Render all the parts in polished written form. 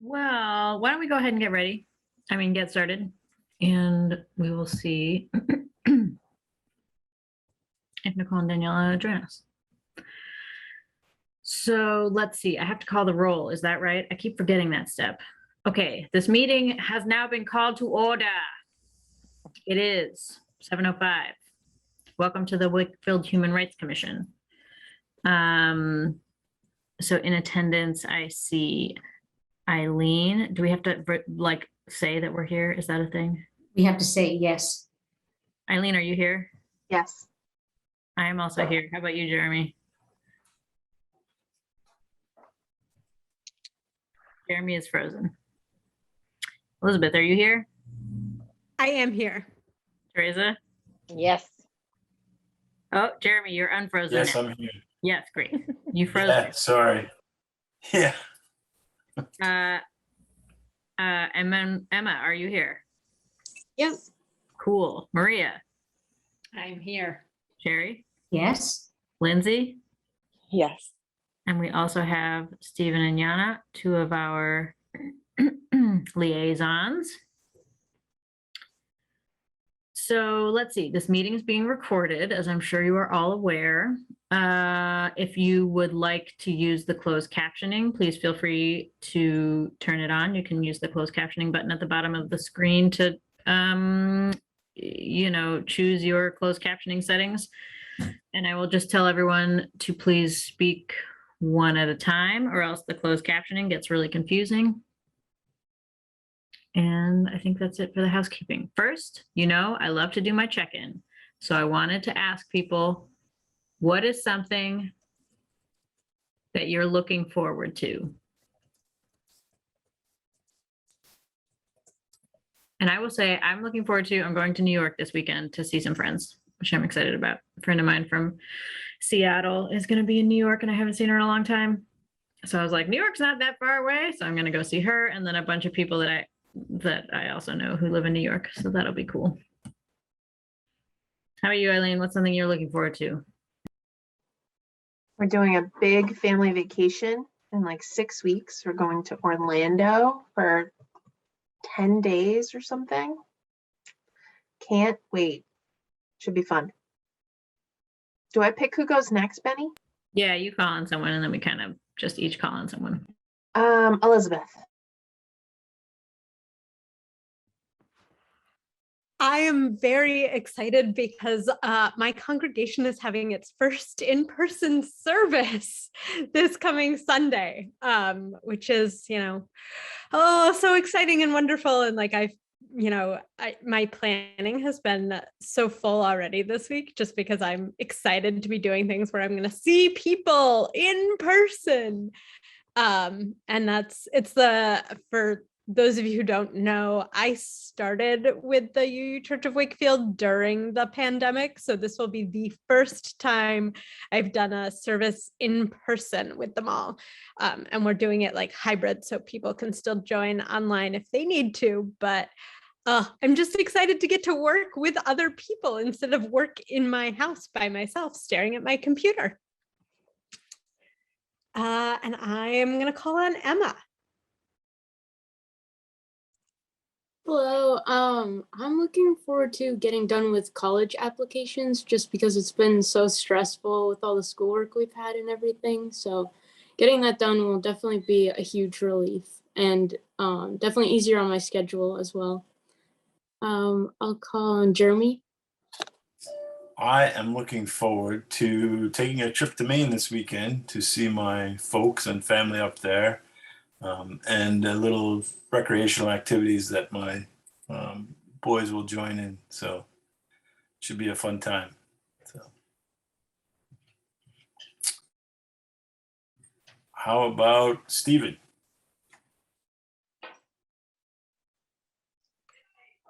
Well, why don't we go ahead and get ready? Get started, and we will see if Nicole and Daniela join us. So let's see, I have to call the roll. Is that right? I keep forgetting that step. Okay, this meeting has now been called to order. It is 7:05. Welcome to the Wakefield Human Rights Commission. So in attendance, I see Eileen. Do we have to say that we're here? Is that a thing? We have to say yes. Eileen, are you here? Yes. I am also here. How about you, Jeremy? Jeremy is frozen. Elizabeth, are you here? I am here. Teresa? Yes. Oh, Jeremy, you're unfrozen. Yes, now. I'm here. Yes, great. You froze. Yeah, sorry. Yeah. And then Emma, are you here? Yep. Cool. Maria? I'm here. Sherry? Yes. Lindsay? Yes. And we also have Stephen and Yana, two of our liaisons. So let's see, this meeting is being recorded, as I'm sure you are all aware. If you would like to use the closed captioning, please feel free to turn it on. You can use the closed captioning button at the bottom of the screen to, choose your closed captioning settings. And I will just tell everyone to please speak one at a time, or else the closed captioning gets really confusing. And I think that's it for the housekeeping. First, I love to do my check-in. So I wanted to ask people, what is something that you're looking forward to? And I will say, I'm looking forward to, I'm going to New York this weekend to see some friends, which I'm excited about. A friend of mine from Seattle is going to be in New York, and I haven't seen her in a long time. So I was like, New York's not that far away. So I'm going to go see her, and then a bunch of people that I also know who live in New York. So that'll be cool. How about you, Eileen? What's something you're looking forward to? We're doing a big family vacation in like 6 weeks. We're going to Orlando for 10 days or something. Can't wait. Should be fun. Do I pick who goes next, Benny? Yeah, you call on someone, and then we kind of just each call on someone. Elizabeth. I am very excited because my congregation is having its first in-person service this coming Sunday, which is, so exciting and wonderful. And my planning has been so full already this week, just because I'm excited to be doing things where I'm going to see people in person. And for those of you who don't know, I started with the UU Church of Wakefield during the pandemic. So this will be the first time I've done a service in person with them all. And we're doing it like hybrid, so people can still join online if they need to. But I'm just excited to get to work with other people instead of work in my house by myself, staring at my computer. And I am going to call on Emma. Hello, I'm looking forward to getting done with college applications just because it's been so stressful with all the schoolwork we've had and everything. So getting that done will definitely be a huge relief and definitely easier on my schedule as well. I'll call on Jeremy. I am looking forward to taking a trip to Maine this weekend to see my folks and family up there. And little recreational activities that my boys will join in. So it should be a fun time. So, how about Stephen?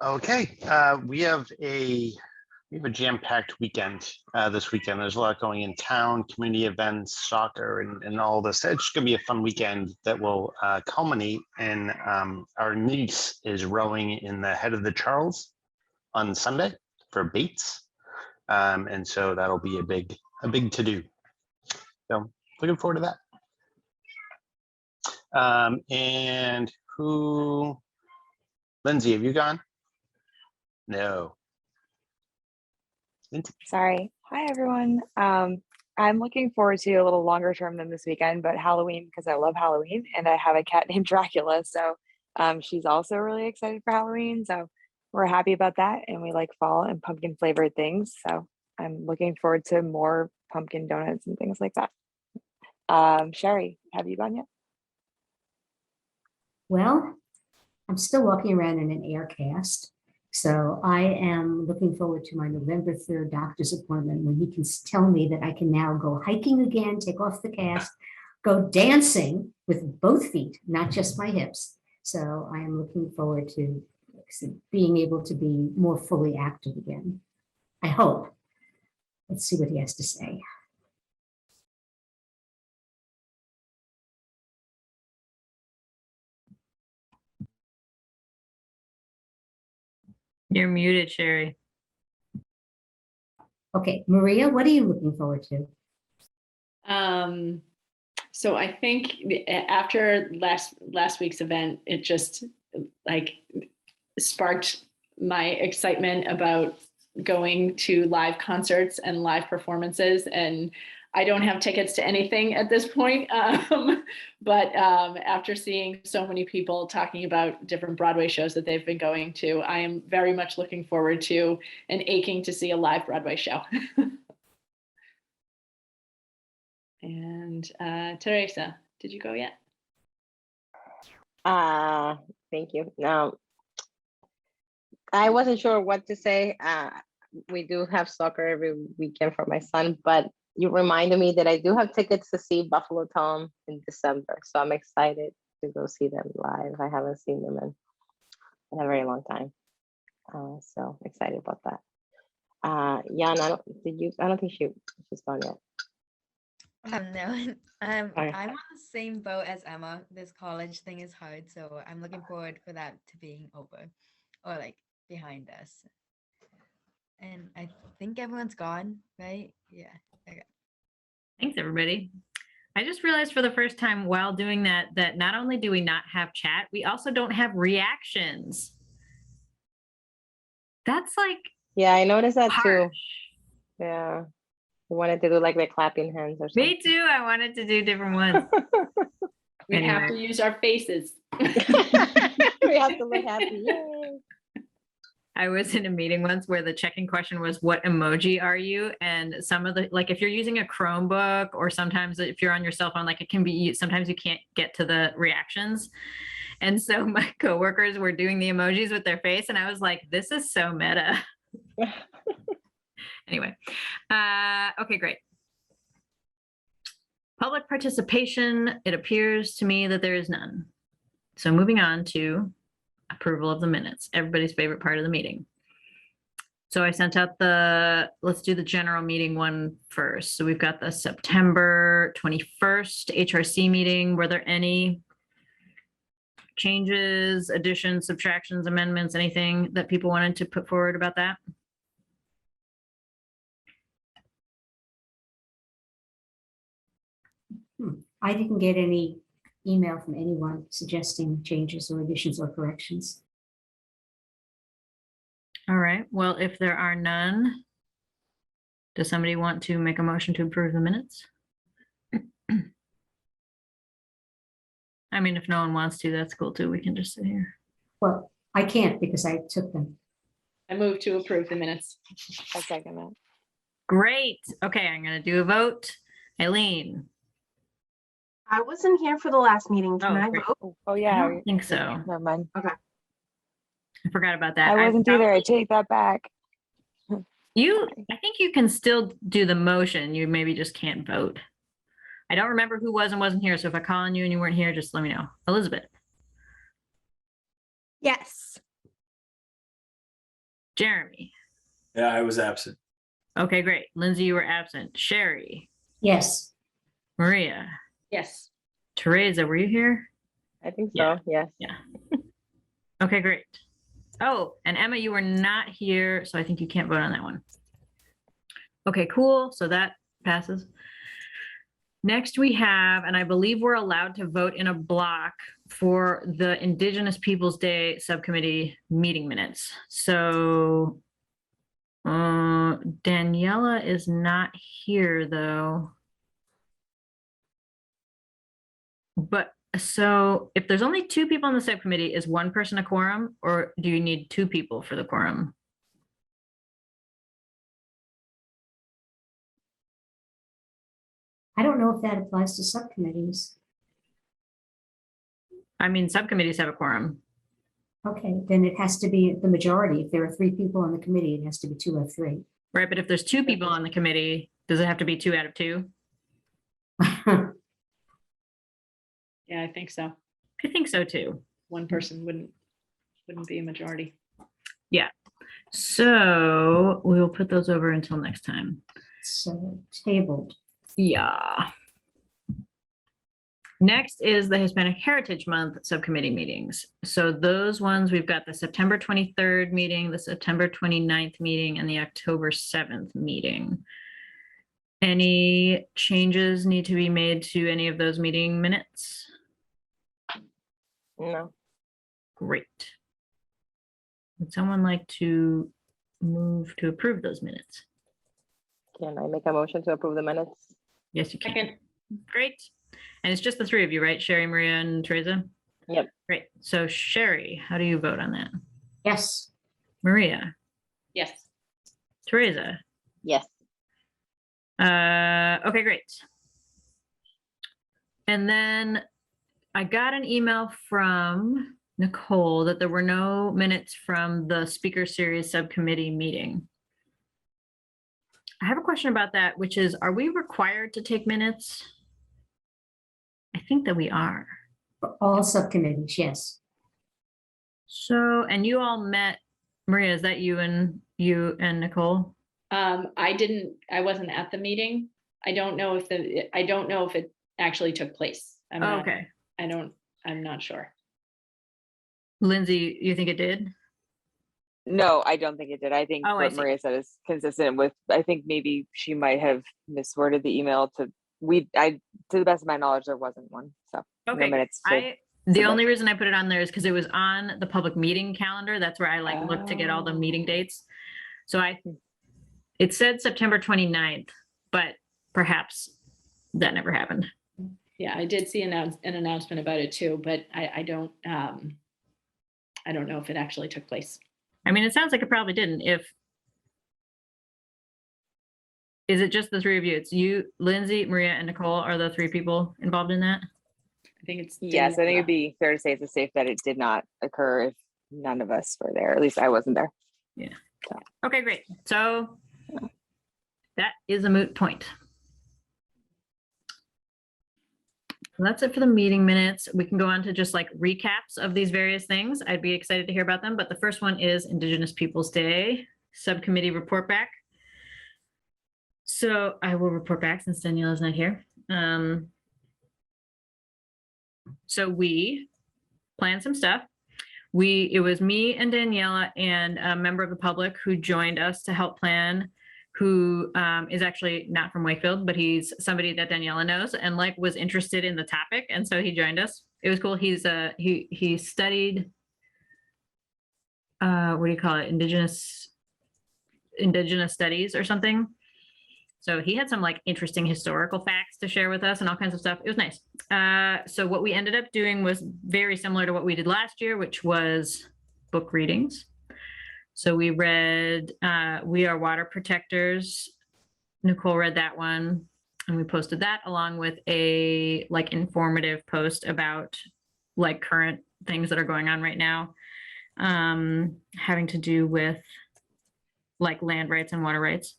Okay, we have a jam-packed weekend this weekend. There's a lot going in town, community events, soccer, and all this. It's going to be a fun weekend that will culminate in our niece is rowing in the Head of the Charles on Sunday for Bates, and so that'll be a big to-do. So looking forward to that. And Lindsay, have you gone? No. Lindsay. Sorry. Hi, everyone. I'm looking forward to a little longer term than this weekend, but Halloween because I love Halloween and I have a cat named Dracula. So she's also really excited for Halloween. So we're happy about that. And we like fall and pumpkin flavored things. So I'm looking forward to more pumpkin donuts and things like that. Sherry, have you gone yet? Well, I'm still walking around in an air cast. So I am looking forward to my November 3rd doctor's appointment when he can tell me that I can now go hiking again, take off the cast, go dancing with both feet, not just my hips. So I am looking forward to being able to be more fully active again. I hope. Let's see what he has to say. You're muted, Sherry. Okay, Maria, what are you looking forward to? So I think after last week's event, it just like sparked my excitement about going to live concerts and live performances. And I don't have tickets to anything at this point. But after seeing so many people talking about different Broadway shows that they've been going to, I am very much looking forward to and aching to see a live Broadway show. And Teresa, did you go yet? Thank you. No, I wasn't sure what to say. We do have soccer every weekend for my son, but you reminded me that I do have tickets to see Buffalo Tom in December. So I'm excited to go see them live. I haven't seen them in a very long time. So excited about that. Jan, I don't think she's gone yet. No, Okay. I'm on the same boat as Emma. This college thing is hard, so I'm looking forward for that to being over or like behind us. And I think everyone's gone, right? Yeah. Okay. Thanks, everybody. I just realized for the first time while doing that not only do we not have chat, we also don't have reactions. That's like Yeah, I noticed that too. harsh. Yeah. I wanted to do like the clapping hands or something. Me too. I wanted to do different ones. We have Anyway. to use our faces. We have to look happy. Yay. I was in a meeting once where the check-in question was, what emoji are you? And some of the, like, if you're using a Chromebook or sometimes if you're on your cell phone, like it can be, sometimes you can't get to the reactions. And so my coworkers were doing the emojis with their face. And I was like, this is so meta. Anyway, okay, great. Public participation, it appears to me that there is none. So moving on to approval of the minutes, everybody's favorite part of the meeting. So I sent out let's do the general meeting one first. So we've got the September 21st HRC meeting. Were there any changes, additions, subtractions, amendments, anything that people wanted to put forward about that? I didn't get any email from anyone suggesting changes or additions or corrections. All right, well, if there are none, does somebody want to make a motion to approve the minutes? I mean, if no one wants to, that's cool too. We can just sit here. Well, I can't because I took them. I move to approve the minutes. I second that. Great. Okay, I'm gonna do a vote. Eileen, I wasn't here for the last meting. Can Oh, I great. vote? Oh I yeah. don't think so. Never mind. I forgot about that. I wasn't either. I take that back. I think you can still do the motion. You maybe just can't vote. I don't remember who was and wasn't here. So if I call on you and you weren't here, just let me know. Elizabeth, Yes. Jeremy. Yeah, I was absent. Okay, great. Lindsay, you were absent. Sherry, Yes, Maria, Yes. Teresa, were you here? I think Yeah. so. Yes. Yeah. Okay, great. Oh, and Emma, you were not here, so I think you can't vote on that one. Okay, cool. So that passes. Next we have, and I believe we're allowed to vote in a block for the Indigenous Peoples Day Subcommittee meeting minutes. So Daniela is not here though. But so if there's only 2 people on the subcommittee, is one person a quorum, or do you need 2 people for the quorum? I don't know if that applies to subcommittees. I mean, subcommittees have a quorum. Okay, then it has to be the majority. If there are 3 people on the committee, it has to be 2 of 3. Right, but if there's 2 people on the committee, does it have to be 2 out of 2? Yeah, I think so. I think so too. One person wouldn't be a majority. So we will put those over until next time. So tabled. Yeah. Next is the Hispanic Heritage Month subcommittee meetings. So those ones, we've got the September 23rd meeting, the September 29th meeting, and the October 7th meeting. Any changes need to be made to any of those meeting minutes? No. Great. Would someone like to move to approve those minutes? Can I make a motion to approve the minutes? Yes, you can. Second. Great. And it's just the 3 of you, right? Sherry, Maria, and Teresa? Yep. Great. So Sherry, how do you vote on that? Yes. Maria, Yes. Teresa? Yes. Okay, great. And then I got an email from Nicole that there were no minutes from the speaker series subcommittee meeting. I have a question about that, which is, are we required to take minutes? I think that we are. For all subcommittees, yes. So, and you all met, Maria, is that you and Nicole? I wasn't at the meeting. I don't know if it actually took place. Okay. I'm not sure. Lindsay, you think it did? No, I don't think it did. I think Oh, I what see. Maria said is consistent with, I think maybe she might have misworded the email to the best of my knowledge, there wasn't one. So no Okay. minutes to The submit. only reason I put it on there is because it was on the public meeting calendar. That's where I like look to get all the meeting dates. So it said September 29th, but perhaps that never happened. Yeah, I did see an announcement about it too, but I don't know if it actually took place. I mean, it sounds like it probably didn't. Is it just the 3 of you? It's you, Lindsay, Maria, and Nicole are the 3 people involved in that? I think it's. Yes, I think Daniela. it'd be fair to say it's safe that it did not occur if none of us were there. At least I wasn't there. Okay, great. So that is a moot point. So that's it for the meeting minutes. We can go on to just like recaps of these various things. I'd be excited to hear about them, but the first one is Indigenous Peoples Day Subcommittee report back. So I will report back since Daniela's not here. So we planned some stuff. It was me and Daniela and a member of the public who joined us to help plan, who is actually not from Wakefield, but he's somebody that Daniela knows and like was interested in the topic. And so he joined us. It was cool. He studied, what do you call it? Indigenous studies or something. So he had some like interesting historical facts to share with us and all kinds of stuff. It was nice. So what we ended up doing was very similar to what we did last year, which was book readings. So we read We Are Water Protectors. Nicole read that one and we posted that along with a like informative post about like current things that are going on right now, having to do with like land rights and water rights.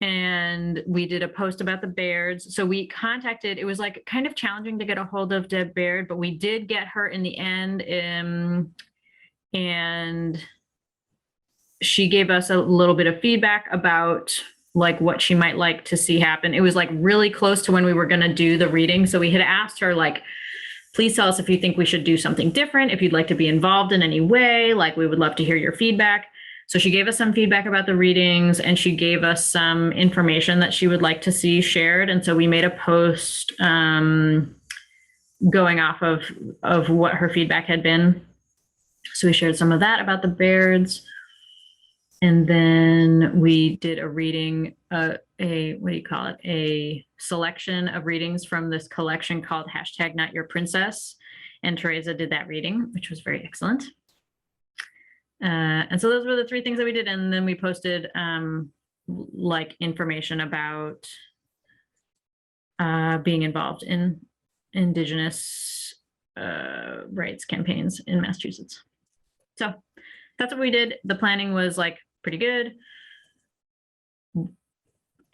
And we did a post about the Bairds. So we contacted, it was like kind of challenging to get a hold of Deb Baird, but we did get her in the end. And she gave us a little bit of feedback about like what she might like to see happen. It was like really close to when we were going to do the reading. So we had asked her like, please tell us if you think we should do something different, if you'd like to be involved in any way, like we would love to hear your feedback. So she gave us some feedback about the readings and she gave us some information that she would like to see shared. And so we made a post going off of what her feedback had been. So we shared some of that about the Bairds. And then we did a reading, what do you call it? A selection of readings from this collection called #NotYourPrincess. And Teresa did that reading, which was very excellent. And so those were the 3 things that we did. And then we posted like information about being involved in Indigenous rights campaigns in Massachusetts. So that's what we did. The planning was like pretty good.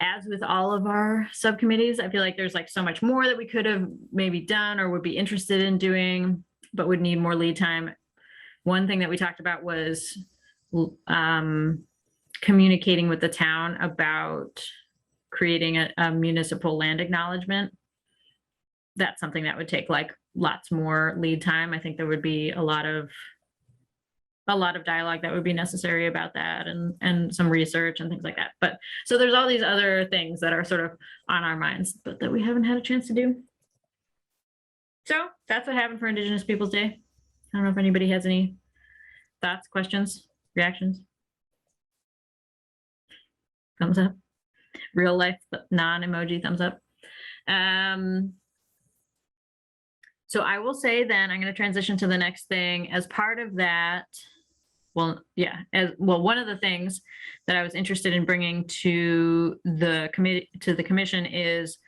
As with all of our subcommittees, I feel like there's like so much more that we could have maybe done or would be interested in doing, but would need more lead time. One thing that we talked about was communicating with the town about creating a municipal land acknowledgement. That's something that would take like lots more lead time. I think there would be a lot of dialogue that would be necessary about that, and some research and things like that. But so there's all these other things that are sort of on our minds, but that we haven't had a chance to do. So that's what happened for Indigenous Peoples Day. I don't know if anybody has any thoughts, questions, reactions. Thumbs up. Real life, non-emoji thumbs up. So I will say then I'm going to transition to the next thing. As part of that, one of the things that I was interested in bringing to the commission is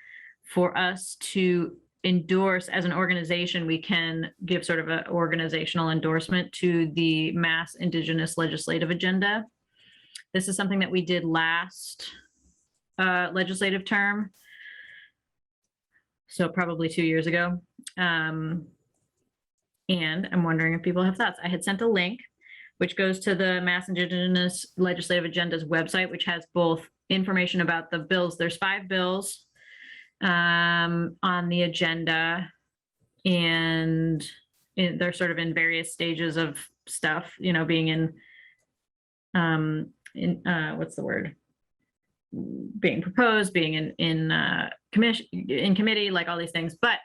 for us to endorse as an organization. We can give sort of an organizational endorsement to the Mass Indigenous Legislative Agenda. This is something that we did last legislative term, so probably 2 years ago. And I'm wondering if people have thoughts. I had sent a link which goes to the Mass Indigenous Legislative Agenda's website, which has both information about the bills. There's 5 bills on the agenda, and they're sort of in various stages of stuff, being in what's the word? Being proposed, being in committee, like all these things. But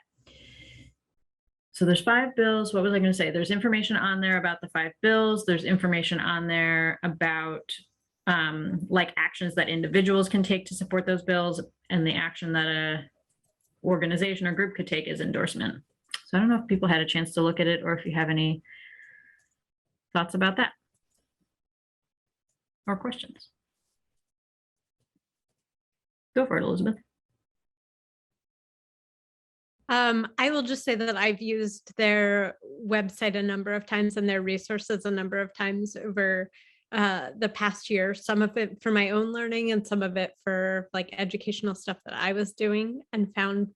so there's 5 bills. What was I going to say? There's information on there about the 5 bills. There's information on there about like actions that individuals can take to support those bills, and the action that a organization or group could take is endorsement. So I don't know if people had a chance to look at it, or if you have any thoughts about that or questions. Go for it, Elizabeth. I will just say that I've used their website a number of times and their resources a number of times over the past year, some of it for my own learning and some of it for like educational stuff that I was doing, and found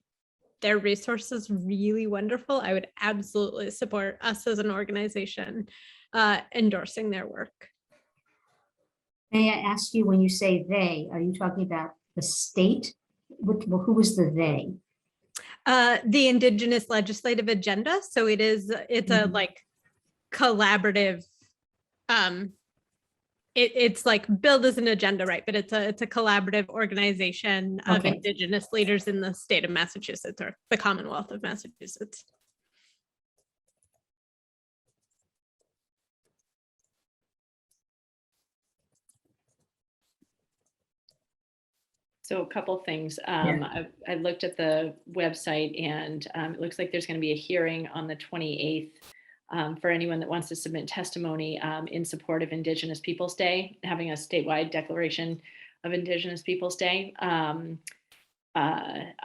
their resources really wonderful. I would absolutely support us as an organization endorsing their work. May I ask you, when you say they, are you talking about the state? Who was the they? The Indigenous Legislative Agenda. So it's a like collaborative, it's like billed as an agenda, right? But it's a collaborative organization of Indigenous leaders in the state of Massachusetts, or the Commonwealth of Massachusetts. So a couple things. I looked at the website, and it looks like there's going to be a hearing on the 28th for anyone that wants to submit testimony in support of Indigenous Peoples Day, having a statewide declaration of Indigenous Peoples Day. I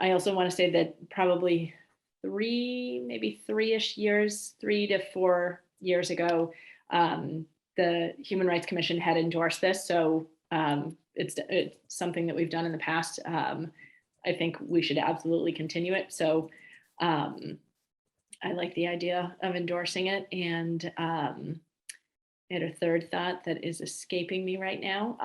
also want to say that probably 3 to 4 years ago, the Human Rights Commission had endorsed this. So it's something that we've done in the past. I think we should absolutely continue it. So I like the idea of endorsing it. And I had a third thought that is escaping me right now.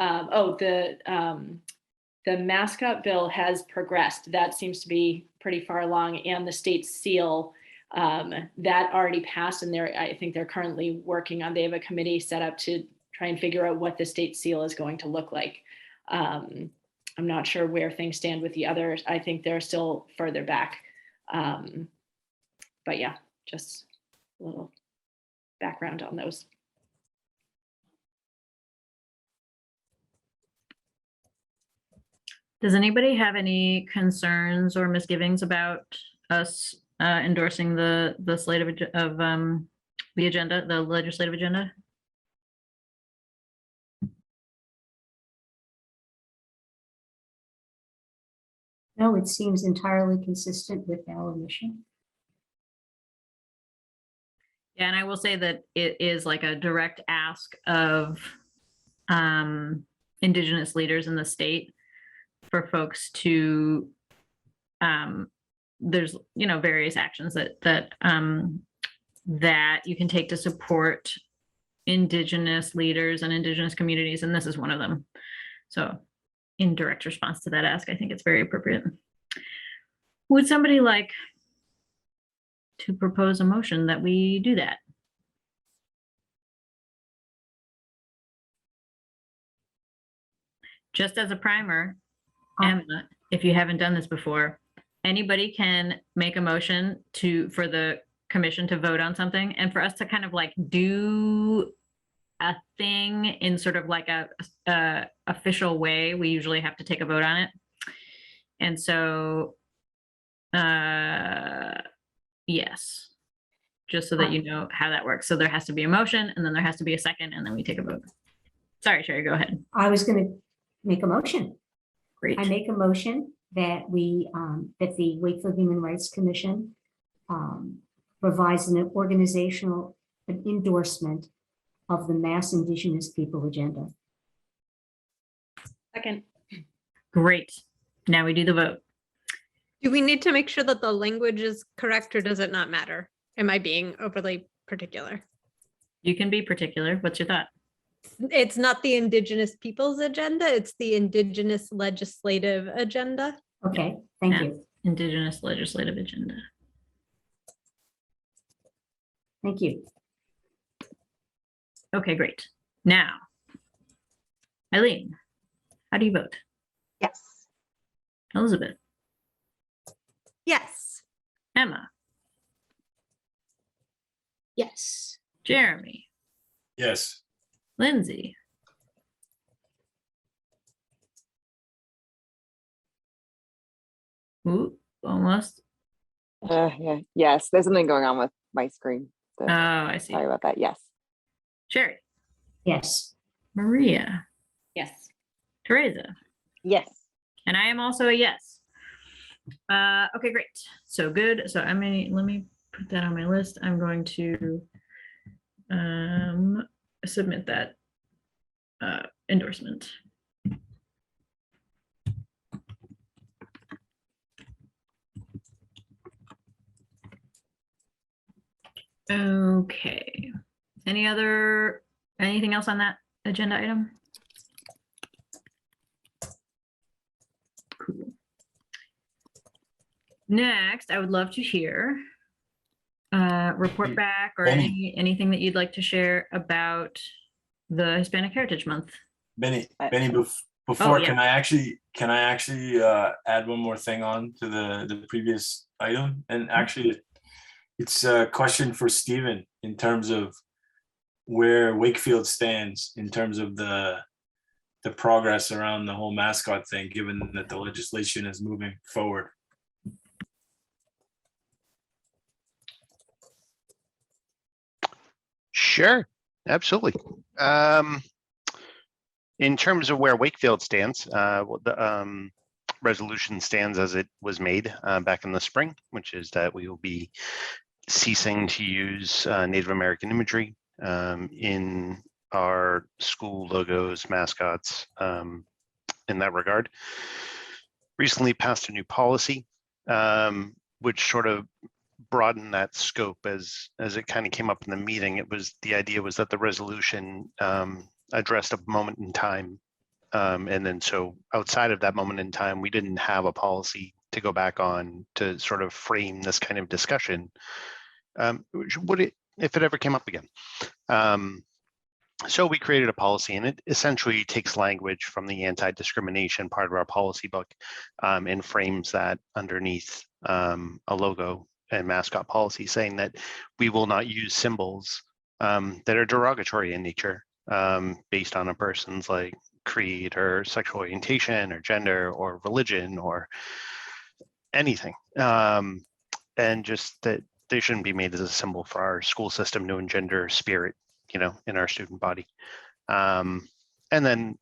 The mascot bill has progressed. That seems to be pretty far along, and the state seal that already passed, and I think they're currently working on. They have a committee set up to try and figure out what the state seal is going to look like. I'm not sure where things stand with the others. I think they're still further back. But yeah, just a little background on those. Does anybody have any concerns or misgivings about us endorsing the slate of the agenda, the legislative agenda? No, it seems entirely consistent with our mission. Yeah, and I will say that it is like a direct ask of Indigenous leaders in the state for folks to there's various actions that you can take to support Indigenous leaders and Indigenous communities, and this is one of them. So in direct response to that ask, I think it's very appropriate. Would somebody like to propose a motion that we do that? Just as a primer, Emma, if you haven't done this before, anybody can make a motion for the commission to vote on something, and for us to kind of like do a thing in sort of like a official way, we usually have to take a vote on it. And so, yes, just so that you know how that works. So there has to be a motion, and then there has to be a second, and then we take a vote. Sorry, Sherry, go ahead. I was going to make a motion. Great. I make a motion that that the Wakefield Human Rights Commission provides an organizational endorsement of the Mass Indigenous People Agenda. Second. Great. Now we do the vote. Do we need to make sure that the language is correct, or does it not matter? Am I being overly particular? You can be particular. What's your thought? It's not the Indigenous Peoples Agenda, it's the Indigenous Legislative Agenda. Okay, thank Yeah. you. Indigenous Legislative Agenda. Thank you. Okay, great. Now, Eileen, how do you vote? Yes. Elizabeth, Yes. Emma, Yes. Jeremy, Yes. Lindsay. Ooh, almost. Yeah. Yes, there's something going on with my screen. So Oh, I see. sorry about that. Yes. Sherry, Yes. Maria, Yes. Teresa, Yes. and I am also a yes. Okay, great. So good. So let me put that on my list. I'm going to submit that endorsement. Okay. Anything else on that agenda item? Cool. Next, I would love to hear report back or Benny. anything that you'd like to share about the Hispanic Heritage Month. Benny, I- before, yeah. can I actually add one more thing on to the previous item? And actually, it's a question for Stephen in terms of where Wakefield stands in terms of the progress around the whole mascot thing, given that the legislation is moving forward. Sure, absolutely. In terms of where Wakefield stands, the resolution stands as it was made back in the spring, which is that we will be ceasing to use Native American imagery in our school logos, mascots, in that regard. Recently passed a new policy, which sort of broaden that scope as it kind of came up in the meeting. The idea was that the resolution addressed a moment in time, and then so outside of that moment in time, we didn't have a policy to go back on to sort of frame this kind of discussion. If it ever came up again. So we created a policy, and it essentially takes language from the anti-discrimination part of our policy book and frames that underneath a logo and mascot policy saying that we will not use symbols that are derogatory in nature based on a person's like creed or sexual orientation or gender or religion or anything. And just that they shouldn't be made as a symbol for our school system to engender spirit, you know, in our student body. And then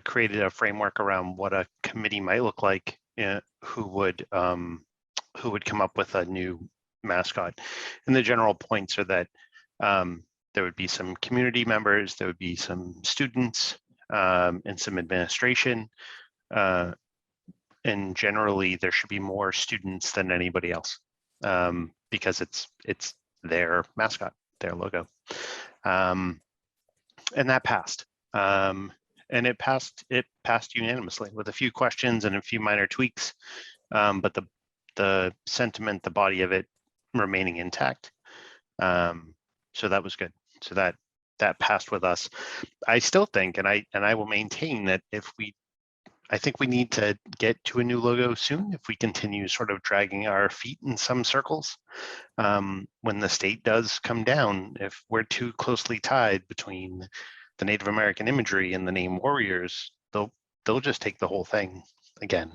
created a framework around what a committee might look like, who would come up with a new mascot. And the general points are that there would be some community members, there would be some students, and some administration. And generally, there should be more students than anybody else because it's their mascot, their logo. And that passed. And it passed unanimously with a few questions and a few minor tweaks, but the sentiment, the body of it remaining intact. So that was good. So that passed with us. I still think, and I will maintain that I think we need to get to a new logo soon if we continue sort of dragging our feet in some circles. When the state does come down, if we're too closely tied between the Native American imagery and the name warriors, they'll just take the whole thing again.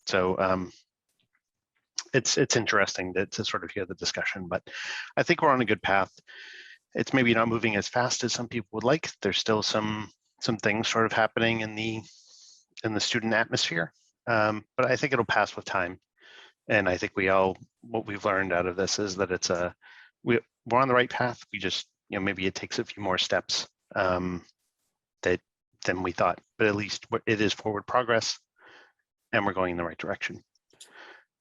So it's interesting to sort of hear the discussion, but I think we're on a good path. It's maybe not moving as fast as some people would like. There's still some things sort of happening in the student atmosphere, but I think it'll pass with time. And I think what we've learned out of this is that we're on the right path. We just, maybe it takes a few more steps than we thought, but at least it is forward progress and we're going in the right direction.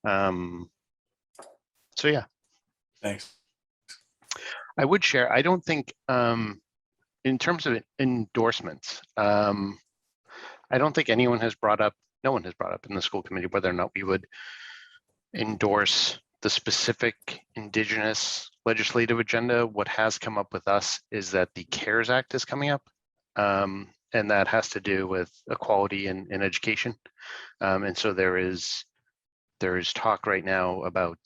So yeah. Thanks. I would share, I don't think, in terms of endorsements, I don't think no one has brought up in the school committee whether or not we would endorse the specific Indigenous legislative agenda. What has come up with us is that the CARES Act is coming up, and that has to do with equality in education. And so there is talk right now about,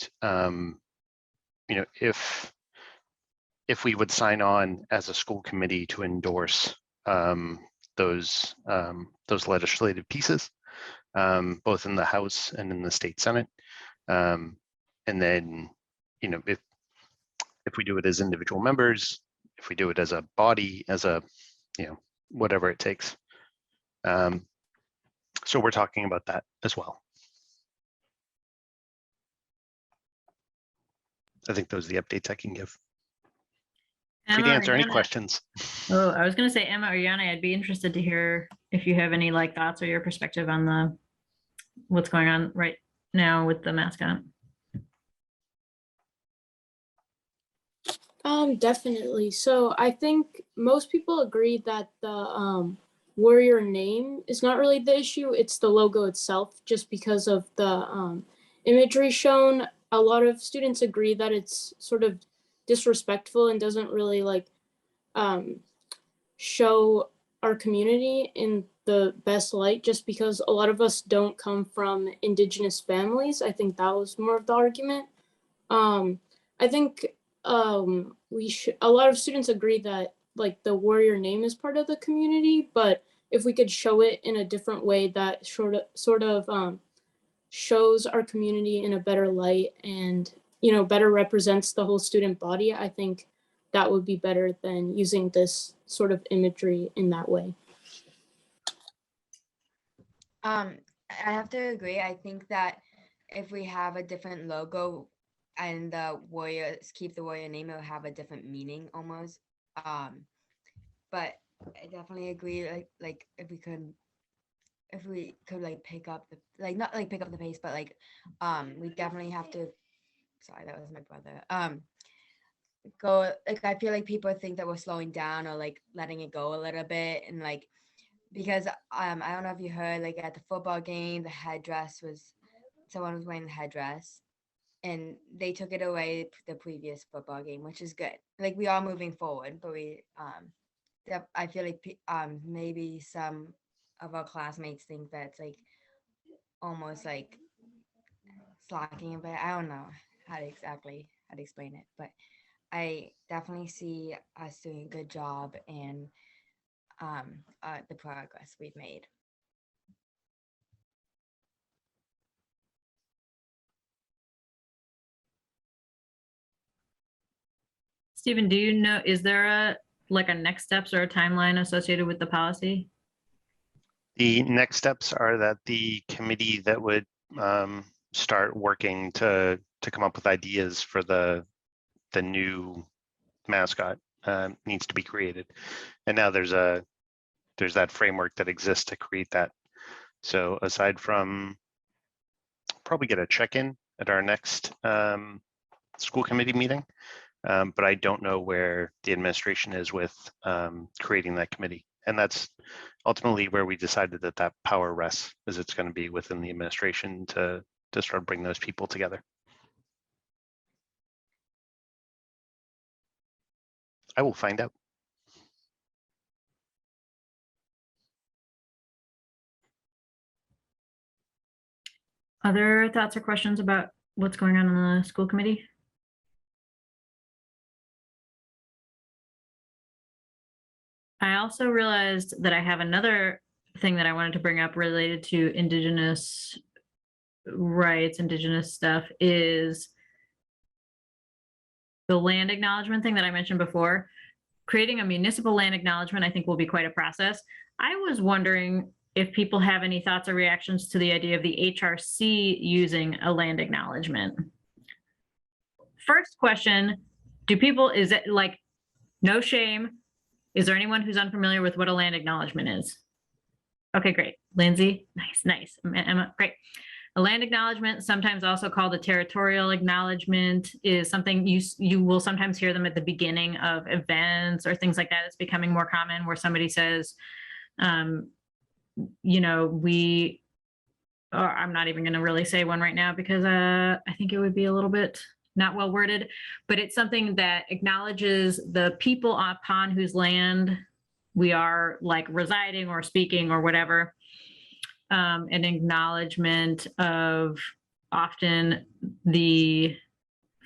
if we would sign on as a school committee to endorse those legislative pieces, both in the House and in the state Senate. And then, if we do it as individual members, if we do it as a body, as a, whatever it takes. So we're talking about that as well. I think those are the updates I can give. Free to Emma or answer any Yana? questions. Oh, I was going to say, Emma or Yana, I'd be interested to hear if you have any thoughts or your perspective on what's going on right now with the mascot. Definitely. So I think most people agree that the warrior name is not really the issue. It's the logo itself, just because of the imagery shown. A lot of students agree that it's sort of disrespectful and doesn't really show our community in the best light, just because a lot of us don't come from Indigenous families. I think that was more of the argument. I think a lot of students agree that the warrior name is part of the community, but if we could show it in a different way that sort of shows our community in a better light and better represents the whole student body, I think that would be better than using this sort of imagery in that way. I have to agree. I think that if we have a different logo and the warriors keep the warrior name, it will have a different meaning almost. But I definitely agree. Like if we could pick up the not pick up the pace, but we definitely have to. Sorry, that was my brother. Go I feel like people think that we're slowing down or letting it go a little bit, and because I don't know if you heard at the football game, the headdress was someone was wearing the headdress, and they took it away the previous football game, which is good. We are moving forward, but I feel like maybe some of our classmates think that's almost slacking a bit. I don't know. how to explain it, but I definitely see us doing a good job and the progress we've made. Stephen, do you know, is there a next steps or a timeline associated with the policy? The next steps are that the committee that would start working to come up with ideas for the new mascot needs to be created. And now there's that framework that exists to create that. So aside from probably get a check-in at our next school committee meeting, but I don't know where the administration is with creating that committee. And that's ultimately where we decided that power rests, is it's going to be within the administration to start bringing those people together. I will find out. Other thoughts or questions about what's going on in the school committee? I also realized that I have another thing that I wanted to bring up related to Indigenous rights, Indigenous stuff, is the land acknowledgement thing that I mentioned before. Creating a municipal land acknowledgement, I think, will be quite a process. I was wondering if people have any thoughts or reactions to the idea of the HRC using a land acknowledgement. First question, is it like, no shame? Is there anyone who's unfamiliar with what a land acknowledgement is? Okay, great. Lindsay, nice. Emma, great. A land acknowledgement, sometimes also called a territorial acknowledgement, is something you will sometimes hear them at the beginning of events or things like that. It's becoming more common where somebody says, you know, or I'm not even going to really say one right now because I think it would be a little bit not well worded, but it's something that acknowledges the people upon whose land we are like residing or speaking or whatever. An acknowledgement of often the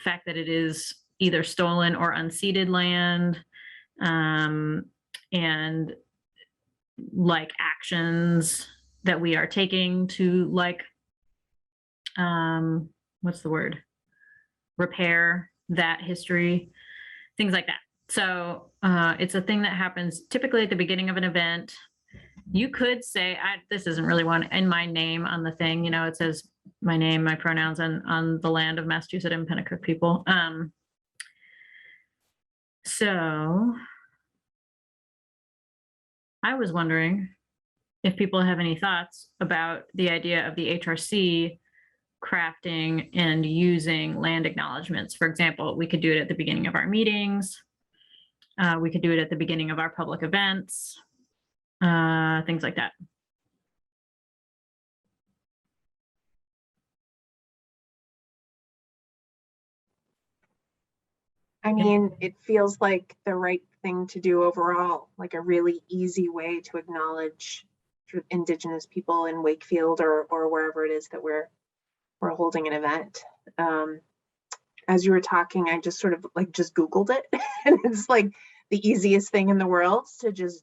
fact that it is either stolen or unceded land, and like actions that we are taking to like, what's the word? Repair that history, things like that. So it's a thing that happens typically at the beginning of an event. You could say, this isn't really one in my name on the thing, you know, it says my name, my pronouns on the land of Massachusetts and Pennacook people. So I was wondering if people have any thoughts about the idea of the HRC crafting and using land acknowledgements. For example, we could do it at the beginning of our meetings. We could do it at the beginning of our public events, things like that. I mean, it feels like the right thing to do overall, like a really easy way to acknowledge sort of Indigenous people in Wakefield or wherever it is that we're holding an event. As you were talking, I just sort of just Googled it and it's like the easiest thing in the world to just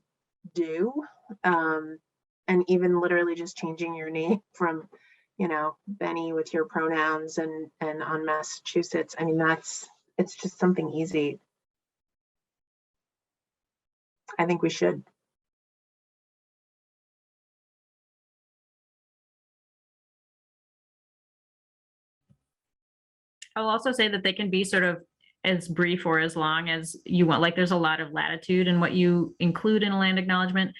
do. And even literally just changing your name from, you know, Benny with your pronouns and on Massachusetts. I mean, it's just something easy. I think we should. I'll also say that they can be sort of as brief or as long as you want. Like there's a lot of latitude in what you include in a land acknowledgement.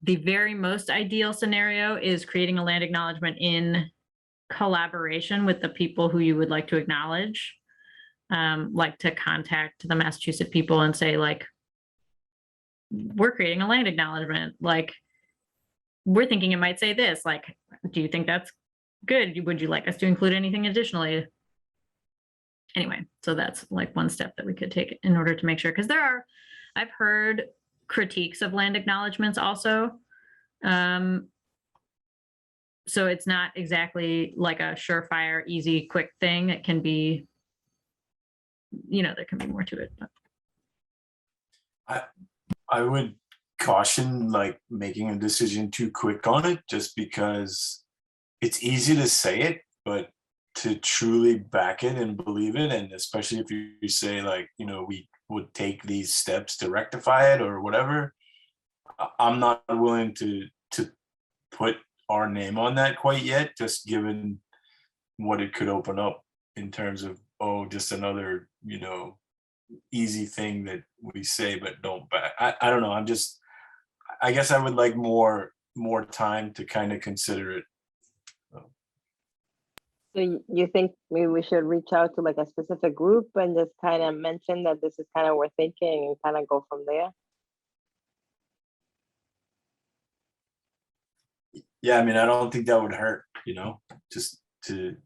The very most ideal scenario is creating a land acknowledgement in collaboration with the people who you would like to acknowledge. Like to contact the Massachusetts people and say like, we're creating a land acknowledgement. Like we're thinking it might say this, like, do you think that's good? Would you like us to include anything additionally? Anyway, so that's like one step that we could take in order to make sure, because I've heard critiques of land acknowledgements also. So it's not exactly like a surefire, easy, quick thing. It can be there can be more to it. But. I would caution like making a decision too quick on it, just because it's easy to say it, but to truly back it and believe it, and especially if you say like, we would take these steps to rectify it or whatever, I'm not willing to put our name on that quite yet, just given what it could open up in terms of, just another, easy thing that we say but don't back. I don't know. I guess I would like more time to kind of consider it. So you think maybe we should reach out to like a specific group and just kind of mention that this is kind of what we're thinking and kind of go from there? Yeah, I mean, I don't think that would hurt, just to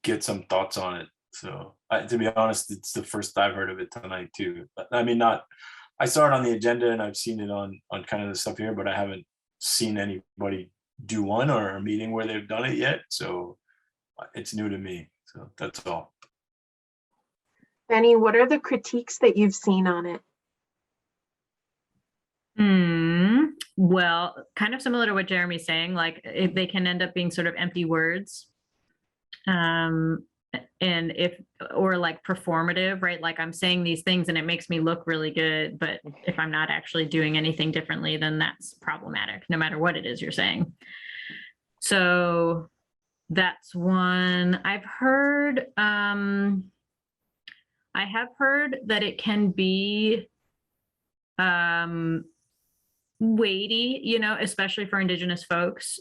get some thoughts on it. So to be honest, it's the first I've heard of it tonight too. But I mean, I saw it on the agenda and I've seen it on kind of the stuff here, but I haven't seen anybody do one or a meeting where they've done it yet. So it's new to me. So that's all. Benny, what are the critiques that you've seen on it? Well, kind of similar to what Jeremy's saying, like if they can end up being sort of empty words. And or like performative, right? Like I'm saying these things and it makes me look really good, but if I'm not actually doing anything differently, then that's problematic, no matter what it is you're saying. So that's one. I have heard that it can be weighty, especially for Indigenous folks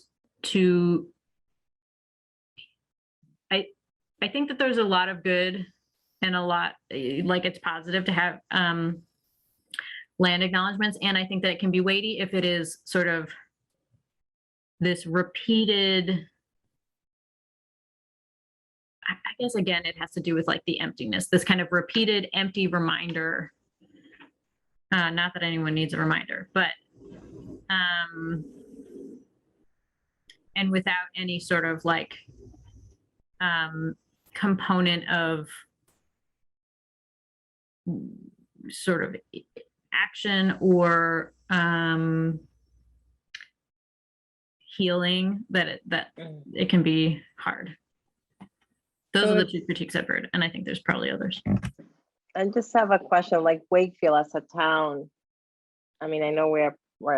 I think that there's a lot of good and a lot, like it's positive to have land acknowledgements. And I think that it can be weighty if it is sort of this repeated, I guess, again, it has to do with like the emptiness, this kind of repeated empty reminder. Not that anyone needs a reminder, but, and without any sort of like, component of sort of action or healing, that it can be hard. Those are the two critiques I've heard, and I think there's probably others. I just have a question, like Wakefield as a town. I mean, I know we're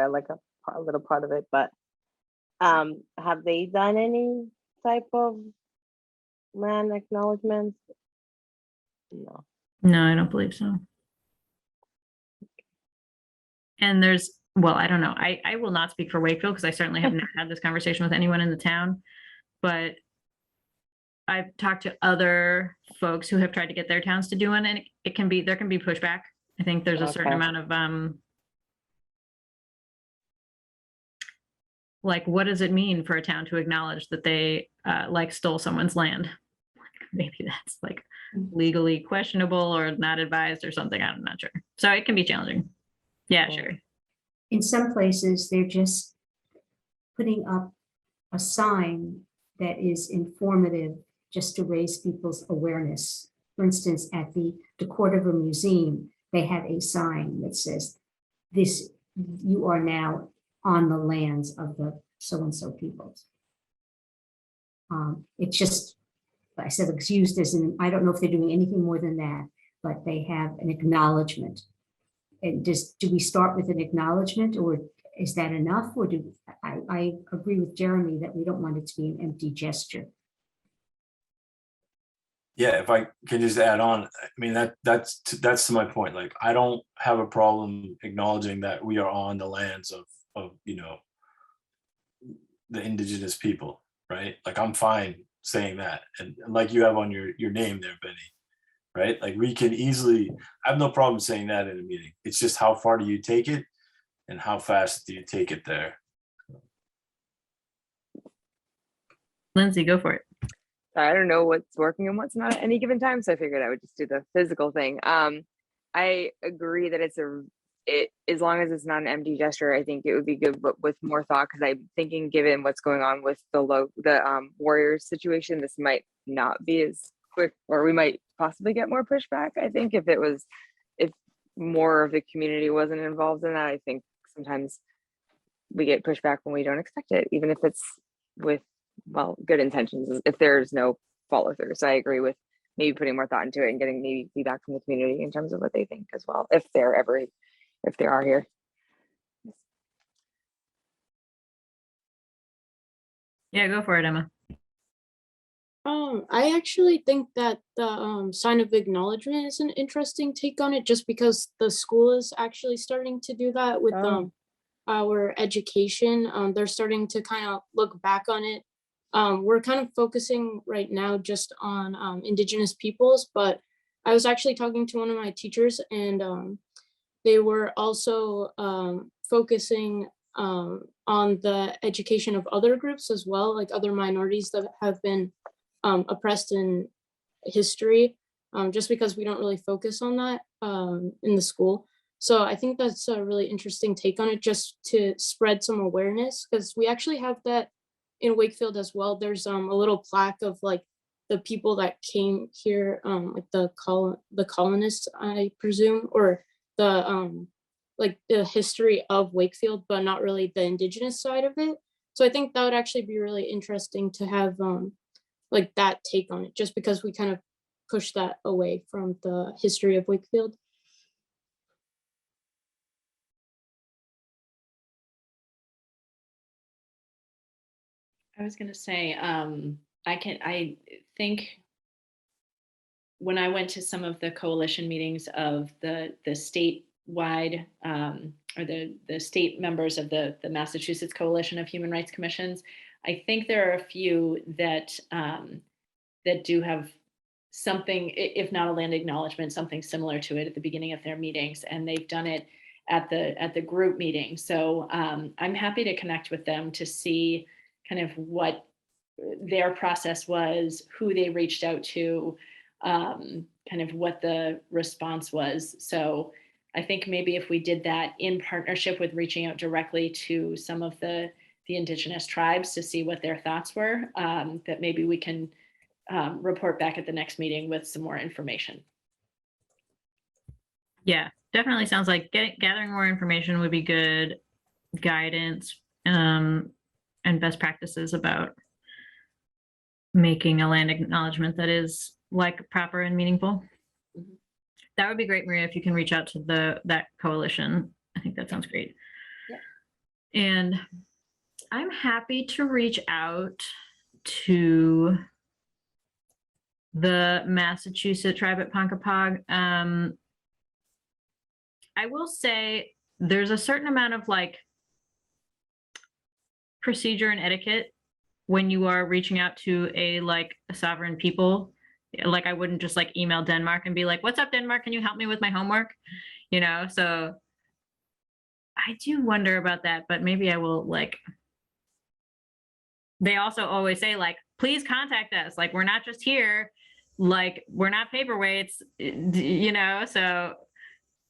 like a little part of it, but have they done any type of land acknowledgements? No, I don't believe so. And I don't know. I will not speak for Wakefield because I certainly have not had this conversation with anyone in the town, but I've talked to other folks who have tried to get their towns to do one, and there can be pushback. I think there's a certain amount of like, what does it mean for a town to acknowledge that they like stole someone's land? Maybe that's like legally questionable or not advised or something. I'm not sure. So it can be challenging. Yeah, sure. In some places, they're just putting up a sign that is informative just to raise people's awareness. For instance, at the Cordova Museum, they have a sign that says, you are now on the lands of the so-and-so peoples. It's just, I said it's used as I don't know if they're doing anything more than that, but they have an acknowledgement. And do we start with an acknowledgement, or is that enough? Or I agree with Jeremy that we don't want it to be an empty gesture. Yeah, if I can just add on, I mean, that's to my point. Like, I don't have a problem acknowledging that we are on the lands of the Indigenous people, right? Like, I'm fine saying that, and like you have on your name there, Benny, right? Like, we can easily, I have no problem saying that in a meeting. It's just how far do you take it, and how fast do you take it there? Lindsay, go for it. I don't know what's working and what's not at any given time, so I figured I would just do the physical thing. I agree that as long as it's not an empty gesture, I think it would be good, but with more thought, because I'm thinking, given what's going on with the Warriors situation, this might not be as quick, or we might possibly get more pushback. I think if more of the community wasn't involved in that, I think sometimes we get pushback when we don't expect it, even if it's with, well, good intentions, if there's no follow through. So I agree with maybe putting more thought into it and getting maybe feedback from the community in terms of what they think as well, if they are here. Yeah, go for it, Emma. I actually think that the sign of acknowledgement is an interesting take on it, just because the school is actually starting to do that with our education. They're starting to kind of look back on it. We're kind of focusing right now just on Indigenous peoples, but I was actually talking to one of my teachers, and they were also focusing on the education of other groups as well, like other minorities that have been oppressed in history, just because we don't really focus on that in the school. So I think that's a really interesting take on it, just to spread some awareness, because we actually have that in Wakefield as well. There's a little plaque of like the people that came here, like the colonists, I presume, or the like the history of Wakefield, but not really the Indigenous side of it. So I think that would actually be really interesting to have like that take on it, just because we kind of push that away from the history of Wakefield. I was gonna say, I think when I went to some of the coalition meetings of the statewide or the state members of the Massachusetts Coalition of Human Rights Commissions, I think there are a few that that do have something, if not a land acknowledgement, something similar to it at the beginning of their meetings, and they've done it at the group meeting. So I'm happy to connect with them to see kind of what their process was, who they reached out to, kind of what the response was. So I think maybe if we did that in partnership with reaching out directly to some of the Indigenous tribes to see what their thoughts were, that maybe we can report back at the next meeting with some more information. Yeah, definitely sounds like gathering more information would be good guidance and best practices about making a land acknowledgement that is like proper and meaningful. Mhm. That would be great, Maria, if you can reach out to that coalition. I think that sounds great. Yeah. And I'm happy to reach out to the Massachusetts tribe at Ponkapog. I will say there's a certain amount of like procedure and etiquette when you are reaching out to a sovereign people. Like I wouldn't just like email Denmark and be like, what's up, Denmark? Can you help me with my homework? You know, so I do wonder about that, but maybe I will like, they also always say like, please contact us. Like, we're not just here, like we're not paperweights, you know? So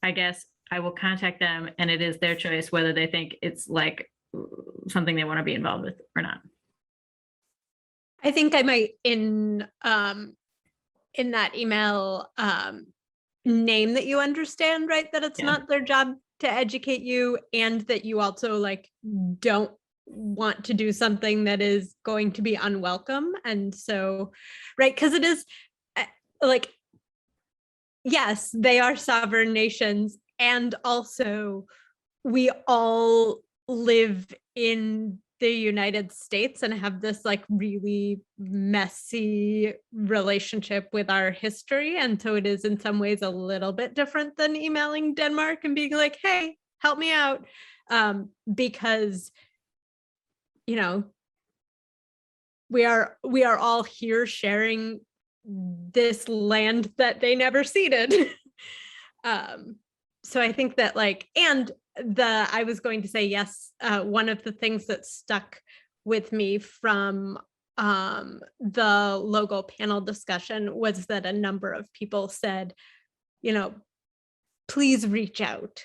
I guess I will contact them, and it is their choice whether they think it's like something they want to be involved with or not. I think I might in that email name that you understand, right? That it's not their job to educate you, and that you also like don't want to do something that is going to be unwelcome. And so, right, because it is like, yes, they are sovereign nations, and also we all live in the United States and have this like really messy relationship with our history. And so it is in some ways a little bit different than emailing Denmark and being like, hey, help me out. Because, you know, we are all here sharing this land that they never ceded. So I think that like, and I was going to say, yes, one of the things that stuck with me from the logo panel discussion was that a number of people said, you know, please reach out,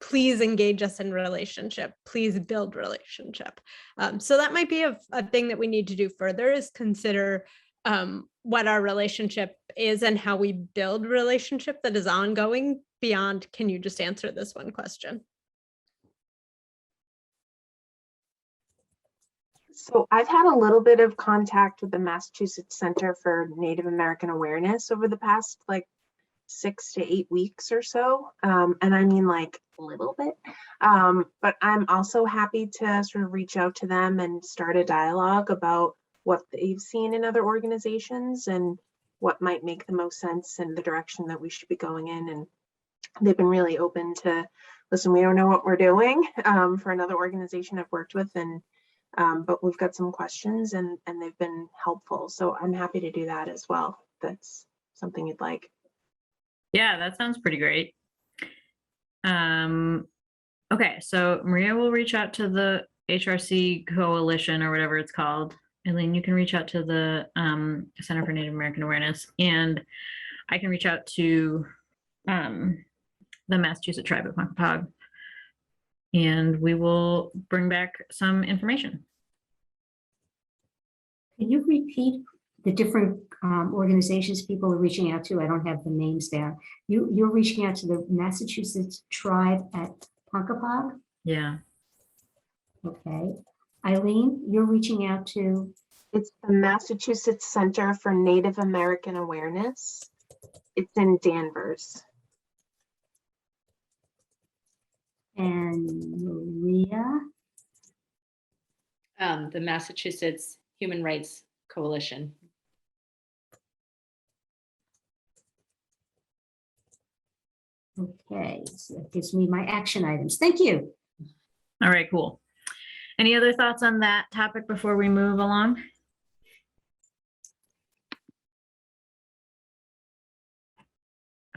please engage us in relationship, please build relationship. So that might be a thing that we need to do further, is consider what our relationship is and how we build relationship that is ongoing beyond, can you just answer this one question? So I've had a little bit of contact with the Massachusetts Center for Native American Awareness over the past like 6 to 8 weeks or so. And I mean like a little bit, but I'm also happy to sort of reach out to them and start a dialogue about what they've seen in other organizations and what might make the most sense and the direction that we should be going in. And they've been really open to, listen, we don't know what we're doing for another organization I've worked with, and but we've got some questions and they've been helpful. So I'm happy to do that as well. That's something you'd like. Yeah, that sounds pretty great. Okay, so Maria will reach out to the HRC coalition or whatever it's called. Eileen, you can reach out to the Center for Native American Awareness, and I can reach out to the Massachusetts Tribe at Ponkapog, and we will bring back some information. Can you repeat the different organizations people are reaching out to? I don't have the names there. You're reaching out to the Massachusetts Tribe at Ponkapog? Yeah. Okay. Eileen, you're reaching out to? It's the Massachusetts Center for Native American Awareness. It's in Danvers. And Maria? The Massachusetts Human Rights Coalition. Okay, so that gives me my action items. Thank you. All right, cool. Any other thoughts on that topic before we move along?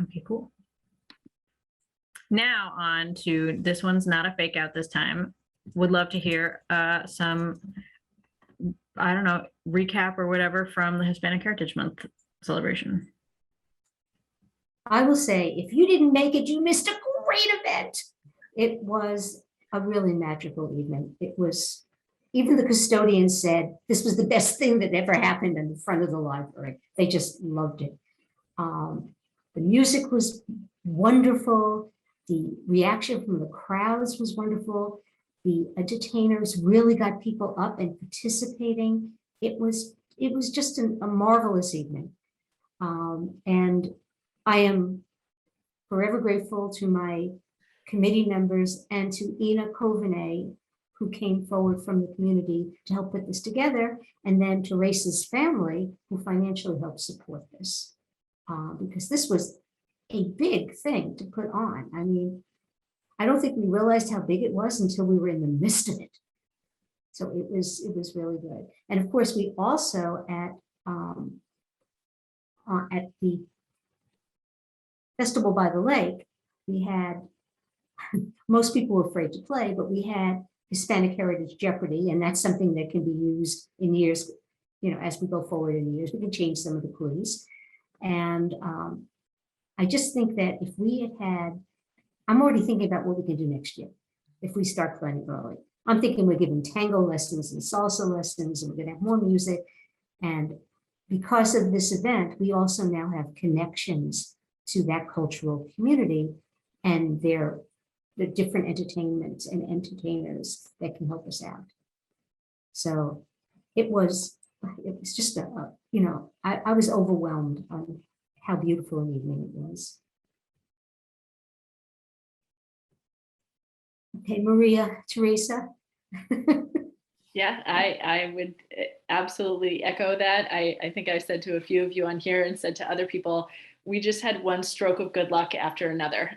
Okay, cool. Now on to, this one's not a fake out this time. Would love to hear some, I don't know, recap or whatever from the Hispanic Heritage Month celebration. I will say, if you didn't make it, you missed a great event. It was a really magical evening. It was, even the custodians said this was the best thing that ever happened in the front of the library. They just loved it. The music was wonderful. The reaction from the crowds was wonderful. The entertainers really got people up and participating. It was just a marvelous evening. And I am forever grateful to my committee members and to Ina Covenay, who came forward from the community to help put this together, and then to Race's family, who financially helped support this. Because this was a big thing to put on. I mean, I don't think we realized how big it was until we were in the midst of it. So it was really good. And of course, we also at the Festival by the Lake, we had, most people were afraid to play, but we had Hispanic Heritage Jeopardy, and that's something that can be used in years, you know, as we go forward in years, we can change some of the clues. And I just think that if we had, I'm already thinking about what we can do next year if we start planning early. I'm thinking we're giving tango lessons and salsa lessons, and we're going to have more music. And because of this event, we also now have connections to that cultural community and the different entertainments and entertainers that can help us out. So it was just you know, I was overwhelmed on how beautiful an evening it was. Okay, Maria, Teresa. Yeah, I would absolutely echo that. I think I said to a few of you on here and said to other people, we just had one stroke of good luck after another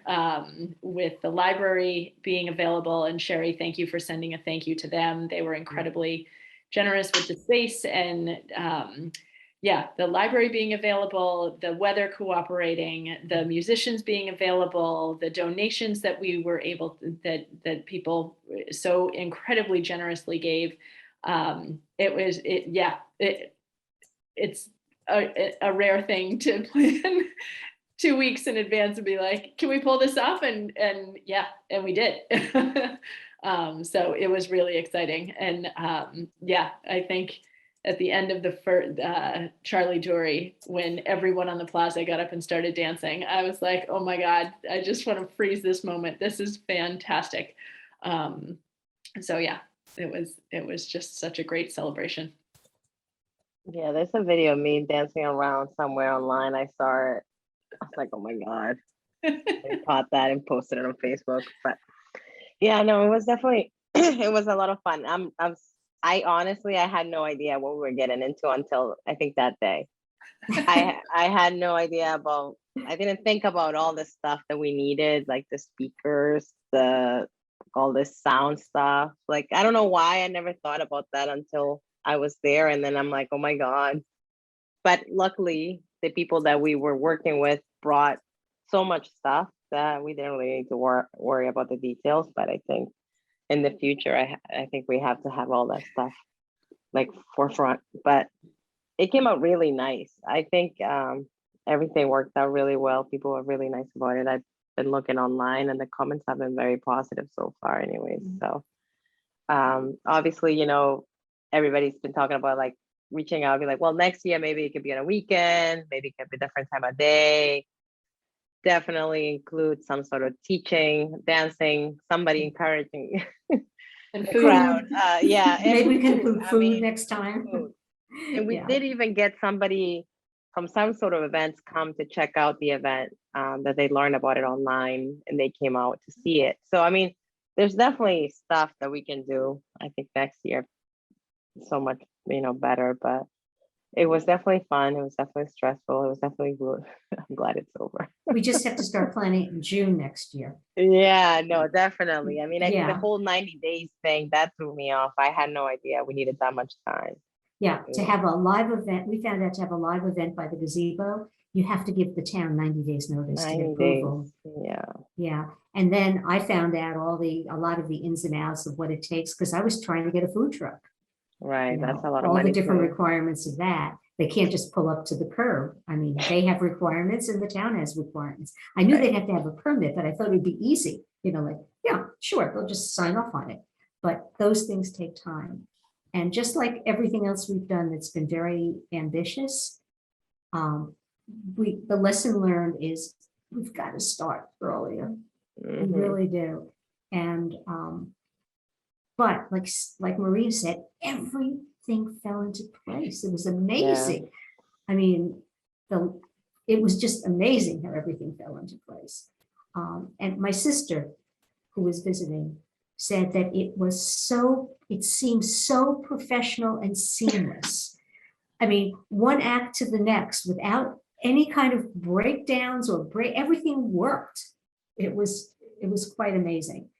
with the library being available. And Sherry, thank you for sending a thank you to them. They were incredibly generous with the space, and yeah, the library being available, the weather cooperating, the musicians being available, the donations that we were able to, that people so incredibly generously gave. It's a rare thing to plan 2 weeks in advance and be like, can we pull this off? And yeah, and we did. So it was really exciting. And yeah, I think at the end of the first Charlie Dory, when everyone on the plaza got up and started dancing. I was like, oh my God, I just want to freeze this moment. This is fantastic. So yeah, it was just such a great celebration. Yeah, there's a video of me dancing around somewhere online. I saw it. I was like, oh my God. I caught that and posted it on Facebook. But yeah, no, it was definitely it was a lot of fun. I honestly I had no idea what we were getting into until I think that day. I had no idea about, I didn't think about all the stuff that we needed, like the speakers, all this sound stuff. Like, I don't know why I never thought about that until I was there. And then I'm like, oh my God. But luckily, the people that we were working with brought so much stuff that we didn't really need to worry about the details. But I think in the future, I think we have to have all that stuff like forefront. But it came out really nice. I think everything worked out really well. People were really nice about it. I've been looking online and the comments have been very positive so far anyways. So obviously, you know, everybody's been talking about like reaching out, be like, well, next year, maybe it could be on a weekend, maybe it could be a different time of day. Definitely include some sort of teaching, dancing, somebody encouraging And the food. crowd. Yeah. and Maybe we can food. include I food mean, next time. food. And we Yeah. did even get somebody from some sort of events come to check out the event, that they learned about it online and they came out to see it. So, I mean, there's definitely stuff that we can do, I think, next year so much, you know, better, but it was definitely fun. It was definitely stressful. It was definitely good. I'm glad it's over. We just have to start planning in June next year. Yeah, no, definitely. I mean, I think the Yeah. whole 90 days thing, that threw me off. I had no idea we needed that much time. Yeah, to have a live event, we found out to have a live event by the gazebo, you have to give the town 90 days notice to get 90 approval. days. Yeah. Yeah, and then I found out a lot of the ins and outs of what it takes, because I was trying to get a food truck. Right. You That's know, a lot of all money. the different too. requirements of that. They can't just pull up to the curb. I mean, they have requirements and the town has requirements. I knew they'd have to have a permit, but I thought it'd be easy, you know, like, yeah, sure, they'll just sign off on it. But those things take time. And just like everything else we've done that's been very ambitious, the lesson learned is we've got to start earlier. We Mhm. really do. And but like Maria said, everything fell into place. It was amazing. I mean, it was just amazing how everything fell into place. And my sister, who was visiting, said that it seemed so professional and seamless. I mean, one act to the next without any kind of breakdowns or everything worked. It was quite amazing.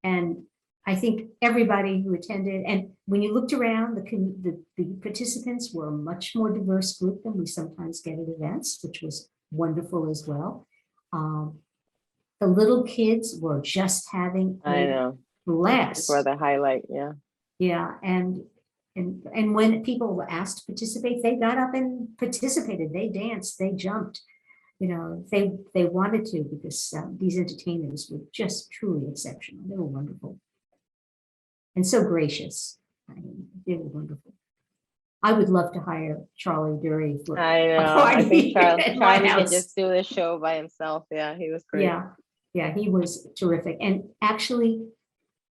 And I think everybody who attended, and when you looked around, the participants were a much more diverse group than we sometimes get at events, which was wonderful as well. The little kids were just having I a know. blast. For the highlight. Yeah. Yeah, and when people were asked to participate, they got up and participated. They danced, they jumped. You know, they wanted to, because these entertainers were just truly exceptional. They were wonderful and so gracious. I mean, they were wonderful. I would love to hire Charlie Dury for I know. a party I think at my Charlie can house. just do the show by himself. Yeah, he was great. Yeah, he was terrific. And actually,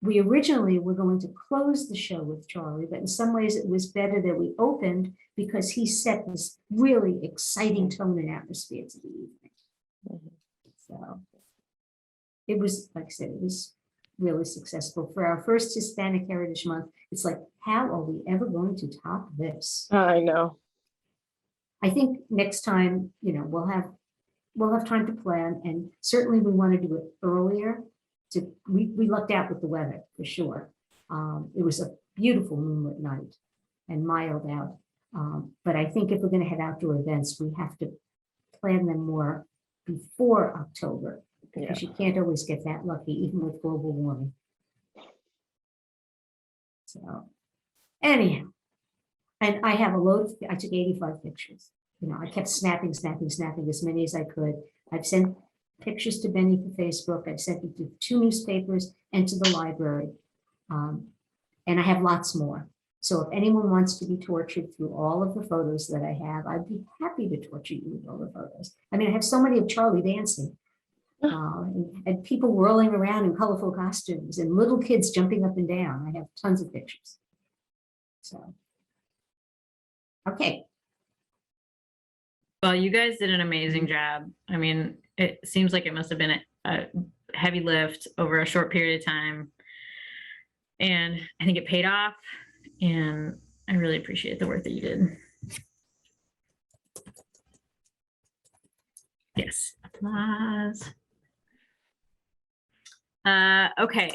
we originally were going to close the show with Charlie, but in some ways it was better that we opened, because he set this really exciting tone and atmosphere to the evening. Mhm. So it was, like I said, it was really successful. For our first Hispanic Heritage Month, it's like, how are we ever going to top this? I know. I think next time, you know, we'll have time to plan, and certainly we want to do it earlier. We lucked out with the weather for sure. It was a beautiful moonlit night and mild out. But I think if we're going to have outdoor events, we have to plan them more before October, because you can't always get that lucky, even with global warming. So anyhow, and I have I took 85 pictures. You know, I kept snapping as many as I could. I've sent pictures to Benny for Facebook. I've sent it to 2 newspapers and to the library. And I have lots more. So if anyone wants to be tortured through all of the photos that I have, I'd be happy to torture you with all the photos. I mean, I have so many of Charlie dancing. And people whirling around in colorful costumes and little kids jumping up and down. I have tons of pictures. So, okay. Well, you guys did an amazing job. I mean, it seems like it must have been a heavy lift over a short period of time. And I think it paid off. And I really appreciate the work that you did. Yes, applause. Okay.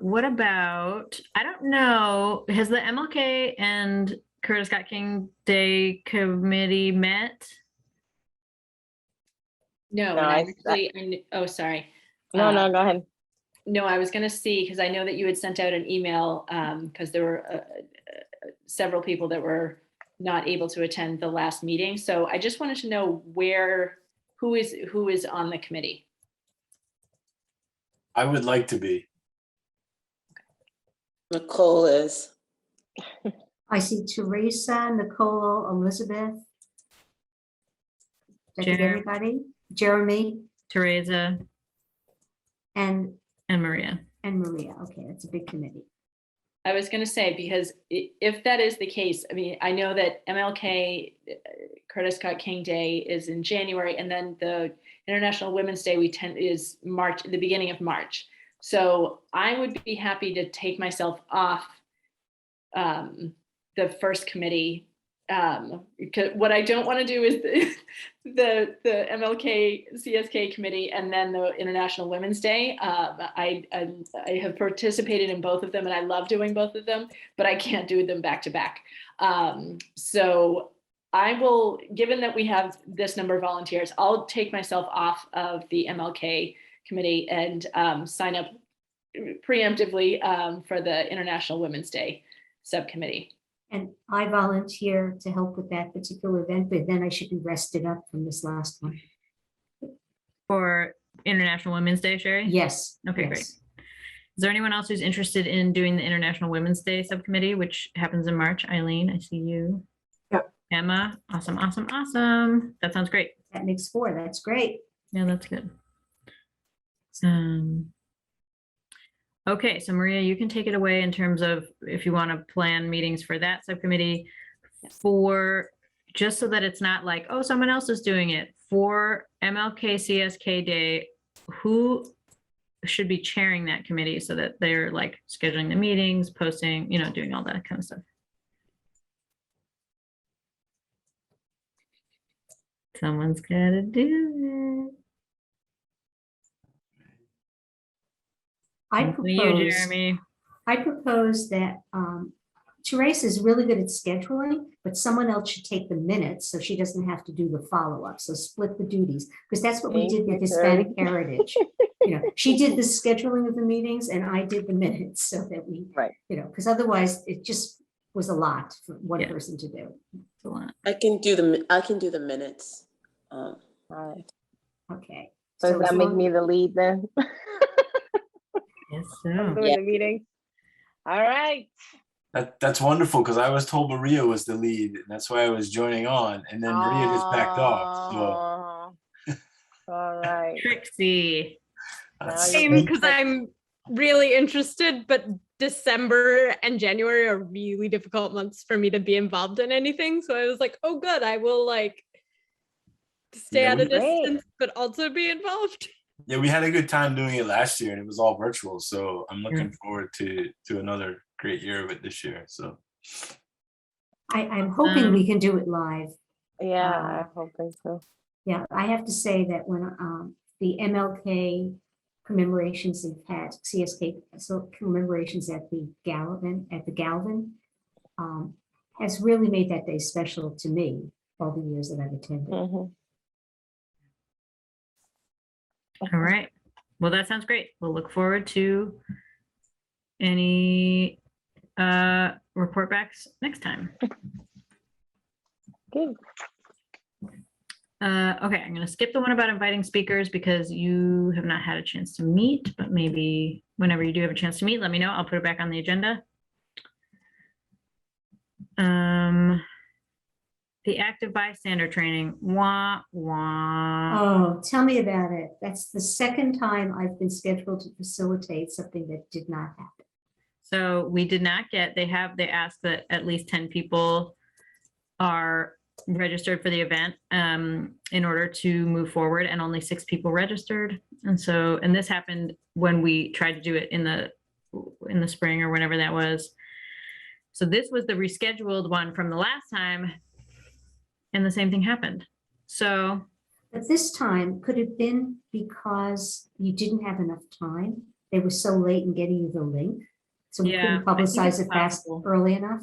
What about, I don't know, has the MLK and Curtis Scott King Day Committee met? No, No, and I- oh, sorry. No, no, go ahead. No, I was going to see, because I know that you had sent out an email, because there were several people that were not able to attend the last meeting. So I just wanted to know who is on the committee. I would like to be. Nicole is. I see Teresa, Nicole, Elizabeth. Did I get Jeremy. everybody? Jeremy Teresa and Maria. Maria. Okay, that's a big committee. I was going to say, because if that is the case, I mean, I know that MLK, Curtis Scott King Day is in January, and then the International Women's Day is March, the beginning of March. So I would be happy to take myself off the first committee. Because what I don't want to do is the MLK CSK committee and then the International Women's Day. I have participated in both of them and I love doing both of them, but I can't do them back to back. So I will, given that we have this number of volunteers, I'll take myself off of the MLK committee and sign up preemptively for the International Women's Day subcommittee. And I volunteer to help with that particular event, but then I should be rested up from this last one. For International Women's Day, Sherry? Yes. Okay, yes. great. Is there anyone else who's interested in doing the International Women's Day subcommittee, which happens in March? Eileen, I see you. Yep. Emma, awesome, awesome, awesome. That sounds great. That makes 4. That's great. Yeah, that's good. Okay, so Maria, you can take it away in terms of if you want to plan meetings for that subcommittee for, just so that it's not like, oh, someone else is doing it. For MLK CSK Day, who should be chairing that committee so that they're like scheduling the meetings, posting, you know, doing all that kind of stuff. Someone's got to do it. I You, propose, Jeremy. that Teresa is really good at scheduling, but someone else should take the minutes so she doesn't have to do the follow-up. So split the duties, because that's what we Thank did you, with Hispanic Terry. Heritage. You know, she did the scheduling of the meetings and I did the minutes so that we, Right. you know, because otherwise it just was a lot for one Yeah. person to do. It's a lot. I can do the minutes. All right. Okay. So does as that make long- me the lead then? Yes, I'm so. doing the meeting. All right. That's wonderful because I was told Maria was the lead, and that's why I was joining on. And then Maria just backed off. So Aw. All right. Trixie. that's- you Same, make because it- I'm really interested, but December and January are really difficult months for me to be involved in anything. So I was like, oh, good, I will like stay Yeah, at a we- Great. distance, but also be involved. yeah, we had a good time doing it last year, and it was all virtual. So I'm looking forward to another great year of it this year. So I'm hoping we can do it live. Yeah, I'm hoping so. Yeah, I have to say that when the MLK commemorations have had CSK so commemorations at the Galvin has really made that day special to me all the years that I've attended. Mhm. All right. Well, that sounds great. We'll look forward to any report backs next time. Good. Okay, I'm going to skip the one about inviting speakers because you have not had a chance to meet, but maybe whenever you do have a chance to meet, let me know. I'll put it back on the agenda. The active bystander training. Wah, wah. Oh, tell me about it. That's the second time I've been scheduled to facilitate something that did not happen. So we did not get, they asked that at least 10 people are registered for the event in order to move forward, and only 6 people registered. And this happened when we tried to do it in the spring or whenever that was. So this was the rescheduled one from the last time, and the same thing happened. So, But this time, could it have been because you didn't have enough time? They were so late in getting you the link, so we Yeah, couldn't I think publicize it's it fast possible. early enough?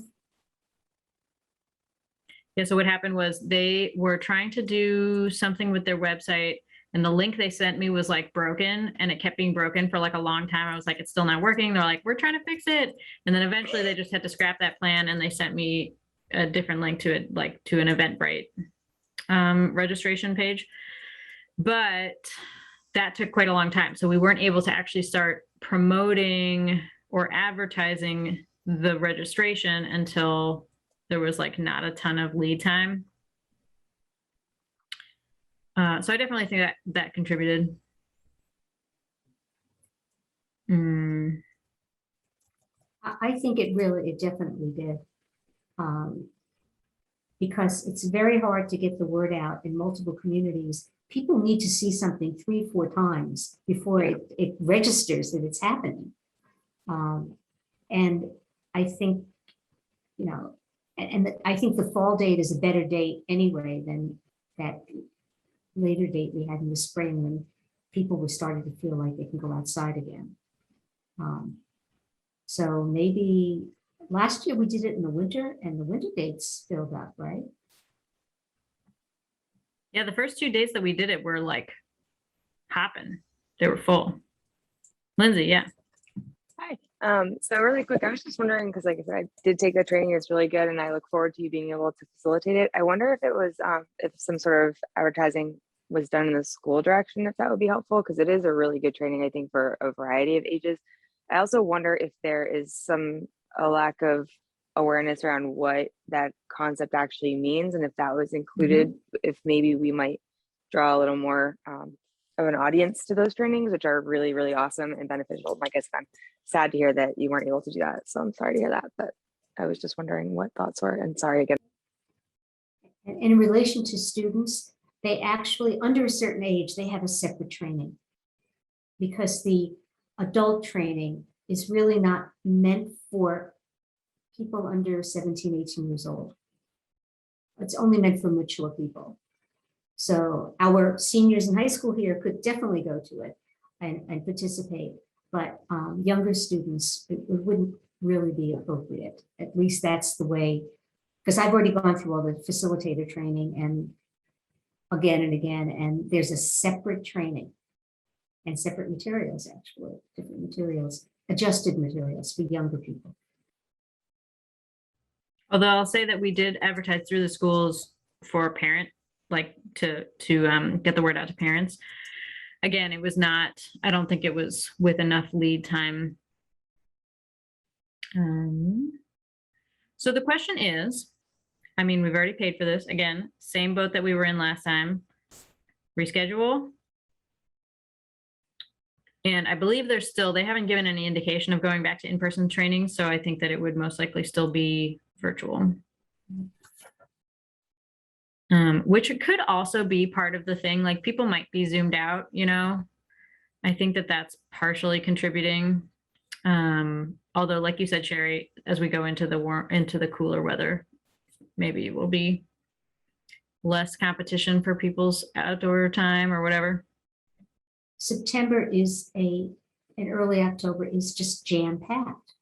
yeah, so what happened was they were trying to do something with their website, and the link they sent me was like broken, and it kept being broken for like a long time. I was like, it's still not working. They're like, we're trying to fix it. And then eventually they just had to scrap that plan, and they sent me a different link to it, like to an Eventbrite registration page. But that took quite a long time. So we weren't able to actually start promoting or advertising the registration until there was like not a ton of lead time. So I definitely think that contributed. I think it definitely did. Because it's very hard to get the word out in multiple communities. People need to see something 3, 4 times before it registers that it's happening. And I think, I think the fall date is a better date anyway than that later date we had in the spring when people were starting to feel like they can go outside again. So maybe last year we did it in the winter, and the winter dates filled up, right? Yeah, the first 2 days that we did it were like hopping. They were full. Lindsay, yeah. Hi. So really quick, I was just wondering, because like I said, I did take the training, it's really good, and I look forward to you being able to facilitate it. I wonder if it was, if some sort of advertising was done in the school direction, if that would be helpful, because it is a really good training, I think, for a variety of ages. I also wonder if there is a lack of awareness around what that concept actually means, and if that was included, if maybe we might draw a little more of an audience to those trainings, which are really, really awesome and beneficial. Like I said, I'm sad to hear that you weren't able to do that. So I'm sorry to hear that, but I was just wondering what thoughts were, and sorry again. And in relation to students, they actually, under a certain age, they have a separate training, because the adult training is really not meant for people under 17, 18 years old. It's only meant for mature people. So our seniors in high school here could definitely go to it and participate, but younger students, it wouldn't really be appropriate. At least that's the way, because I've already gone through all the facilitator training and again, and there's a separate training and separate materials, actually, different materials, adjusted materials for younger people. Although I'll say that we did advertise through the schools for parent, like to get the word out to parents. Again, it was not, I don't think it was with enough lead time. So the question is, I mean, we've already paid for this. Again, same boat that we were in last time. Reschedule. And I believe they haven't given any indication of going back to in-person training. So I think that it would most likely still be virtual. Which could also be part of the thing. Like people might be zoomed out, I think that that's partially contributing. Although, like you said, Sherry, as we go into the cooler weather, maybe it will be less competition for people's outdoor time or whatever. September and early October is just jam-packed.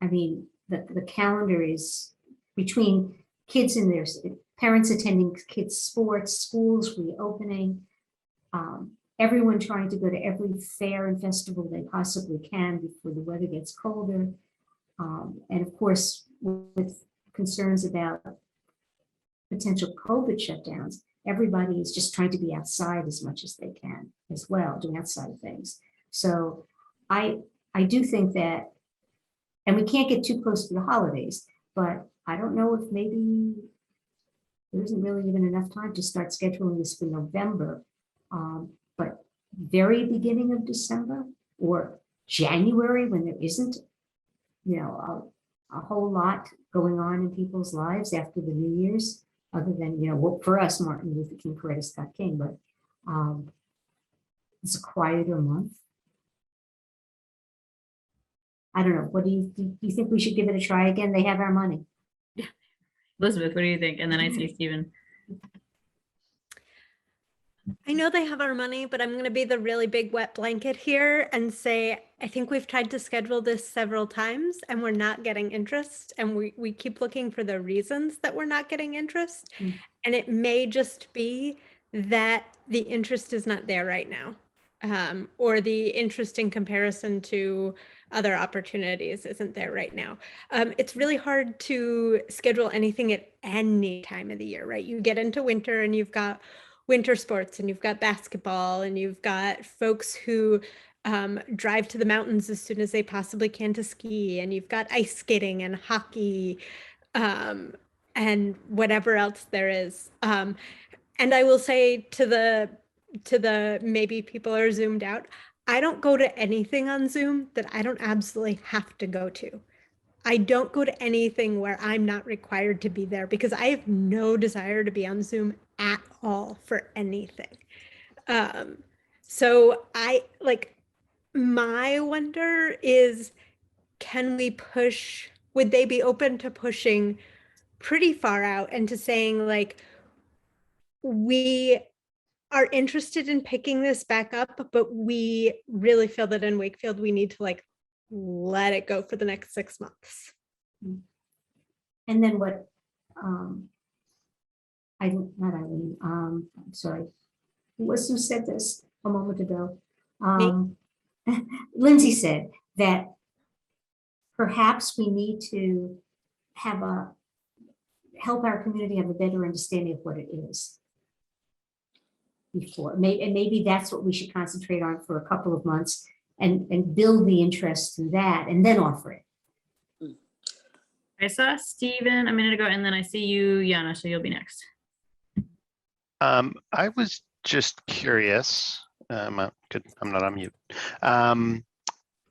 I mean, the calendar is between kids and their parents attending kids' sports, schools reopening, everyone trying to go to every fair and festival they possibly can before the weather gets colder. And of course, with concerns about potential COVID shutdowns, everybody is just trying to be outside as much as they can as well, doing outside things. So I do think that, and we can't get too close to the holidays, but I don't know if maybe there isn't really even enough time to start scheduling this for November. But very beginning of December or January, when there isn't, you know, a whole lot going on in people's lives after the New Year's, other than, you know, well, for us, Martin Luther King, Coretta Scott King, but it's a quieter month. I don't know. What do you think we should give it a try again? They have our money. Elizabeth, what do you think? And then I see Stephen. I know they have our money, but I'm going to be the really big wet blanket here and say, I think we've tried to schedule this several times and we're not getting interest. And we keep looking for the reasons that we're not getting interest. Mm. And it may just be that the interest is not there right now. Or the interest in comparison to other opportunities isn't there right now. It's really hard to schedule anything at any time of the year, right? You get into winter and you've got winter sports and you've got basketball and you've got folks who drive to the mountains as soon as they possibly can to ski, and you've got ice skating and hockey and whatever else there is. And I will say to the maybe people are zoomed out, I don't go to anything on Zoom that I don't absolutely have to go to. I don't go to anything where I'm not required to be there because I have no desire to be on Zoom at all for anything. So I like, my wonder is, can we push, would they be open to pushing pretty far out and to saying like, we are interested in picking this back up, but we really feel that in Wakefield, we need to like let it go for the next 6 months. And then what, not Eileen, I'm sorry. Who was who said this a moment ago? Lindsay said that perhaps we need to have help our community have a better understanding of what it is before. And maybe that's what we should concentrate on for a couple of months and build the interest through that and then offer it. I saw Stephen a minute ago, and then I see you, Yana, so you'll be next. I was just curious. I'm not on mute. I'm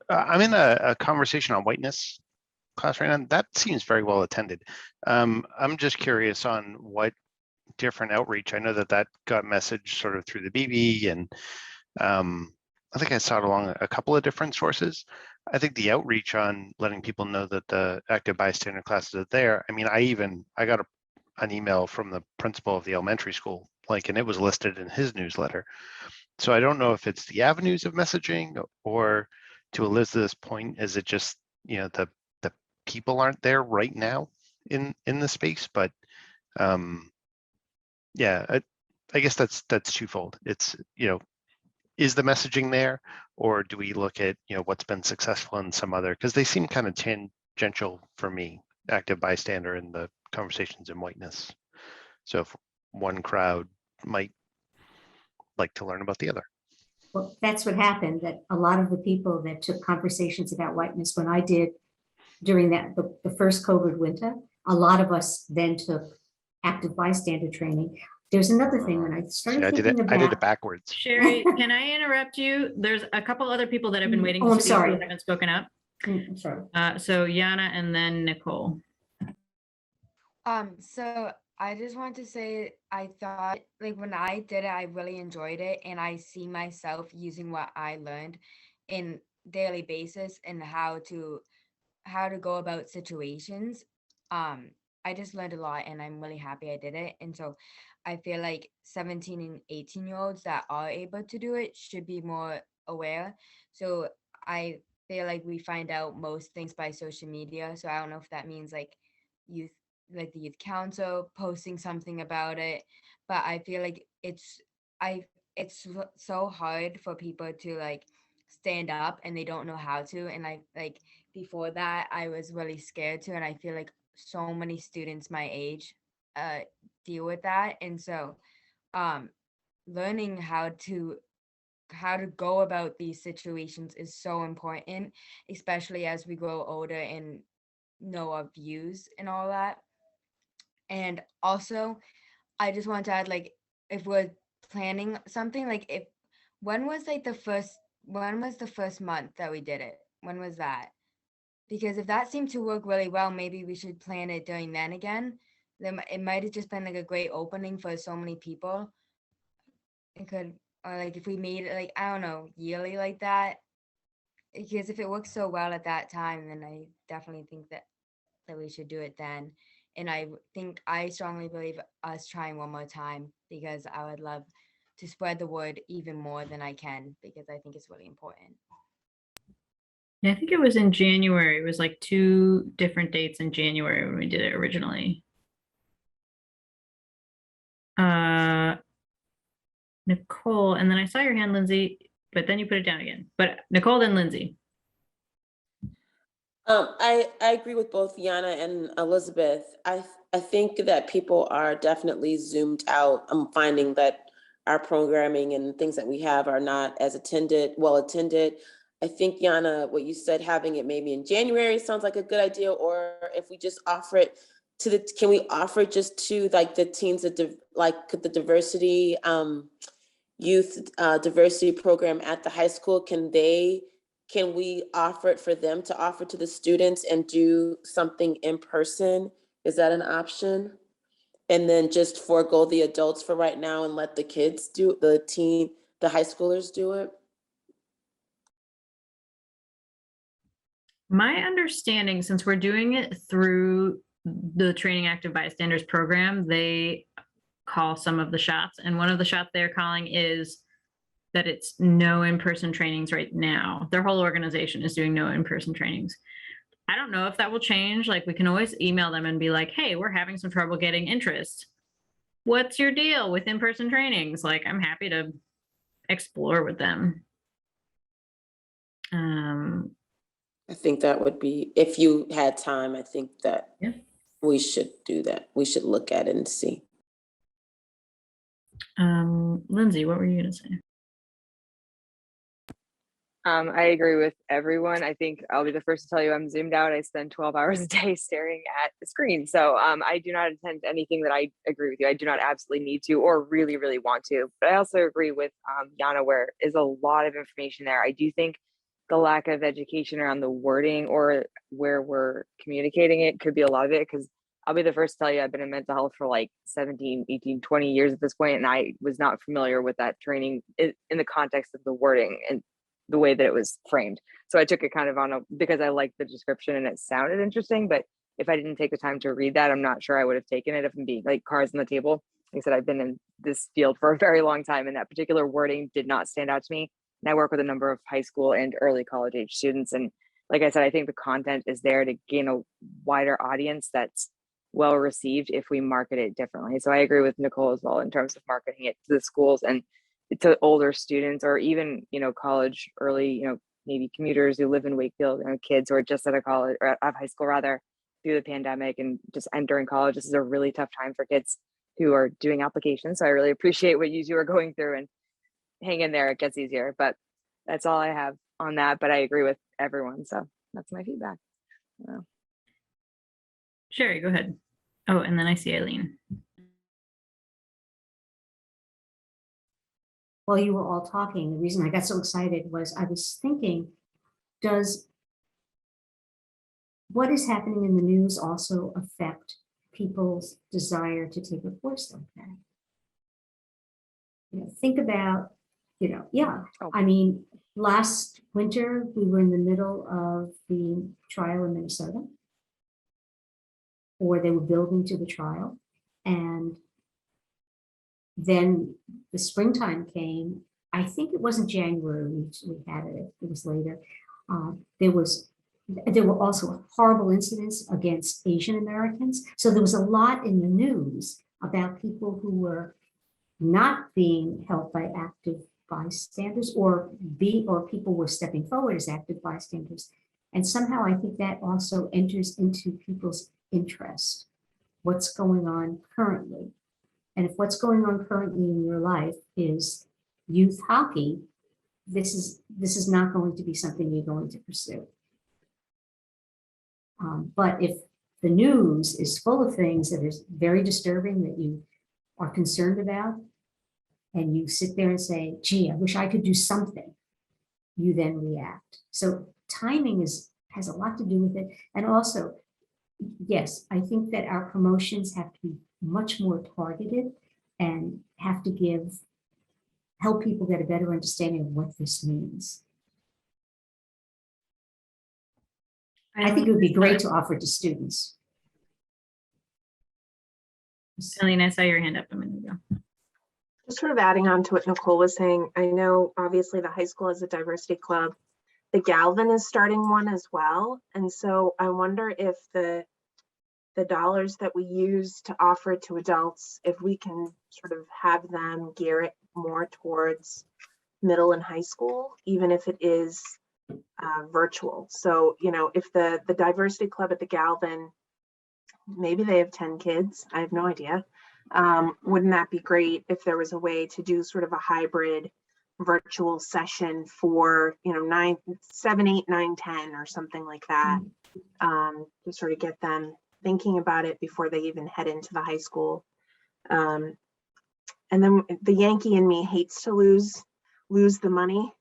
in a conversation on whiteness class right now. That seems very well attended. I'm just curious on what different outreach. I know that got messaged sort of through the BB, and I think I saw it along a couple of different sources. I think the outreach on letting people know that the active bystander classes are there. I mean, I got an email from the principal of the elementary school, and it was listed in his newsletter. So I don't know if it's the avenues of messaging, or to Elizabeth's point, is it just, the people aren't there right now in the space? But yeah, I guess that's twofold. It's, is the messaging there, or do we look at, what's been successful in some other, because they seem kind of tangential for me, active bystander and the conversations in whiteness. So if one crowd might like to learn about the other. Well, that's what happened, that a lot of the people that took conversations about whiteness when I did during the first COVID winter, a lot of us then took active bystander training. There's another thing when I started thinking about. I did it backwards. Sherry, can I interrupt you? There's a couple other people that have been waiting Oh, I'm to speak sorry. who haven't spoken up. I'm sorry. So Yana and then Nicole. So I just want to say, I thought when I did it, I really enjoyed it, and I see myself using what I learned in daily basis and how to go about situations. I just learned a lot, and I'm really happy I did it. And so I feel like 17 and 18-year-olds that are able to do it should be more aware. So I feel like we find out most things by social media. So I don't know if that means youth, the youth council posting something about it, but I feel like it's so hard for people to stand up, and they don't know how to. And before that, I was really scared to, and I feel like so many students my age deal with that. And so learning how to go about these situations is so important, especially as we grow older and know our views and all that. And also, I just want to add, like, if we're planning something, like, when was the first month that we did it? When was that? Because if that seemed to work really well, maybe we should plan it during then again. Then it might have just been like a great opening for so many people. It could, or like if we made it like, I don't know, yearly like that. Because if it works so well at that time, then I definitely think that we should do it then. And I strongly believe us trying one more time, because I would love to spread the word even more than I can, because I think it's really important. Yeah, I think it was in January. It was like 2 different dates in January when we did it originally. Nicole, and then I saw your hand, Lindsay, but then you put it down again. But Nicole, then Lindsay. I agree with both Yana and Elizabeth. I think that people are definitely zoomed out. I'm finding that our programming and things that we have are not as well attended. I think, Yana, what you said, having it maybe in January sounds like a good idea, or if we just offer it can we offer it just to like the teens that like the diversity, youth diversity program at the high school? Can we offer it for them to offer to the students and do something in person? Is that an option? And then just forego the adults for right now and let the kids do the high schoolers do it? My understanding, since we're doing it through the Training Active Bystanders program, they call some of the shots. And one of the shots they're calling is that it's no in-person trainings right now. Their whole organization is doing no in-person trainings. I don't know if that will change. Like, we can always email them and be like, hey, we're having some trouble getting interest. What's your deal with in-person trainings? Like, I'm happy to explore with them. I think that would be, if you had time, I think that we should do that. We should look at it and see. Lindsay, what were you gonna say? I agree with everyone. I think I'll be the first to tell you I'm zoomed out. I spend 12 hours a day staring at the screen. So I do not attend anything that I agree with you. I do not absolutely need to or really, really want to. But I also agree with Yana, where is a lot of information there. I do think the lack of education around the wording or where we're communicating it could be a lot of it, because I'll be the first to tell you I've been in mental health for like 17, 18, 20 years at this point, and I was not familiar with that training in the context of the wording and the way that it was framed. So I took it kind of because I liked the description and it sounded interesting, but if I didn't take the time to read that, I'm not sure I would have taken it if I'm being like cards on the table. Like I said, I've been in this field for a very long time, and that particular wording did not stand out to me. And I work with a number of high school and early college age students. And like I said, I think the content is there to gain a wider audience that's well received if we market it differently. So I agree with Nicole as well in terms of marketing it to the schools and to older students, or even, college, early, maybe commuters who live in Wakefield, kids who are just out of college or out of high school rather, through the pandemic and just entering college. This is a really tough time for kids who are doing applications. So I really appreciate what you two are going through, and hang in there, it gets easier. But that's all I have on that. But I agree with everyone. So that's my feedback. Sherry, go ahead. Oh, and then I see Eileen. While you were all talking, the reason I got so excited was I was thinking, what is happening in the news also affect people's desire to take a course like that? Think about, I mean, last winter, we were in the middle of the trial in Minnesota, or they were building to the trial. And then the springtime came. I think it wasn't January we had it. It was later. There were also horrible incidents against Asian Americans. So there was a lot in the news about people who were not being helped by active bystanders, or people were stepping forward as active bystanders. And somehow I think that also enters into people's interest. What's going on currently? And if what's going on currently in your life is youth hockey, this is not going to be something you're going to pursue. But if the news is full of things that are very disturbing that you are concerned about, and you sit there and say, gee, I wish I could do something, you then react. So timing has a lot to do with it. And also, yes, I think that our promotions have to be much more targeted and have to help people get a better understanding of what this means. I think it would be great to offer to students. Eileen, I saw your hand up a minute ago. Just sort of adding on to what Nicole was saying, I know obviously the high school has a diversity club. The Galvin is starting one as well. And so I wonder if the dollars that we use to offer to adults, if we can sort of have them gear it more towards middle and high school, even if it is virtual. So, you know, if the diversity club at the Galvin, maybe they have 10 kids, I have no idea. Wouldn't that be great if there was a way to do sort of a hybrid virtual session for, you know, 9, 7, 8, 9, 10 or something like that, to sort of get them thinking about it before they even head into the high school. And then the Yankee in me hates to lose the money.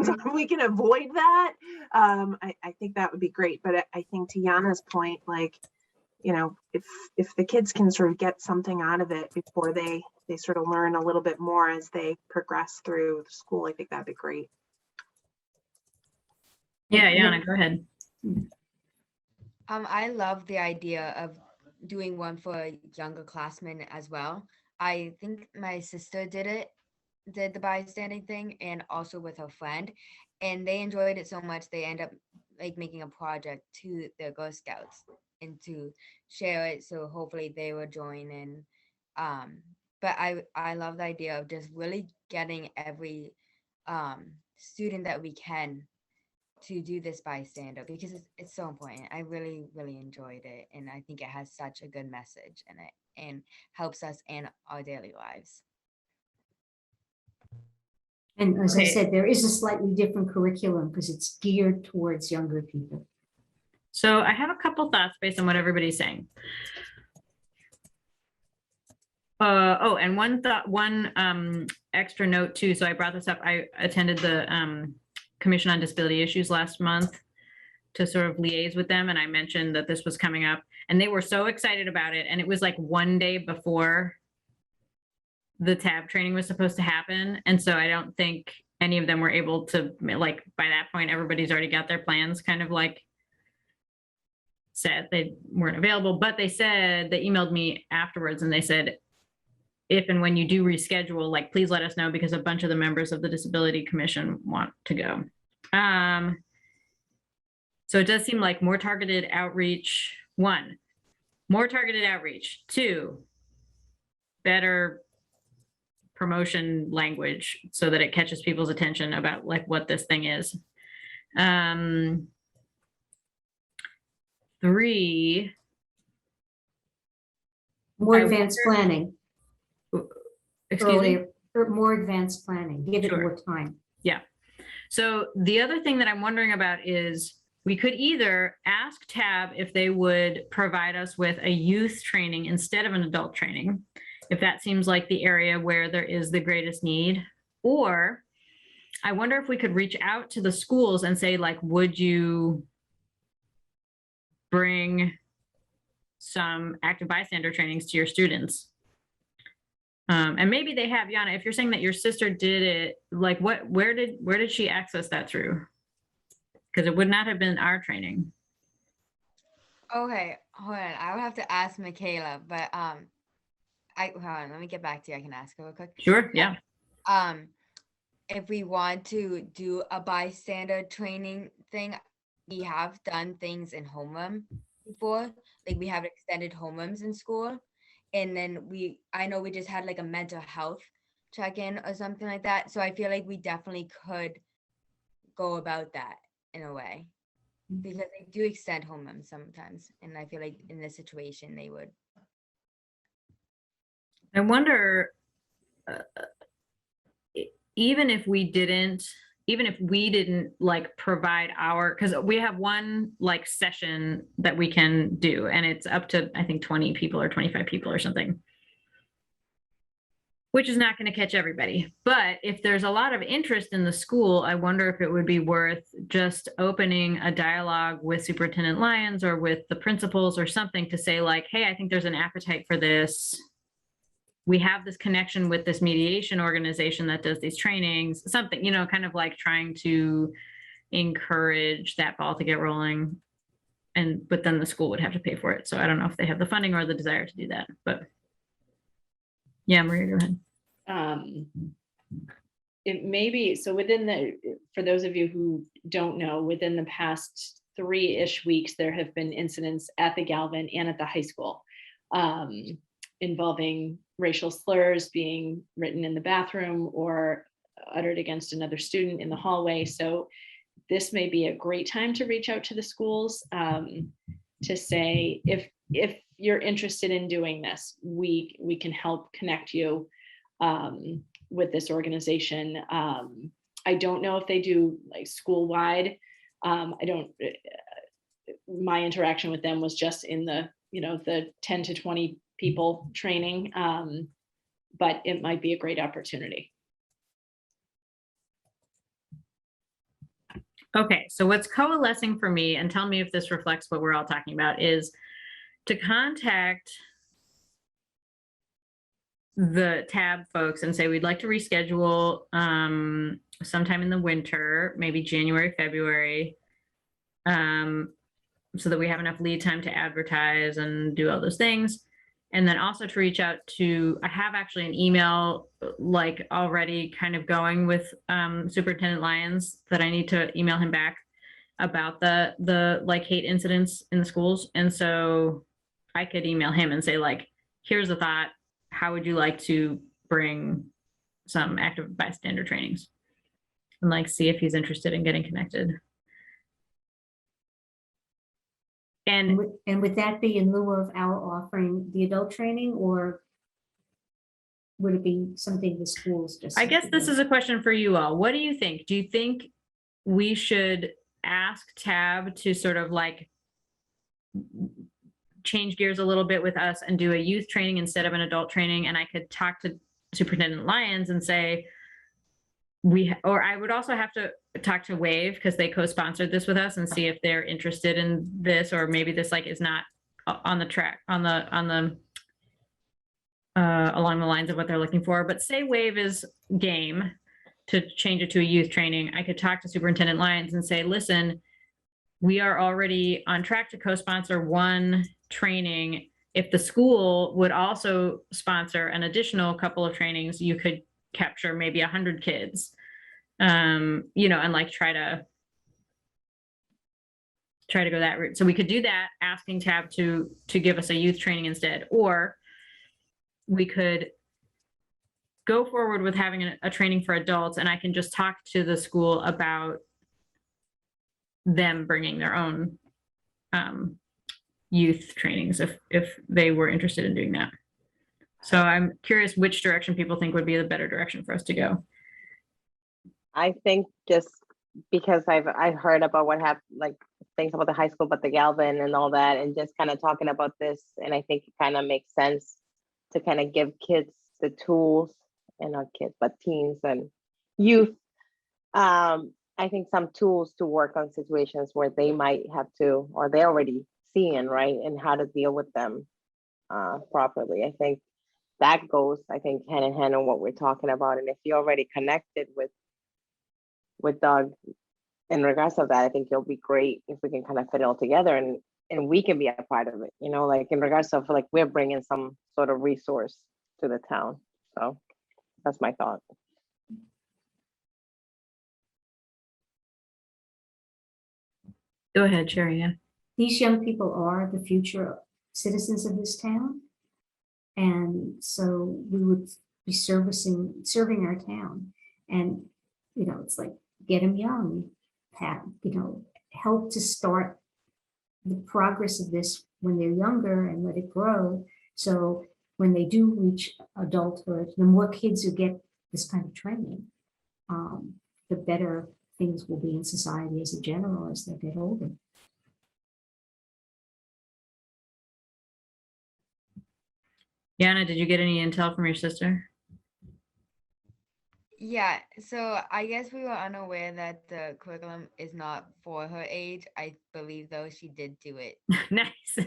So if we can avoid that, I think that would be great. But I think to Yana's point, like, you know, if the kids can sort of get something out of it before they sort of learn a little bit more as they progress through the school, I think that'd be great. Yeah, Yana, go ahead. I love the idea of doing one for younger classmen as well. I think my sister did the bystander thing, and also with her friend, and they enjoyed it so much they end up like making a project to their Girl Scouts and to share it. So hopefully they will join in. But I love the idea of just really getting every student that we can to do this bystander, because it's so important. I really, really enjoyed it. And I think it has such a good message in it and helps us in our daily lives. And as I Okay. said, there is a slightly different curriculum because it's geared towards younger people. So I have a couple thoughts based on what everybody's saying. And one extra note too. So I brought this up. I attended the Commission on Disability Issues last month to sort of liaise with them. And I mentioned that this was coming up and they were so excited about it. And it was like one day before the TAB training was supposed to happen. And so I don't think any of them were able to, like, by that point, everybody's already got their plans kind of like set. They weren't available, but they said, they emailed me afterwards and they said, if and when you do reschedule, like, please let us know because a bunch of the members of the Disability Commission want to go. So it does seem like more targeted outreach, 1, more targeted outreach, 2, better promotion language so that it catches people's attention about like what this thing is. 3, More I advanced wonder- planning, excuse me? earlier, or more advanced planning, give it Sure. more time. Yeah. So the other thing that I'm wondering about is we could either ask TAB if they would provide us with a youth training instead of an adult training, if that seems like the area where there is the greatest need. Or I wonder if we could reach out to the schools and say, like, would you bring some active bystander trainings to your students? And maybe they have. Yana, if you're saying that your sister did it, like where did she access that through? Because it would not have been our training. Okay, hold on. I would have to ask Michaela, but hold on, let me get back to you. I can ask her real quick. Sure, yeah. If we want to do a bystander training thing, we have done things in homeroom before. Like we have extended homerooms in school. And then I know we just had like a mental health check-in or something like that. So I feel like we definitely could go about that in a way, because they do extend homerooms sometimes. And I feel like in this situation, they would. I wonder, even if even if we didn't like provide our, because we have one like session that we can do, and it's up to, I think, 20 people or 25 people or something, which is not going to catch everybody. But if there's a lot of interest in the school, I wonder if it would be worth just opening a dialogue with Superintendent Lyons or with the principals or something to say like, hey, I think there's an appetite for this. We have this connection with this mediation organization that does these trainings, something, you know, kind of like trying to encourage that ball to get rolling. But then the school would have to pay for it. So I don't know if they have the funding or the desire to do that, but yeah, Maria, go ahead. It may be, so for those of you who don't know, within the past 3-ish weeks, there have been incidents at the Galvin and at the high school involving racial slurs being written in the bathroom or uttered against another student in the hallway. So this may be a great time to reach out to the schools to say, if you're interested in doing this, we can help connect you with this organization. I don't know if they do like school-wide. My interaction with them was just in the, the 10 to 20 people training, but it might be a great opportunity. Okay, so what's coalescing for me, and tell me if this reflects what we're all talking about, is to contact the TAB folks and say, we'd like to reschedule sometime in the winter, maybe January, February, so that we have enough lead time to advertise and do all those things. And then also to reach out to, I have actually an email like already kind of going with Superintendent Lyons that I need to email him back about the like hate incidents in the schools. And so I could email him and say like, here's a thought. How would you like to bring some active bystander trainings? And like, see if he's interested in getting connected. And would that be in lieu of our offering the adult training, or would it be something the schools just? I guess this is a question for you all. What do you think? Do you think we should ask TAB to sort of like change gears a little bit with us and do a youth training instead of an adult training? And I could talk to Superintendent Lyons and say, or I would also have to talk to Wave because they co-sponsored this with us and see if they're interested in this, or maybe this like is not on the track, on the along the lines of what they're looking for. But say Wave is game to change it to a youth training. I could talk to Superintendent Lyons and say, listen, we are already on track to co-sponsor one training. If the school would also sponsor an additional couple of trainings, you could capture maybe 100 kids, and like try to go that route. So we could do that, asking TAB to give us a youth training instead, or we could go forward with having a training for adults, and I can just talk to the school about them bringing their own youth trainings if they were interested in doing that. So I'm curious which direction people think would be the better direction for us to go. I think just because I've heard about what happened, like things about the high school, but the Galvin and all that, and just kind of talking about this, and I think it kind of makes sense to kind of give kids the tools, and not kids, but teens and youth. I think some tools to work on situations where they might have to, or they're already seeing, right, and how to deal with them properly. I think that goes, hand in hand on what we're talking about. And if you're already connected with Doug in regards to that, I think it'll be great if we can kind of fit it all together and we can be a part of it, like in regards of like we're bringing some sort of resource to the town. So that's my thought. Go ahead, Sherry. Yeah. These young people are the future citizens of this town. And so we would be serving our town. And, it's like, get them young, help to start the progress of this when they're younger and let it grow. So when they do reach adulthood, the more kids who get this kind of training, the better things will be in society as a general as they get older. Yana, did you get any intel from your sister? Yeah, so I guess we were unaware that the curriculum is not for her age. I believe though she did do it. Nice. So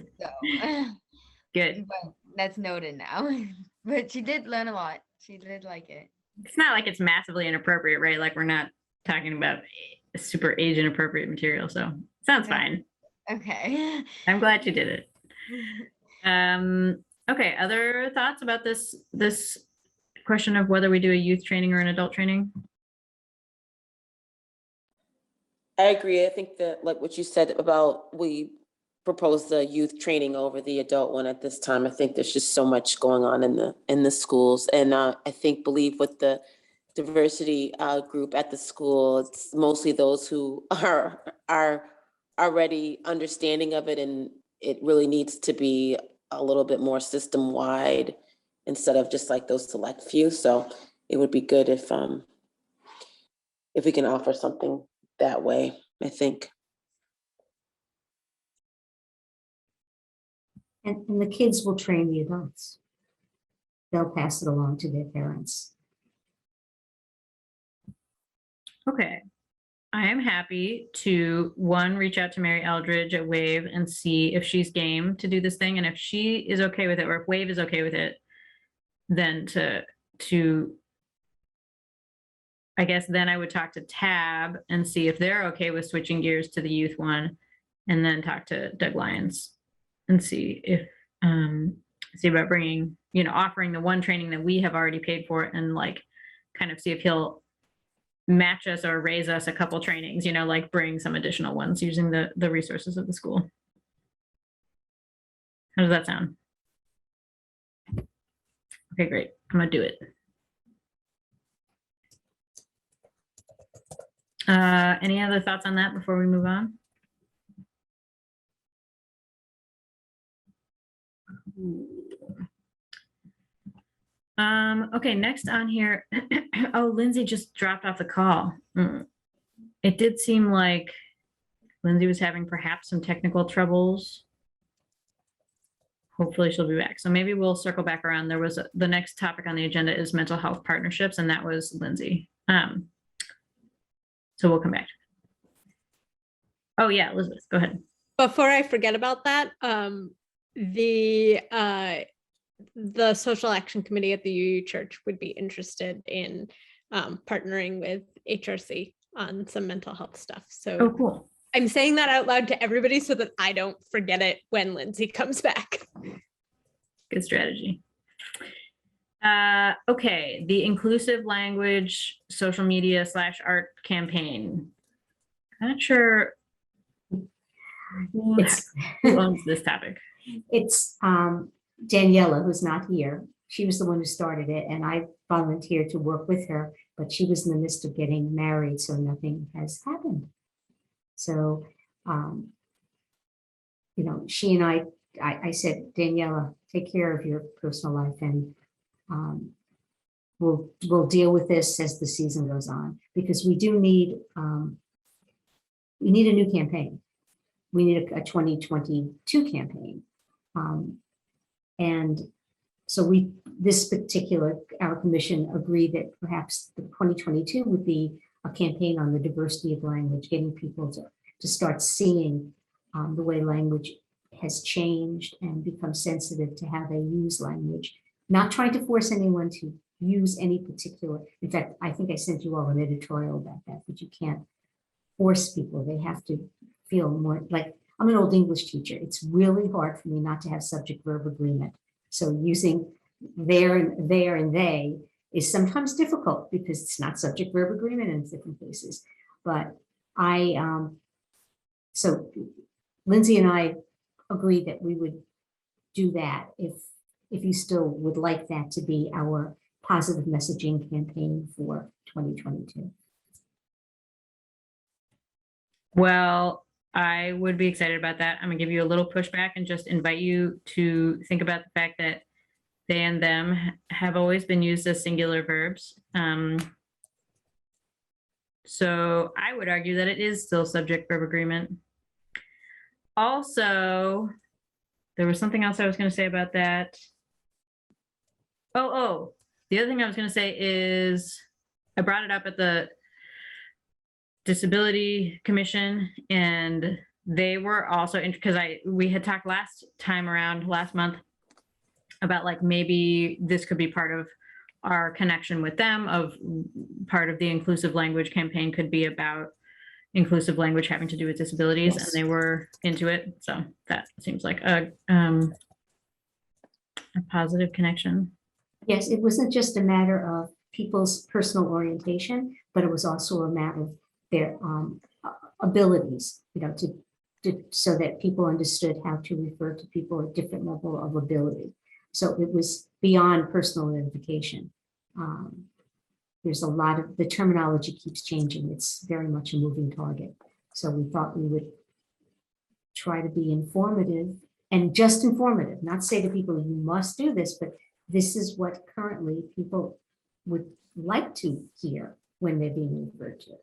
Good. but that's noted now. But she did learn a lot. She did like it. It's not like it's massively inappropriate, right? Like we're not talking about super age inappropriate material. So sounds Yeah. fine. Okay. I'm glad you did it. Okay, other thoughts about this question of whether we do a youth training or an adult training? I agree. I think that like what you said about we propose the youth training over the adult one at this time. I think there's just so much going on in the schools. And I believe with the diversity group at the school, it's mostly those who are already understanding of it, and it really needs to be a little bit more system wide instead of just like those select few. So it would be good if we can offer something that way, I think. And the kids will train the adults. They'll pass it along to their parents. Okay. I am happy to, one, reach out to Mary Eldridge at Wave and see if she's game to do this thing. And if she is okay with it, or if Wave is okay with it, then I guess then I would talk to Tab and see if they're okay with switching gears to the youth one, and then talk to Doug Lyons and see if, see about bringing, offering the one training that we have already paid for, and like kind of see if he'll match us or raise us a couple trainings, like bring some additional ones using the resources of the school. How does that sound? Okay, great. I'm gonna do it. Any other thoughts on that before we move on? Okay, next on here. Oh, Lindsay just dropped off the call. It did seem like Lindsay was having perhaps some technical troubles. Hopefully she'll be back. So maybe we'll circle back around. There was the next topic on the agenda is mental health partnerships, and that was Lindsay. So we'll come back. Oh yeah, Elizabeth, go ahead. Before I forget about that, the Social Action Committee at the UU Church would be interested in partnering with HRC on some mental health stuff. So Oh, cool. I'm saying that out loud to everybody so that I don't forget it when Lindsay comes back. Good strategy. Okay, the inclusive language social media / art campaign. I'm not sure who owns this topic. It's Daniela, who's not here. She was the one who started it, and I volunteered to work with her, but she was in the midst of getting married, so nothing has happened. So, she and I said, Daniela, take care of your personal life, and we'll deal with this as the season goes on, because we do need we need a new campaign. We need a 2022 campaign. And so our commission agreed that perhaps the 2022 would be a campaign on the diversity of language, getting people to start seeing the way language has changed and become sensitive to how they use language, not trying to force anyone to use any particular. In fact, I think I sent you all an editorial about that, but you can't force people. They have to feel more like, I'm an old English teacher. It's really hard for me not to have subject-verb agreement. So using there and they is sometimes difficult because it's not subject-verb agreement in different places. But so Lindsay and I agreed that we would do that if you still would like that to be our positive messaging campaign for 2022. Well, I would be excited about that. I'm gonna give you a little pushback and just invite you to think about the fact that they and them have always been used as singular verbs. So I would argue that it is still subject verb agreement. Also, there was something else I was going to say about that. Oh, the other thing I was going to say is I brought it up at the Disability Commission, and they were also, because we had talked last month about like maybe this could be part of our connection with them, of part of the inclusive language campaign could be about inclusive language having to do with disabilities. Yes. And they were into it. So that seems like a positive connection. Yes, it wasn't just a matter of people's personal orientation, but it was also a matter of their abilities, so that people understood how to refer to people at different level of ability. So it was beyond personal identification. There's a lot of, the terminology keeps changing. It's very much a moving target. So we thought we would try to be informative, and just informative, not say to people, you must do this, but this is what currently people would like to hear when they're being referred to.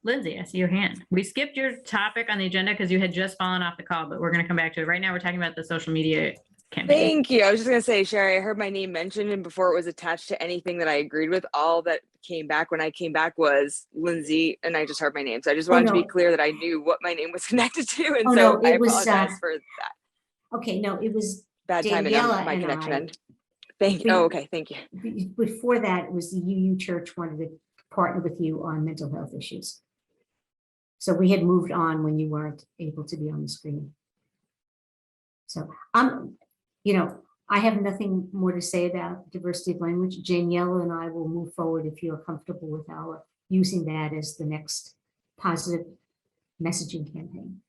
Lindsay, I see your hand. We skipped your topic on the agenda because you had just fallen off the call, but we're going to come back to it. Right now, we're talking about the social media campaign. Thank you. I was just going to say, Sherry, I heard my name mentioned, and before it was attached to anything that I agreed with, all that came back when I came back was Lindsay, and I just heard my name. So I just wanted to be clear that I knew what my name was connected to. And Oh, so no, I it was, apologize for that. Okay, no, it was Bad timing on Daniela my and connection I. end. Thank you. Oh, okay. Thank you. Before that, it was the UU Church wanted to partner with you on mental health issues. So we had moved on when you weren't able to be on the screen. So I have nothing more to say about diversity of language. Daniela and I will move forward if you're comfortable with our using that as the next positive messaging campaign.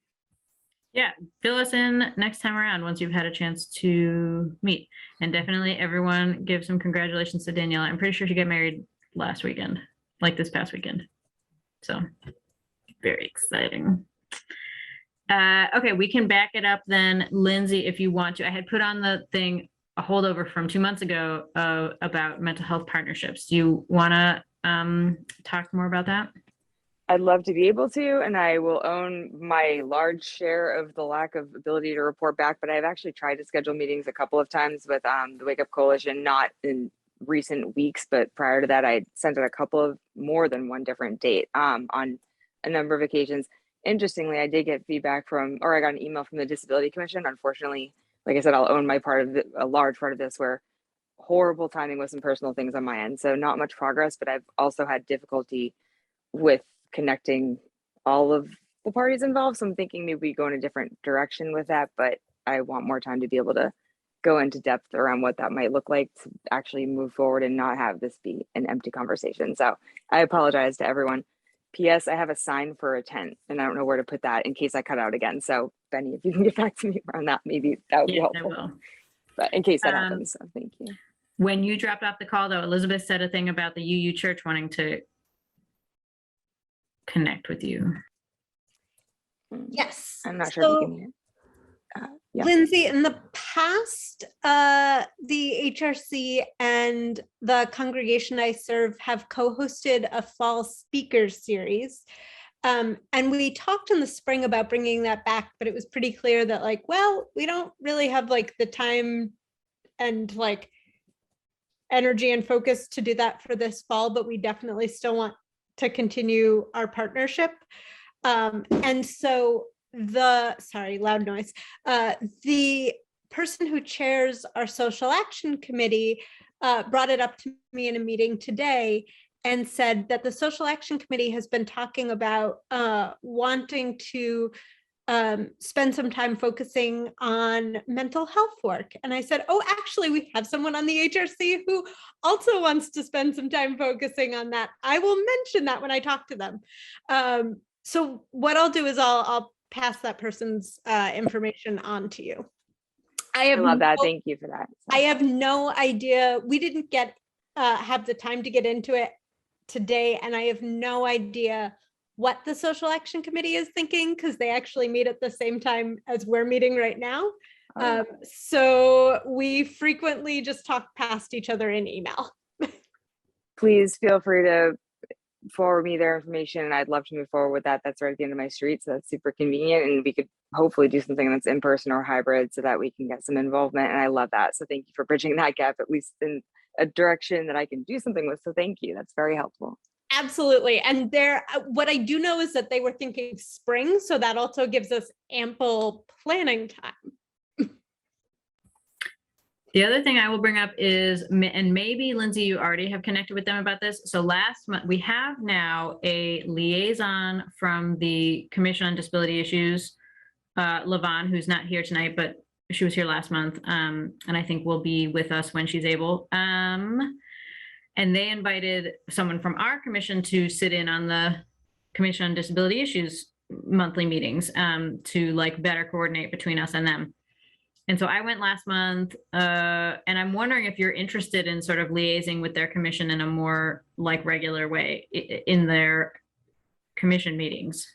Yeah, fill us in next time around once you've had a chance to meet. And definitely everyone give some congratulations to Daniela. I'm pretty sure she got married last weekend, like this past weekend. So very exciting. Okay, we can back it up then, Lindsay, if you want to. I had put on the thing a holdover from 2 months ago about mental health partnerships. Do you want to talk more about that? I'd love to be able to, and I will own my large share of the lack of ability to report back, but I've actually tried to schedule meetings a couple of times with the Wake Up Coalition, not in recent weeks, but prior to that, I sent out a couple of more than one different date on a number of occasions. Interestingly, I did get feedback I got an email from the Disability Commission. Unfortunately, like I said, I'll own my part of a large part of this, where horrible timing with some personal things on my end. So not much progress, but I've also had difficulty with connecting all of the parties involved. So I'm thinking maybe we go in a different direction with that, but I want more time to be able to go into depth around what that might look like to actually move forward and not have this be an empty conversation. So I apologize to everyone. P.S. I have a sign for a tent, and I don't know where to put that in case I cut out again. So Benny, if you can get back to me around that, maybe that would be helpful. I will. But in case that happens, so thank you. When you dropped off the call, though, Elizabeth said a thing about the UU Church wanting to connect with you. Yes. I'm not sure if you can hear. Yeah. Lindsay, in the past, the HRC and the congregation I serve have co-hosted a fall speakers series. And we talked in the spring about bringing that back, but it was pretty clear that we don't really have the time and energy and focus to do that for this fall, but we definitely still want to continue our partnership. And so loud noise. The person who chairs our social action committee brought it up to me in a meeting today and said that the social action committee has been talking about wanting to spend some time focusing on mental health work. And I said, oh, actually, we have someone on the HRC who also wants to spend some time focusing on that. I will mention that when I talk to them. So what I'll do is I'll pass that person's information on to you. I love that. Thank you for that. I have no idea. We didn't have the time to get into it today, and I have no idea what the social action committee is thinking, because they actually meet at the same time as we're meeting right now. So we frequently just talk past each other in email. please feel free to forward me their information, and I'd love to move forward with that. That's right at the end of my street, so that's super convenient, and we could hopefully do something that's in person or hybrid so that we can get some involvement, and I love that. So thank you for bridging that gap, at least in a direction that I can do something with. So thank you. That's very helpful. Absolutely. And what I do know is that they were thinking spring, so that also gives us ample planning time. The other thing I will bring up is, and maybe Lindsay, you already have connected with them about this. So last month, we have now a liaison from the Commission on Disability Issues, Lavon, who's not here tonight, but she was here last month, and I think will be with us when she's able. And they invited someone from our commission to sit in on the Commission on Disability Issues monthly meetings, to like better coordinate between us and them. And so I went last month, and I'm wondering if you're interested in sort of liaising with their commission in a more like regular way in their commission meetings.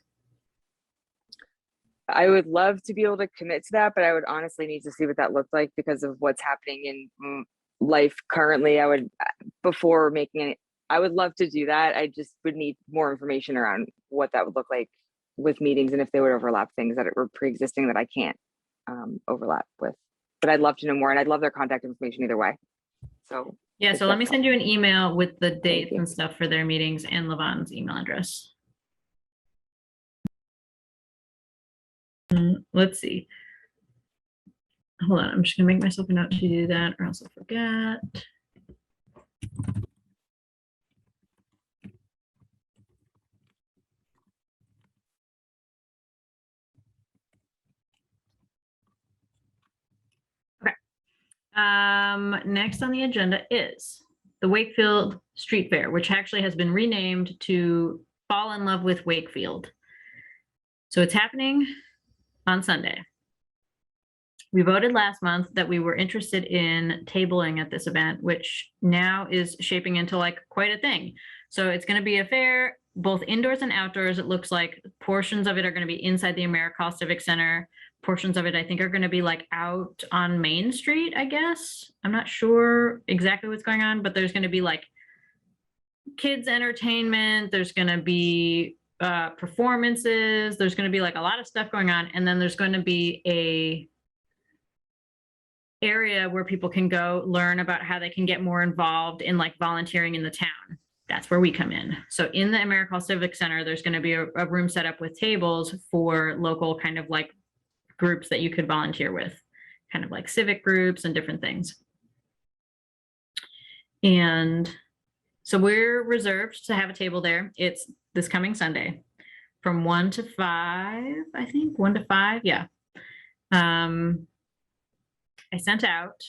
I would love to be able to commit to that, but I would honestly need to see what that looked like because of what's happening in life currently. I would, before making any, I would love to do that. I just would need more information around what that would look like with meetings and if they would overlap things that were pre-existing that I can't overlap with. But I'd love to know more, and I'd love their contact information either way. So yeah, so let me send you an email with the dates and stuff for their meetings and Lavon's email address. Let's see. Hold on, I'm just gonna make myself a note to do that or else I'll forget. Okay. Next on the agenda is the Wakefield Street Fair, which actually has been renamed to Fall in Love with Wakefield. So it's happening on Sunday. We voted last month that we were interested in tabling at this event, which now is shaping into like quite a thing. So it's going to be a fair, both indoors and outdoors. It looks like portions of it are going to be inside the AmeriCall Civic Center. Portions of it, I think, are going to be like out on Main Street, I guess. I'm not sure exactly what's going on, but there's going to be like kids entertainment. There's going to be performances. There's going to be like a lot of stuff going on. And then there's going to be a area where people can go learn about how they can get more involved in like volunteering in the town. That's where we come in. So in the AmeriCall Civic Center, there's going to be a room set up with tables for local kind of like groups that you could volunteer with, kind of like civic groups and different things. And so we're reserved to have a table there. It's this coming Sunday from 1 to 5, I think 1 to 5. Yeah. I sent out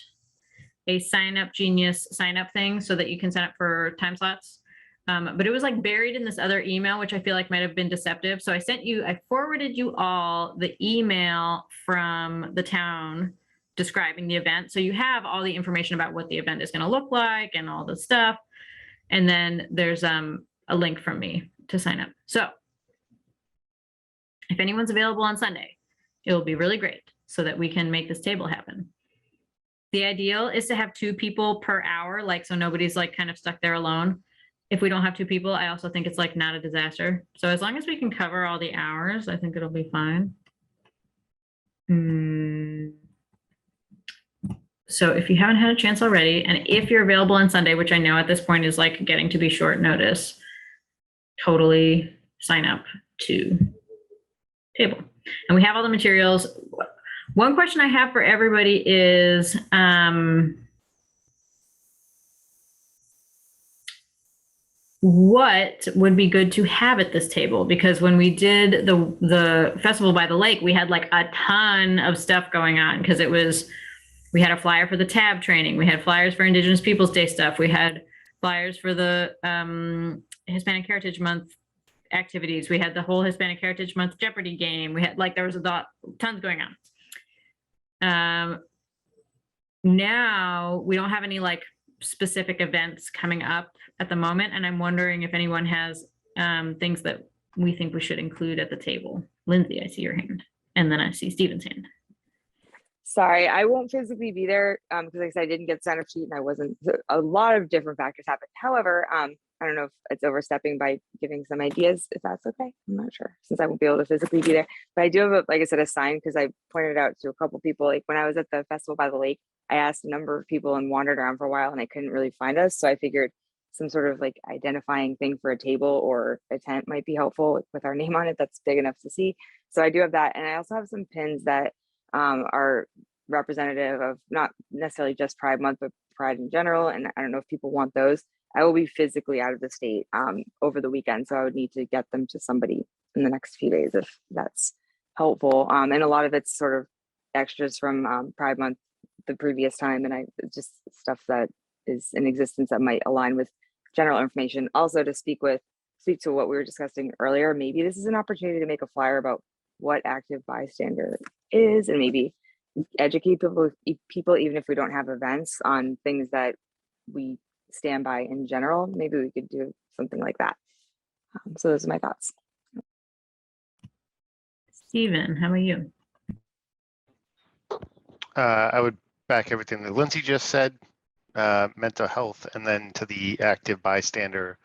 a sign up genius sign up thing so that you can sign up for time slots. But it was like buried in this other email, which I feel like might've been deceptive. So I forwarded you all the email from the town describing the event. So you have all the information about what the event is going to look like and all the stuff. And then there's a link from me to sign up. So if anyone's available on Sunday, it will be really great so that we can make this table happen. The ideal is to have 2 people per hour, like, so nobody's like kind of stuck there alone. If we don't have 2 people, I also think it's like not a disaster. So as long as we can cover all the hours, I think it'll be fine. So if you haven't had a chance already, and if you're available on Sunday, which I know at this point is like getting to be short notice, totally sign up to table. And we have all the materials. One question I have for everybody is, what would be good to have at this table? Because when we did the Festival by the Lake, we had like a ton of stuff going on because we had a flyer for the TAB training. We had flyers for Indigenous Peoples Day stuff. We had flyers for the Hispanic Heritage Month activities. We had the whole Hispanic Heritage Month Jeopardy game. We had like, there was tons going on. Now we don't have any like specific events coming up at the moment. And I'm wondering if anyone has things that we think we should include at the table. Lindsay, I see your hand. And then I see Stephen's hand. Sorry, I won't physically be there because like I said, I didn't get the sign up sheet and I wasn't, a lot of different factors happened. However, I don't know if it's overstepping by giving some ideas, if that's okay. I'm not sure since I won't be able to physically be there. But I do have, like I said, a sign because I pointed out to a couple people, like when I was at the festival by the lake, I asked a number of people and wandered around for a while and I couldn't really find us. So I figured some sort of like identifying thing for a table or a tent might be helpful with our name on it that's big enough to see. So I do have that. And I also have some pins that are representative of not necessarily just Pride Month, but Pride in general. And I don't know if people want those. I will be physically out of the state over the weekend, so I would need to get them to somebody in the next few days if that's helpful. And a lot of it's sort of extras from Pride Month the previous time, and just stuff that is in existence that might align with general information. Also to speak to what we were discussing earlier, maybe this is an opportunity to make a flyer about what active bystander is and maybe educate people even if we don't have events on things that we stand by in general. Maybe we could do something like that. So those are my thoughts. Stephen, how about you? I would back everything that Lindsay just said, mental health, and then to the active bystander,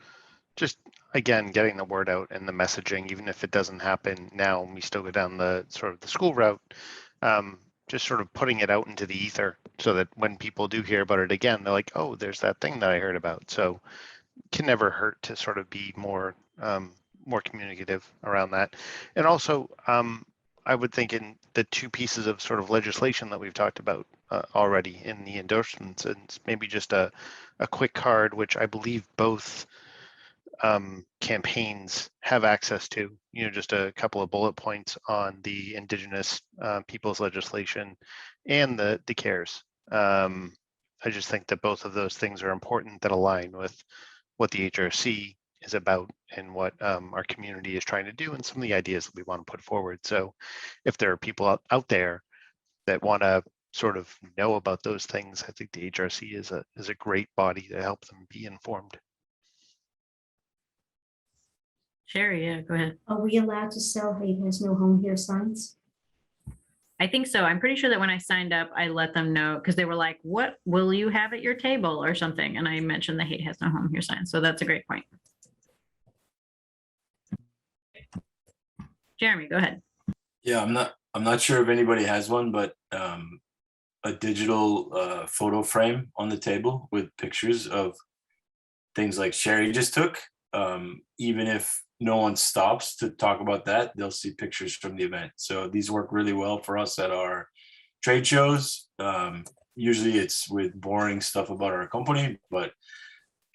just again, getting the word out and the messaging, even if it doesn't happen now, we still go down the sort of the school route, just sort of putting it out into the ether so that when people do hear about it again, they're like, oh, there's that thing that I heard about. So it can never hurt to sort of be more communicative around that. And also, I would think in the two pieces of sort of legislation that we've talked about already in the endorsements, and maybe just a quick card, which I believe both campaigns have access to, just a couple of bullet points on the Indigenous people's legislation and the CARES. I just think that both of those things are important that align with what the HRC is about and what our community is trying to do and some of the ideas that we want to put forward. So if there are people out there that want to sort of know about those things, I think the HRC is a great body to help them be informed. Sherry, yeah, go ahead. Are we allowed to sell "Hate Has No Home Here" signs? I think so. I'm pretty sure that when I signed up, I let them know because they were like, what will you have at your table or something? And I mentioned the "Hate Has No Home Here" sign. So that's a great point. Jeremy, go ahead. Yeah, I'm not sure if anybody has one, but a digital photo frame on the table with pictures of things like Sherry just took. Even if no one stops to talk about that, they'll see pictures from the event. So these work really well for us at our trade shows. Usually it's with boring stuff about our company, but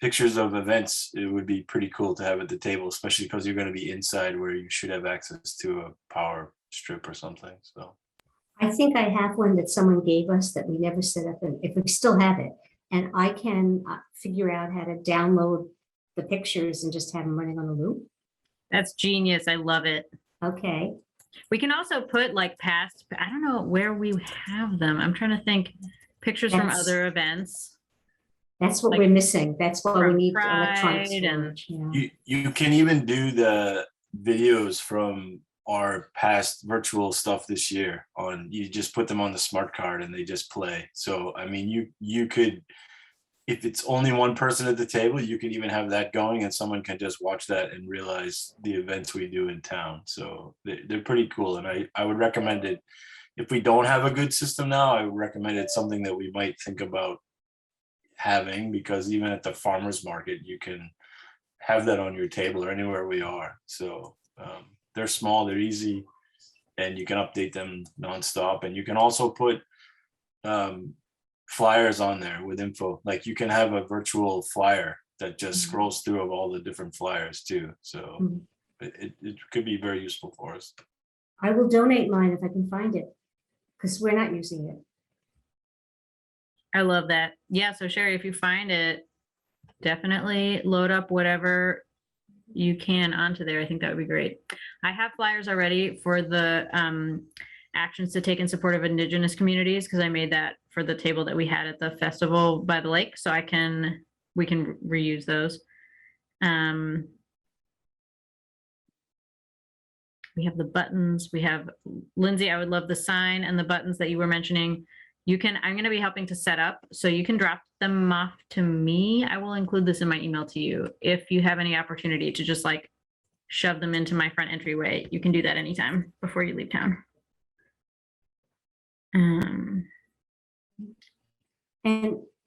pictures of events, it would be pretty cool to have at the table, especially because you're going to be inside where you should have access to a power strip or something. So I think I have one that someone gave us that we never set up, and if we still have it, and I can figure out how to download the pictures and just have them running on a loop. That's genius. I love it. Okay. We can also put like past, I don't know where we have them. I'm trying to think pictures from That's- other events. That's what Like we're missing. That's why we from need electronic Pride and- storage. Yeah. you can even do the videos from our past virtual stuff this year you just put them on the smart card and they just play. So I mean, you could, if it's only one person at the table, you can even have that going and someone can just watch that and realize the events we do in town. So they're pretty cool. And I would recommend it. If we don't have a good system now, I would recommend it something that we might think about having, because even at the farmer's market, you can have that on your table or anywhere we are. So they're small, they're easy, and you can update them nonstop. And you can also put flyers on there with info. Like you can have a virtual flyer that just scrolls through of all the different flyers too. So it could be very useful for us. I will donate mine if I can find it, because we're not using it. I love that. Yeah. So Sherry, if you find it, definitely load up whatever you can onto there. I think that would be great. I have flyers already for the actions to take in support of Indigenous communities, because I made that for the table that we had at the festival by the lake. So we can reuse those. We have the buttons. We have, Lindsay, I would love the sign and the buttons that you were mentioning. I'm going to be helping to set up, so you can drop them off to me. I will include this in my email to you. If you have any opportunity to just like shove them into my front entryway, you can do that anytime before you leave town. And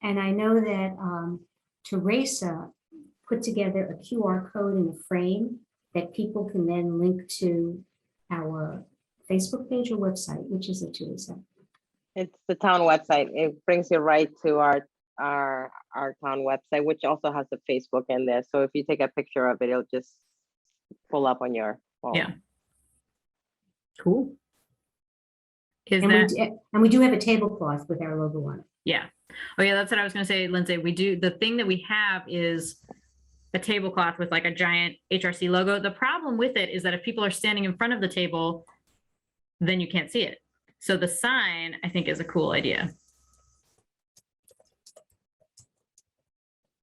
I know that Teresa put together a QR code in a frame that people can then link to our Facebook page or website. Which is it, Teresa? It's the town website. It brings you right to our town website, which also has the Facebook in there. So if you take a picture of it, it'll just pull up on your phone. Yeah. Cool. Is And that? we do have a tablecloth with our logo on it. Yeah. Oh yeah, that's what I was going to say, Lindsay. We do, the thing that we have is a tablecloth with like a giant HRC logo. The problem with it is that if people are standing in front of the table, then you can't see it. So the sign, I think, is a cool idea.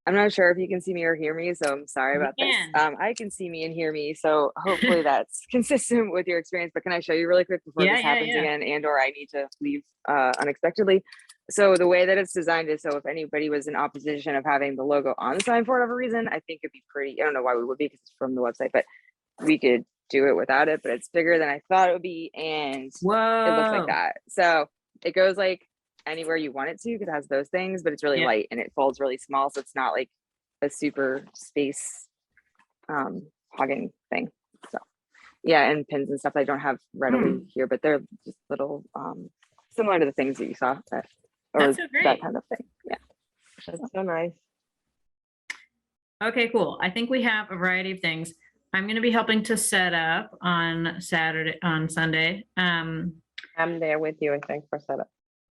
I'm not sure if you can see me or hear me, so I'm sorry about this. I can see me and hear me, so hopefully that's consistent with your experience. But can I show you really quick before this happens again, and or I need to leave unexpectedly? So the way that it's designed is so if anybody was in opposition of having the logo on the sign for whatever reason, I think it'd be pretty. I don't know why we would be because it's from the website, but we could do it without it. But it's bigger than I thought it would be, and Whoa. it looks like that. So it goes like anywhere you want it to because it has those things, but it's really light and it folds really small, so it's not like a super space hogging thing. So yeah, and pins and stuff I don't have readily here, but they're just little similar to the things that you saw That's so great. that kind of thing. Yeah, That's so nice. Okay, cool. I think we have a variety of things. I'm going to be helping to set up on Sunday. I'm there with you, I think, for setup.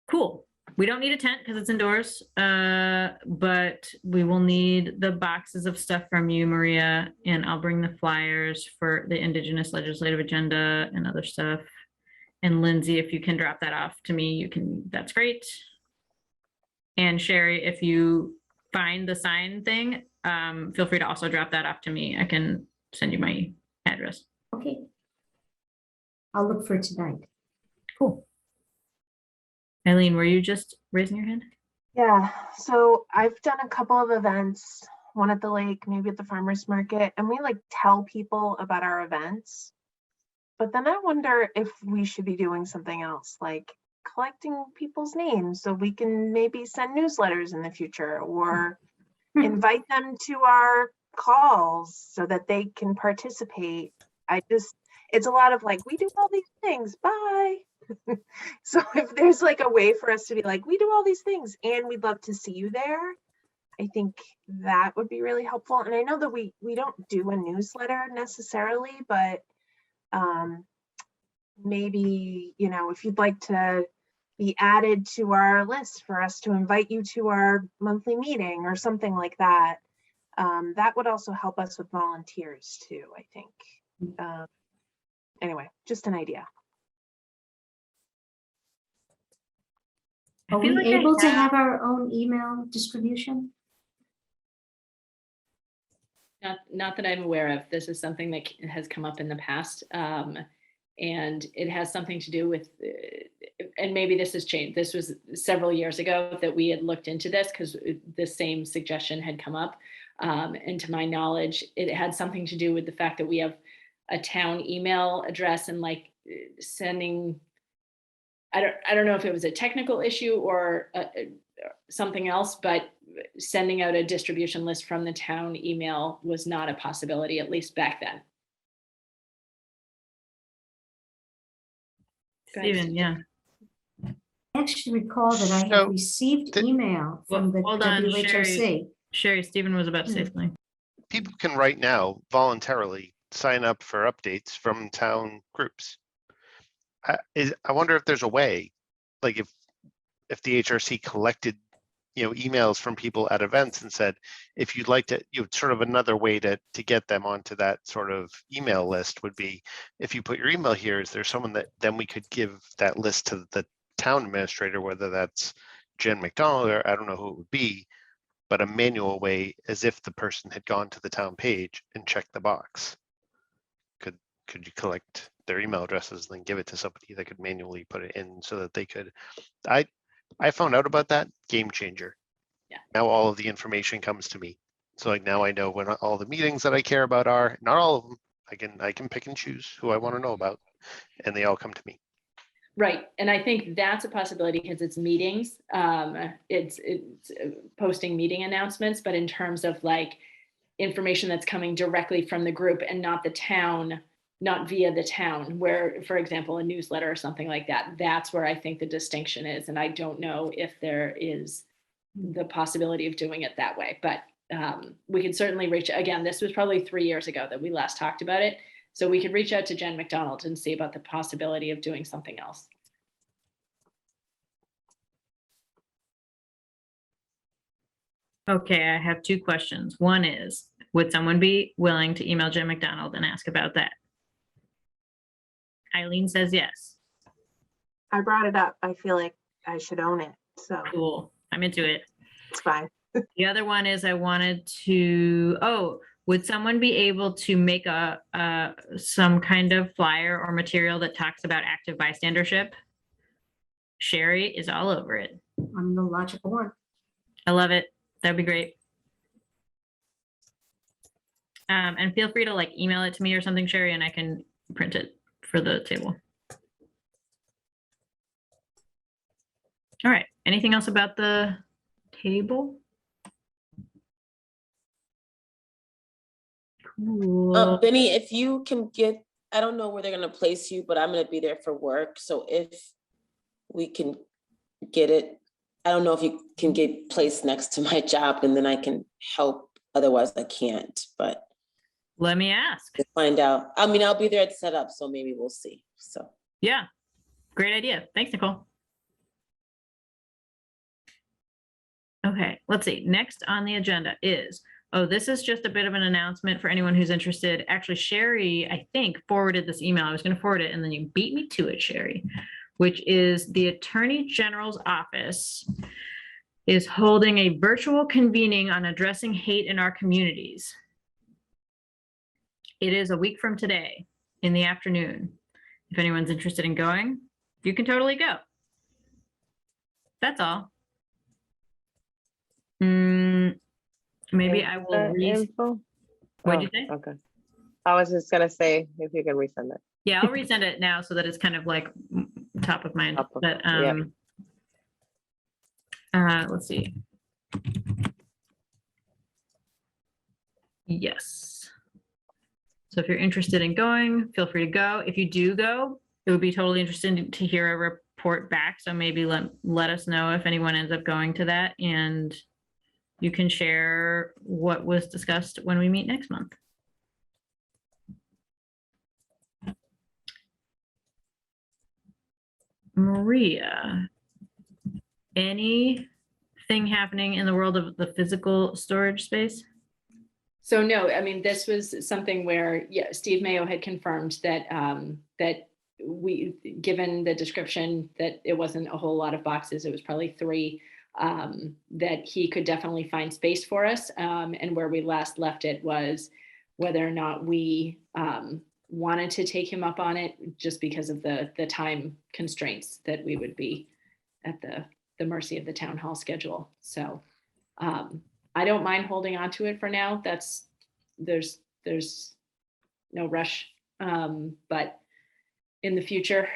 Cool. We don't need a tent because it's indoors, but we will need the boxes of stuff from you, Maria, and I'll bring the flyers for the Indigenous legislative agenda and other stuff. And Lindsay, if you can drop that off to me, you can, that's great. And Sherry, if you find the sign thing, feel free to also drop that off to me. I can send you my address. Okay. I'll look for it tonight. Cool. Eileen, were you just raising your hand? Yeah, so I've done a couple of events, one at the lake, maybe at the farmer's market, and we like tell people about our events. But then I wonder if we should be doing something else, like collecting people's names so we can maybe send newsletters in the future or invite them to our calls so that they can participate. It's a lot of like, we do all these things, bye. So if there's like a way for us to be like, we do all these things and we'd love to see you there, I think that would be really helpful. And I know that we don't do a newsletter necessarily, but maybe, you know, if you'd like to be added to our list for us to invite you to our monthly meeting or something like that, that would also help us with volunteers too, I think. Anyway, just an idea. Are we able to have our own email distribution? Not that I'm aware of. This is something that has come up in the past. And it has something to do with, and maybe this has changed. This was several years ago that we had looked into this because the same suggestion had come up. And to my knowledge, it had something to do with the fact that we have a town email address and like sending, I don't know if it was a technical issue or something else, but sending out a distribution list from the town email was not a possibility, at least back then. Steven, yeah. I actually recall that I have received email from the Hold on, WHOC. Sherry, Steven was about to say something. People can right now voluntarily sign up for updates from town groups. I wonder if there's a way, like if the HRC collected, emails from people at events and said, if you'd like to, sort of another way to get them onto that sort of email list would be, if you put your email here, is there someone that then we could give that list to the town administrator, whether that's Jen McDonald or I don't know who it would be, but a manual way as if the person had gone to the town page and checked the box. Could you collect their email addresses and then give it to somebody that could manually put it in so that they could. I found out about that, game changer. Yeah. Now all of the information comes to me. So like now I know when all the meetings that I care about are, not all of them. I can pick and choose who I want to know about, and they all come to me. Right. And I think that's a possibility because it's meetings. It's posting meeting announcements, but in terms of like information that's coming directly from the group and not the town, not via the town, where, for example, a newsletter or something like that, that's where I think the distinction is. And I don't know if there is the possibility of doing it that way, but we could certainly reach, again, this was probably 3 years ago that we last talked about it. So we could reach out to Jen McDonald and see about the possibility of doing something else. Okay, I have two questions. One is, would someone be willing to email Jen McDonald and ask about that? Eileen says yes. I brought it up. I feel like I should own it. So Cool. I'm into it. it's fine. The other one is I wanted to, would someone be able to make some kind of flyer or material that talks about active bystandership? Sherry is all over it. I'm the logical one. I love it. That'd be great. And feel free to like email it to me or something, Sherry, and I can print it for the table. All right. Anything else about the table? Cool. Benny, if you can get, I don't know where they're gonna place you, but I'm gonna be there for work. So if we can get it, I don't know if you can get placed next to my job and then I can help. Otherwise I can't, but Let me ask. we'll find out. I mean, I'll be there at setup, so maybe we'll see. So Yeah. Great idea. Thanks, Nicole. Okay, let's see. Next on the agenda is, this is just a bit of an announcement for anyone who's interested. Actually, Sherry, I think, forwarded this email. I was going to forward it and then you beat me to it, Sherry, which is the Attorney General's office is holding a virtual convening on addressing hate in our communities. It is a week from today in the afternoon. If anyone's interested in going, you can totally go. That's all. Maybe I will info. What'd you say? Okay. I was just gonna say if you can resend it. Yeah, I'll resend it now so that it's kind of like top of mind. Top of- But yeah. let's see. Yes. So if you're interested in going, feel free to go. If you do go, it would be totally interesting to hear a report back. So maybe let us know if anyone ends up going to that, and you can share what was discussed when we meet next month. Maria, anything happening in the world of the physical storage space? So no, I mean, this was something where, yeah, Steve Mayo had confirmed that that we, given the description that it wasn't a whole lot of boxes, it was probably 3, that he could definitely find space for us. And where we last left it was whether or not we wanted to take him up on it, just because of the time constraints that we would be at the mercy of the town hall schedule. So I don't mind holding on to it for now. There's no rush. But in the future,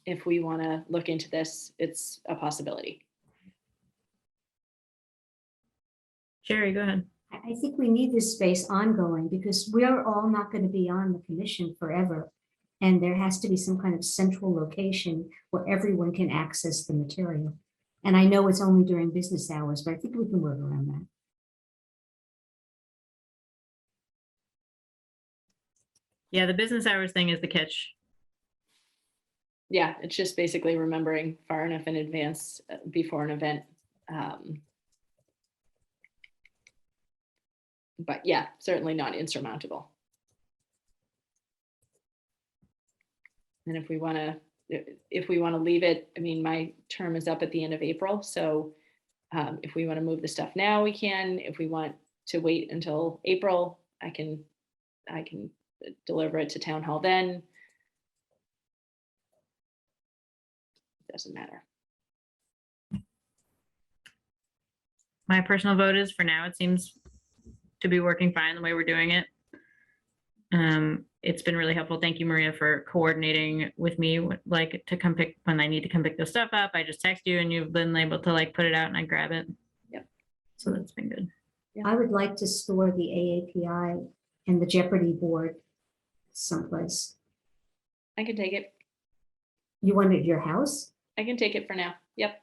if we want to look into this, it's a possibility. Sherry, go ahead. I think we need this space ongoing because we are all not going to be on the commission forever. And there has to be some kind of central location where everyone can access the material. And I know it's only during business hours, but I think we can work around that. Yeah, the business hours thing is the catch. Yeah, it's just basically remembering far enough in advance before an event. But yeah, certainly not insurmountable. And if we want to leave it, I mean, my term is up at the end of April. So if we want to move the stuff now, we can. If we want to wait until April, I can deliver it to town hall then. doesn't matter. My personal vote is for now, it seems to be working fine the way we're doing it. It's been really helpful. Thank you, Maria, for coordinating with me, like to come pick when I need to come pick this stuff up. I just text you and you've been able to like put it out and I grab it. Yep. So that's been good. I would like to store the AAPI and the Jeopardy board someplace. I can take it. You want it at your house? I can take it for now. Yep.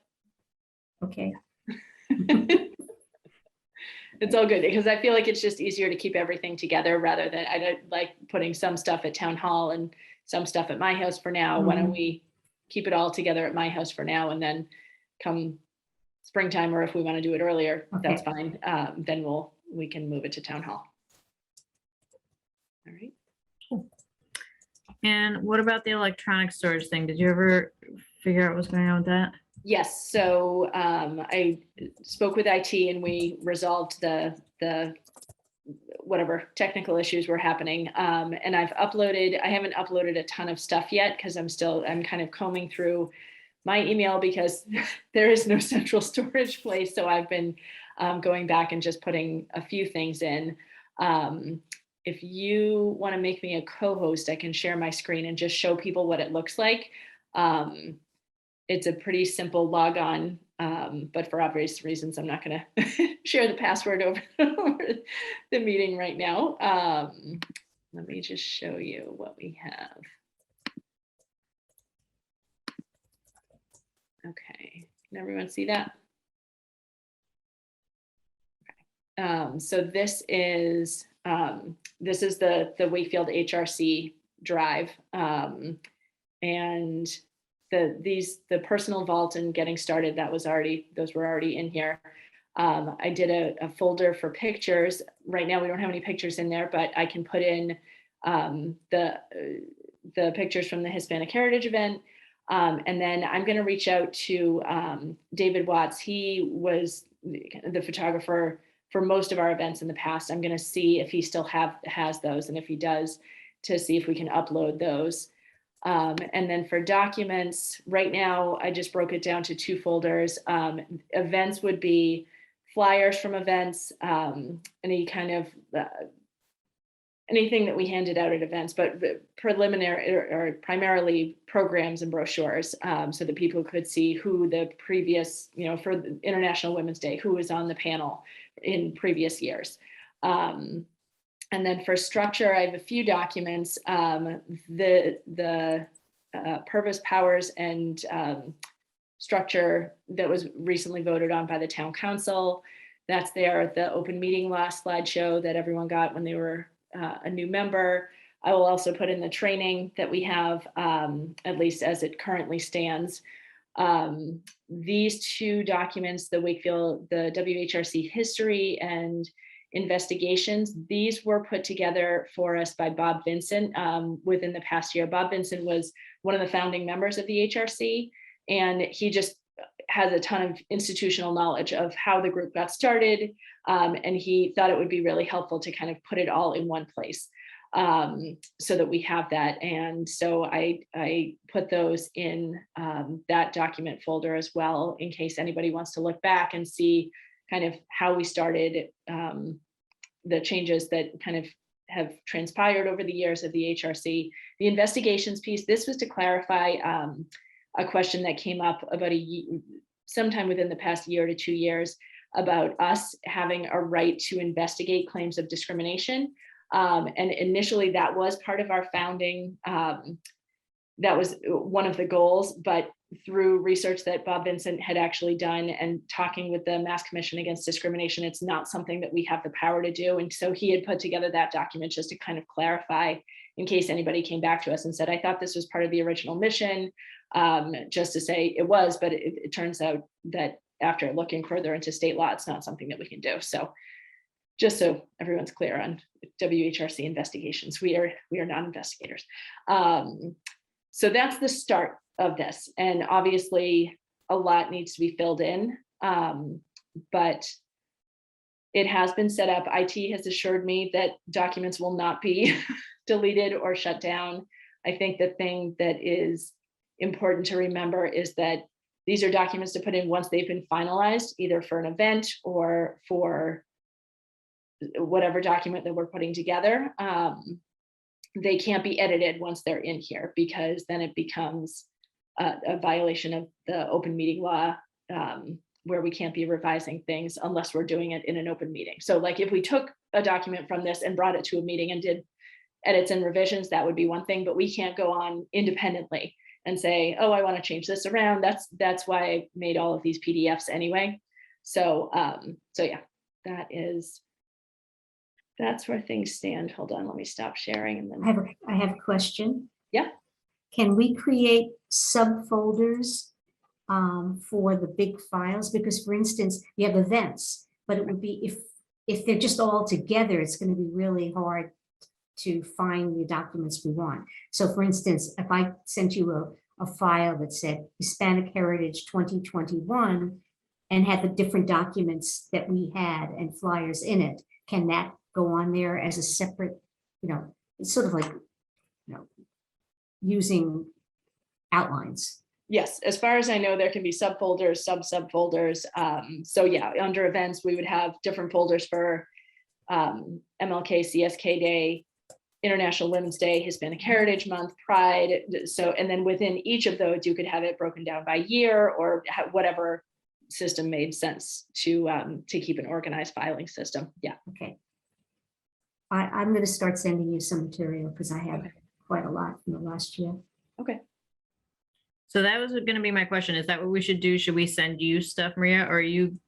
Okay. It's all good because I feel like it's just easier to keep everything together rather than I don't like putting some stuff at town hall and some stuff at my house for now. Why don't we keep it all together at my house for now, and then come springtime, or if we want to do it earlier, that's fine. Then we can move it to town hall. All right. And what about the electronic storage thing? Did you ever figure out what's going on with that? Yes, so I spoke with IT and we resolved the whatever technical issues were happening. And I haven't uploaded a ton of stuff yet because I'm kind of combing through my email because there is no central storage place. So I've been going back and just putting a few things in. If you want to make me a co-host, I can share my screen and just show people what it looks like. It's a pretty simple log on, but for obvious reasons, I'm not going to share the password over the meeting right now. Let me just show you what we have. Okay, can everyone see that? Okay. So this is the Wakefield HRC drive, and the personal vault and getting started, those were already in here. I did a folder for pictures. Right now, we don't have any pictures in there, but I can put in the pictures from the Hispanic Heritage event. And then I'm going to reach out to David Watts. He was the photographer for most of our events in the past. I'm going to see if he still has those, and if he does, to see if we can upload those. And then for documents, right now, I just broke it down to 2 folders. Events would be flyers from events, any kind of anything that we handed out at events, but preliminary or primarily programs and brochures, so that people could see who the previous, for the International Women's Day, who was on the panel in previous years. And then for structure, I have a few documents. The purpose, powers, and structure that was recently voted on by the town council. That's there. The open meeting law slideshow that everyone got when they were a new member. I will also put in the training that we have, at least as it currently stands. These 2 documents, the Wakefield, the WHRC history and investigations, these were put together for us by Bob Vincent within the past year. Bob Vincent was one of the founding members of the HRC, and he just has a ton of institutional knowledge of how the group got started, and he thought it would be really helpful to kind of put it all in one place, so that we have that. And so I put those in that document folder as well, in case anybody wants to look back and see kind of how we started, the changes that kind of have transpired over the years of the HRC. The investigations piece, this was to clarify a question that came up about sometime within the past year to 2 years about us having a right to investigate claims of discrimination. And initially that was part of our founding, that was one of the goals, but through research that Bob Vincent had actually done and talking with the Mass Commission Against Discrimination, it's not something that we have the power to do. And so he had put together that document just to kind of clarify, in case anybody came back to us and said, I thought this was part of the original mission, just to say it was, but it turns out that after looking further into state law, it's not something that we can do. So just so everyone's clear on WHRC investigations, we are not investigators. So that's the start of this. And obviously a lot needs to be filled in, but it has been set up. IT has assured me that documents will not be deleted or shut down. I think the thing that is important to remember is that these are documents to put in once they've been finalized, either for an event or for whatever document that we're putting together. They can't be edited once they're in here, because then it becomes a violation of the open meeting law, where we can't be revising things unless we're doing it in an open meeting. So like if we took a document from this and brought it to a meeting and did edits and revisions, that would be one thing, but we can't go on independently and say, oh, I want to change this around. That's why I made all of these PDFs anyway. So yeah, that's where things stand. Hold on, let me stop sharing and then I have a question. Yeah. Can we create subfolders for the big files? Because for instance, you have events, but it would be if they're just all together, it's going to be really hard to find the documents we want. So for instance, if I sent you a file that said Hispanic Heritage 2021 and had the different documents that we had and flyers in it, can that go on there as a separate, it's sort of like, using outlines? yes, as far as I know, there can be subfolders, subfolders. So yeah, under events, we would have different folders for MLK, CSK Day, International Women's Day, Hispanic Heritage Month, Pride. So, and then within each of those, you could have it broken down by year or whatever system made sense to keep an organized filing system. Yeah. Okay. I'm going to start sending you some material because I have quite a lot from the last year. Okay. So that was going to be my question. Is that what we should do? Should we send you stuff, Maria, or are you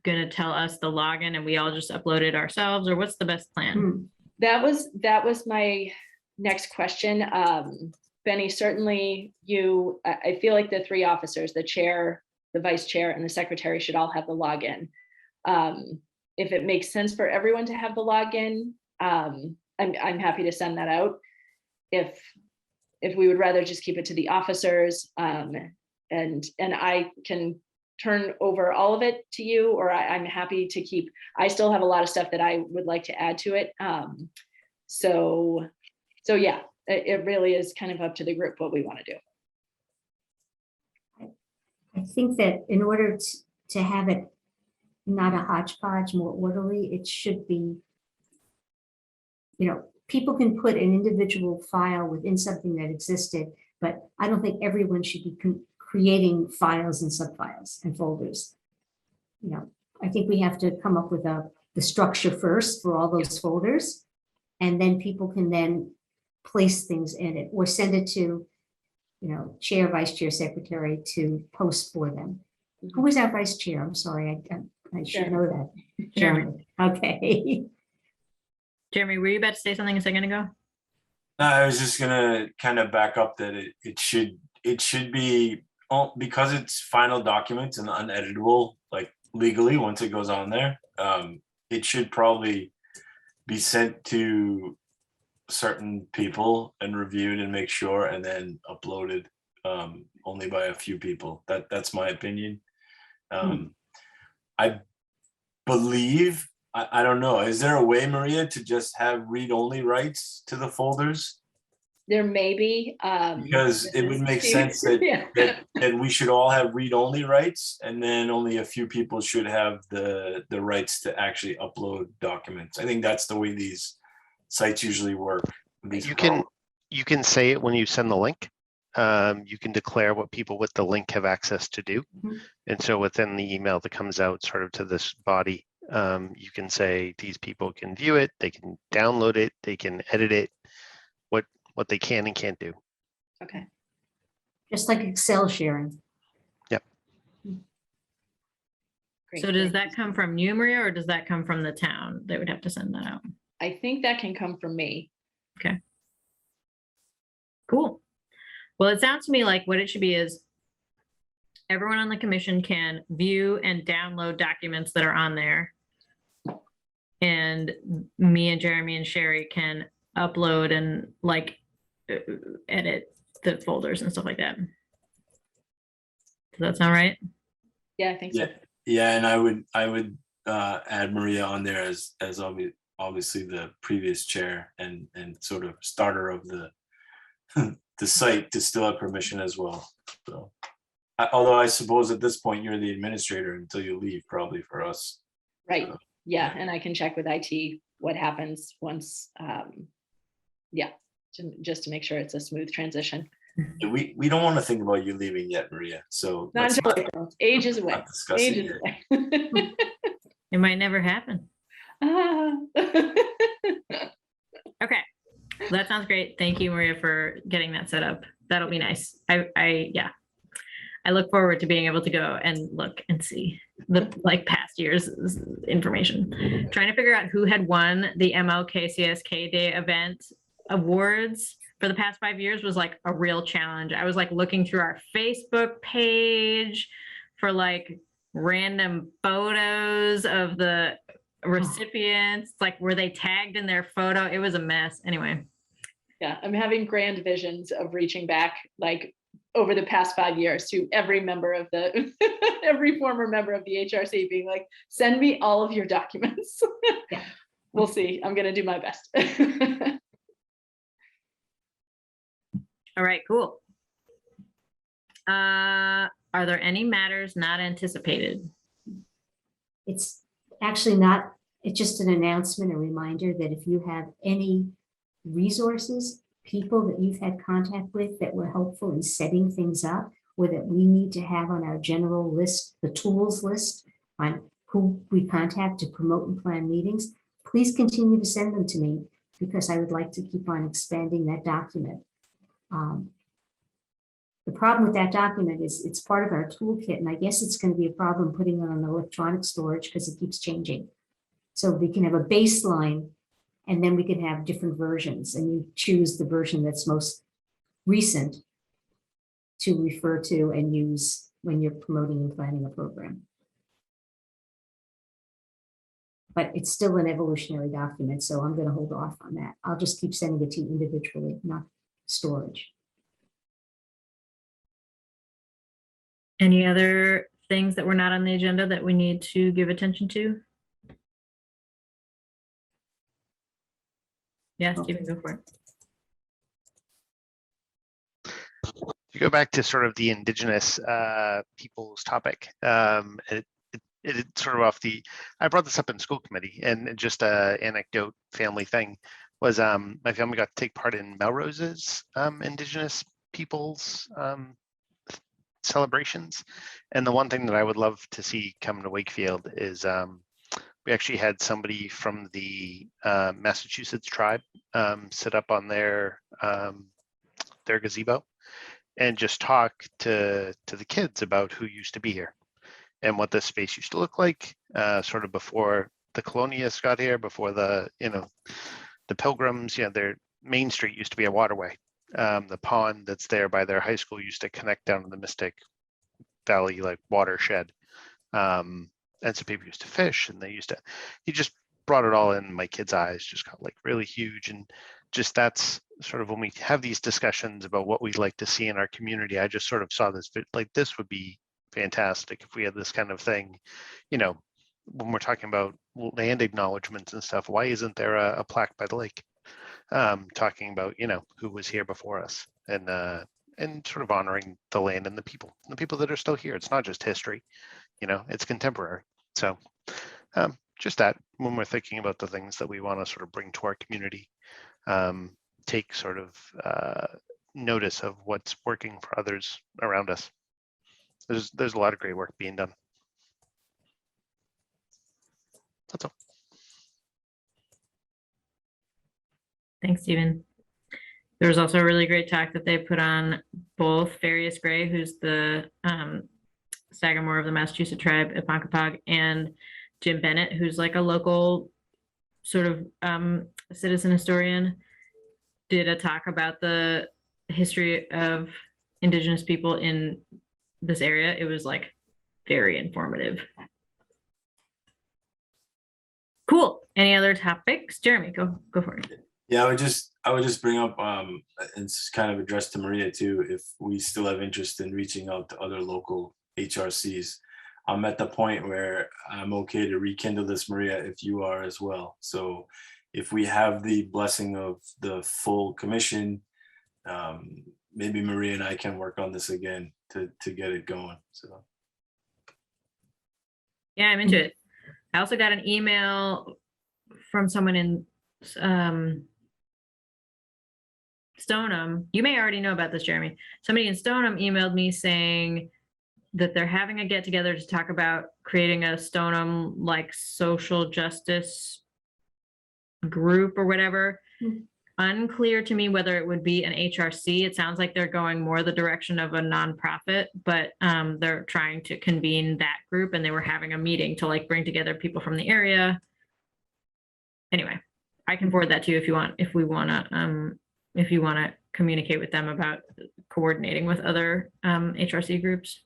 going to tell us the login and we all just upload it ourselves, or what's the best plan? That was my next question. Benny, certainly I feel like the three officers, the chair, the vice chair, and the secretary should all have the login. If it makes sense for everyone to have the login, I'm happy to send that out. If we would rather just keep it to the officers, and I can turn over all of it to you, or I'm happy to keep, I still have a lot of stuff that I would like to add to it. So yeah, it really is kind of up to the group what we want to do. I think that in order to have it not a hodgepodge, more orderly, it should be, people can put an individual file within something that existed, but I don't think everyone should be creating files and subfiles and folders. I think we have to come up with the structure first for all those folders, and then people can then place things in it or send it to, chair, vice chair, secretary to post for them. Who is our vice chair? I'm sorry, I should know that. Jeremy. Okay. Jeremy, were you about to say something a second ago? No, I was just gonna kind of back up that it should be, because it's final documents and uneditable, like legally once it goes on there, it should probably be sent to certain people and reviewed and make sure, and then uploaded only by a few people. That's my opinion. I believe, I don't know, is there a way, Maria, to just have read-only rights to the folders? There may be. Because it would make sense that, Yeah. that we should all have read-only rights, and then only a few people should have the rights to actually upload documents. I think that's the way these sites usually work. You can say it when you send the link. You can declare what people with the link have access to do. And so within the email that comes out sort of to this body, you can say these people can view it, they can download it, they can edit it, what they can and can't do. Okay. Just like Excel sharing. Yep. Great. So does that come from you, Maria, or does that come from the town? They would have to send that out. I think that can come from me. Okay. Cool. Well, it sounds to me like what it should be is everyone on the commission can view and download documents that are on there. And me and Jeremy and Sherry can upload and edit the folders and stuff like that. Does that sound right? Yeah, I think so. Yeah, and I would add Maria on there as obviously the previous chair and sort of starter of the the site to still have permission as well. So, although I suppose at this point you're the administrator until you leave, probably for us. Right. Yeah. And I can check with IT what happens once, yeah, just to make sure it's a smooth transition. We don't want to think about you leaving yet, Maria. So Not let's until not, April. Ages away. not discuss it Ages yet. away. It might never happen. Ah. Okay, that sounds great. Thank you, Maria, for getting that set up. That'll be nice. Yeah, I look forward to being able to go and look and see the like past years' information. Trying to figure out who had won the MLKCSK Day event awards for the past 5 years was like a real challenge. I was like looking through our Facebook page for like random photos of the recipients, like were they tagged in their photo? It was a mess. Anyway. Yeah, I'm having grand visions of reaching back like over the past 5 years to every member of the, every former member of the HRC being like, send me all of your documents. Yeah. We'll see. I'm going to do my best. All right, cool. Are there any matters not anticipated? It's actually not, it's just an announcement, a reminder that if you have any resources, people that you've had contact with that were helpful in setting things up, or that we need to have on our general list, the tools list on who we contact to promote and plan meetings, please continue to send them to me, because I would like to keep on expanding that document. The problem with that document is it's part of our toolkit, and I guess it's going to be a problem putting it on electronic storage because it keeps changing. So we can have a baseline, and then we can have different versions, and you choose the version that's most recent to refer to and use when you're promoting and planning a program. But it's still an evolutionary document, so I'm going to hold off on that. I'll just keep sending it to you individually, not storage. Any other things that were not on the agenda that we need to give attention to? Yeah, Stephen, go for it. To go back to sort of the Indigenous people's topic, it's sort of off the, I brought this up in school committee, and just a anecdote family thing was my family got to take part in Melrose's Indigenous people's celebrations. And the one thing that I would love to see come to Wakefield is we actually had somebody from the Massachusetts tribe sit up on their gazebo and just talk to the kids about who used to be here and what this space used to look like, sort of before the colonialists got here, before the pilgrims. Their Main Street used to be a waterway. The pond that's there by their high school used to connect down to the Mystic Valley like watershed. And so people used to fish, and he just brought it all in. My kids' eyes just got like really huge. And just that's sort of when we have these discussions about what we'd like to see in our community, I just sort of saw this, like this would be fantastic if we had this kind of thing, when we're talking about land acknowledgements and stuff. Why isn't there a plaque by the lake talking about, who was here before us, and sort of honoring the land and the people that are still here. It's not just history, it's contemporary. So just that, when we're thinking about the things that we want to sort of bring to our community, take sort of notice of what's working for others around us. There's a lot of great work being done. That's all. Thanks, Stephen. There was also a really great talk that they put on both Farius Gray, who's the Sagamore of the Massachusetts tribe at Ponkapog, and Jim Bennett, who's like a local sort of citizen historian, did a talk about the history of Indigenous people in this area. It was like very informative. Cool. Any other topics? Jeremy, go for it. Yeah, I would just bring up, and it's kind of addressed to Maria too, if we still have interest in reaching out to other local HRCs. I'm at the point where I'm okay to rekindle this, Maria, if you are as well. So if we have the blessing of the full commission, maybe Maria and I can work on this again to get it going. So Yeah, I'm into it. I also got an email from someone in Stoneham. You may already know about this, Jeremy. Somebody in Stoneham emailed me saying that they're having a get together to talk about creating a Stoneham like social justice group or whatever. Unclear to me whether it would be an HRC. It sounds like they're going more the direction of a nonprofit, but they're trying to convene that group, and they were having a meeting to like bring together people from the area. Anyway, I can forward that to you if you want, if you want to communicate with them about coordinating with other HRC groups.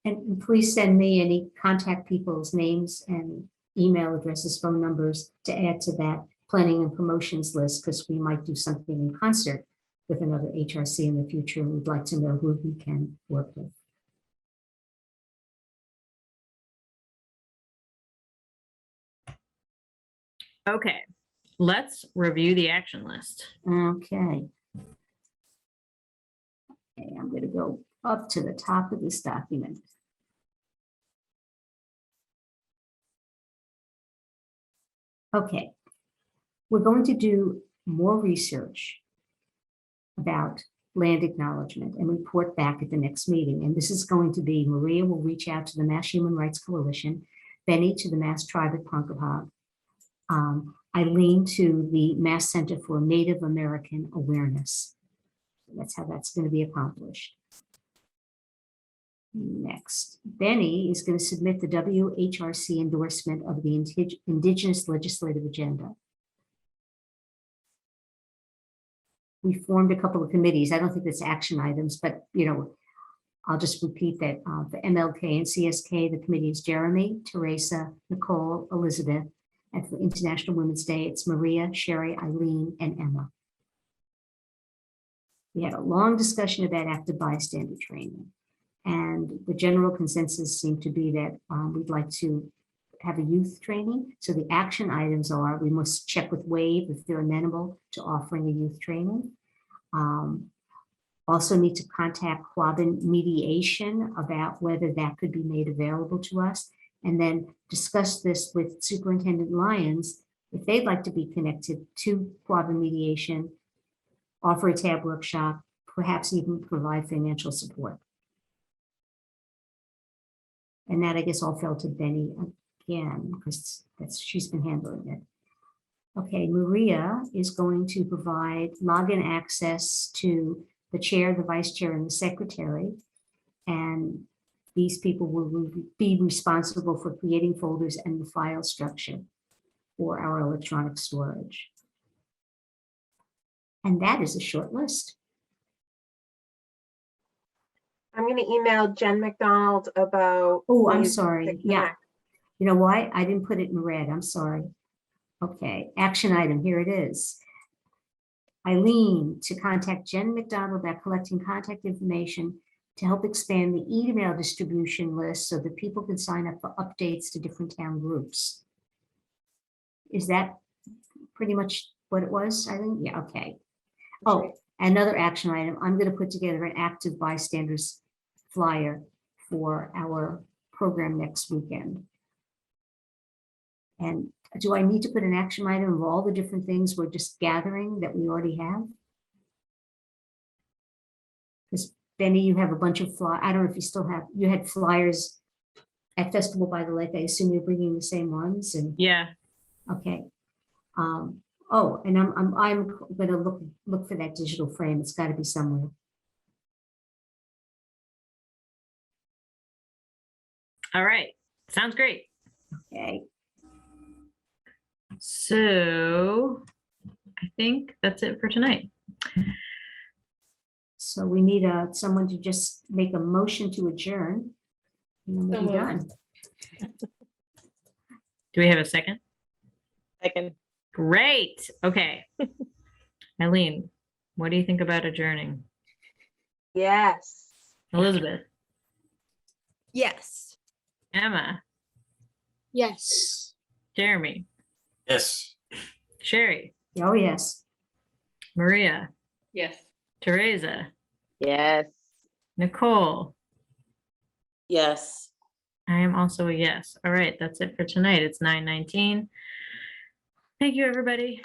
And please send me any contact people's names and email addresses, phone numbers to add to that planning and promotions list, because we might do something in concert with another HRC in the future. And we'd like to know who we can work with. Okay, let's review the action list. Okay. Okay, I'm going to go up to the top of this document. Okay, we're going to do more research about land acknowledgement and report back at the next meeting. And this is going to be, Maria will reach out to the Mass Human Rights Coalition, Benny to the Mass Tribe at Ponkapoag, Eileen to the Mass Center for Native American Awareness. That's how that's going to be accomplished. Next, Benny is going to submit the WHRC endorsement of the Indigenous legislative agenda. We formed a couple of committees. I don't think that's action items, but I'll just repeat that for MLK and CSK, the committee is Jeremy, Teresa, Nicole, Elizabeth, and for International Women's Day, it's Maria, Sherry, Eileen, and Emma. We had a long discussion about active bystander training, and the general consensus seemed to be that we'd like to have a youth training. So the action items are, we must check with WAVE if they're amenable to offering a youth training. Also need to contact Quabbin Mediation about whether that could be made available to us, and then discuss this with Superintendent Lyons if they'd like to be connected to Quabbin Mediation, offer a tab workshop, perhaps even provide financial support. And that, I guess, all fell to Benny again, because she's been handling it. Okay, Maria is going to provide login access to the chair, the vice chair, and the secretary. And these people will be responsible for creating folders and the file structure for our electronic storage. And that is a short list. I'm going to email Jen McDonald about. Oh, I'm sorry. Yeah. You know why? I didn't put it in red. I'm sorry. Okay, action item, here it is. Eileen to contact Jen McDonald about collecting contact information to help expand the email distribution list so that people can sign up for updates to different town groups. Is that pretty much what it was, Eileen? Yeah, okay. Oh, another action item, I'm going to put together an active bystanders flyer for our program next weekend. And do I need to put an action item of all the different things we're just gathering that we already have? Because Benny, you have a bunch of flyers. I don't know if you still have, you had flyers at Festival by the Lake. I assume you're bringing the same ones. And yeah. Okay. Oh, and I'm going to look for that digital frame. It's got to be somewhere. All right. Sounds great. Okay. So I think that's it for tonight. So we need someone to just make a motion to adjourn. And then we'll be done. Do we have a second? Second. Great. Okay. Eileen, what do you think about adjourning? Yes. Elizabeth, Yes. Emma, Yes. Jeremy, yes. Sherry, Oh, yes. Maria, Yes. Teresa, Yes. Nicole. Yes. I am also a yes. All right, that's it for tonight. It's 9:19. Thank you, everybody.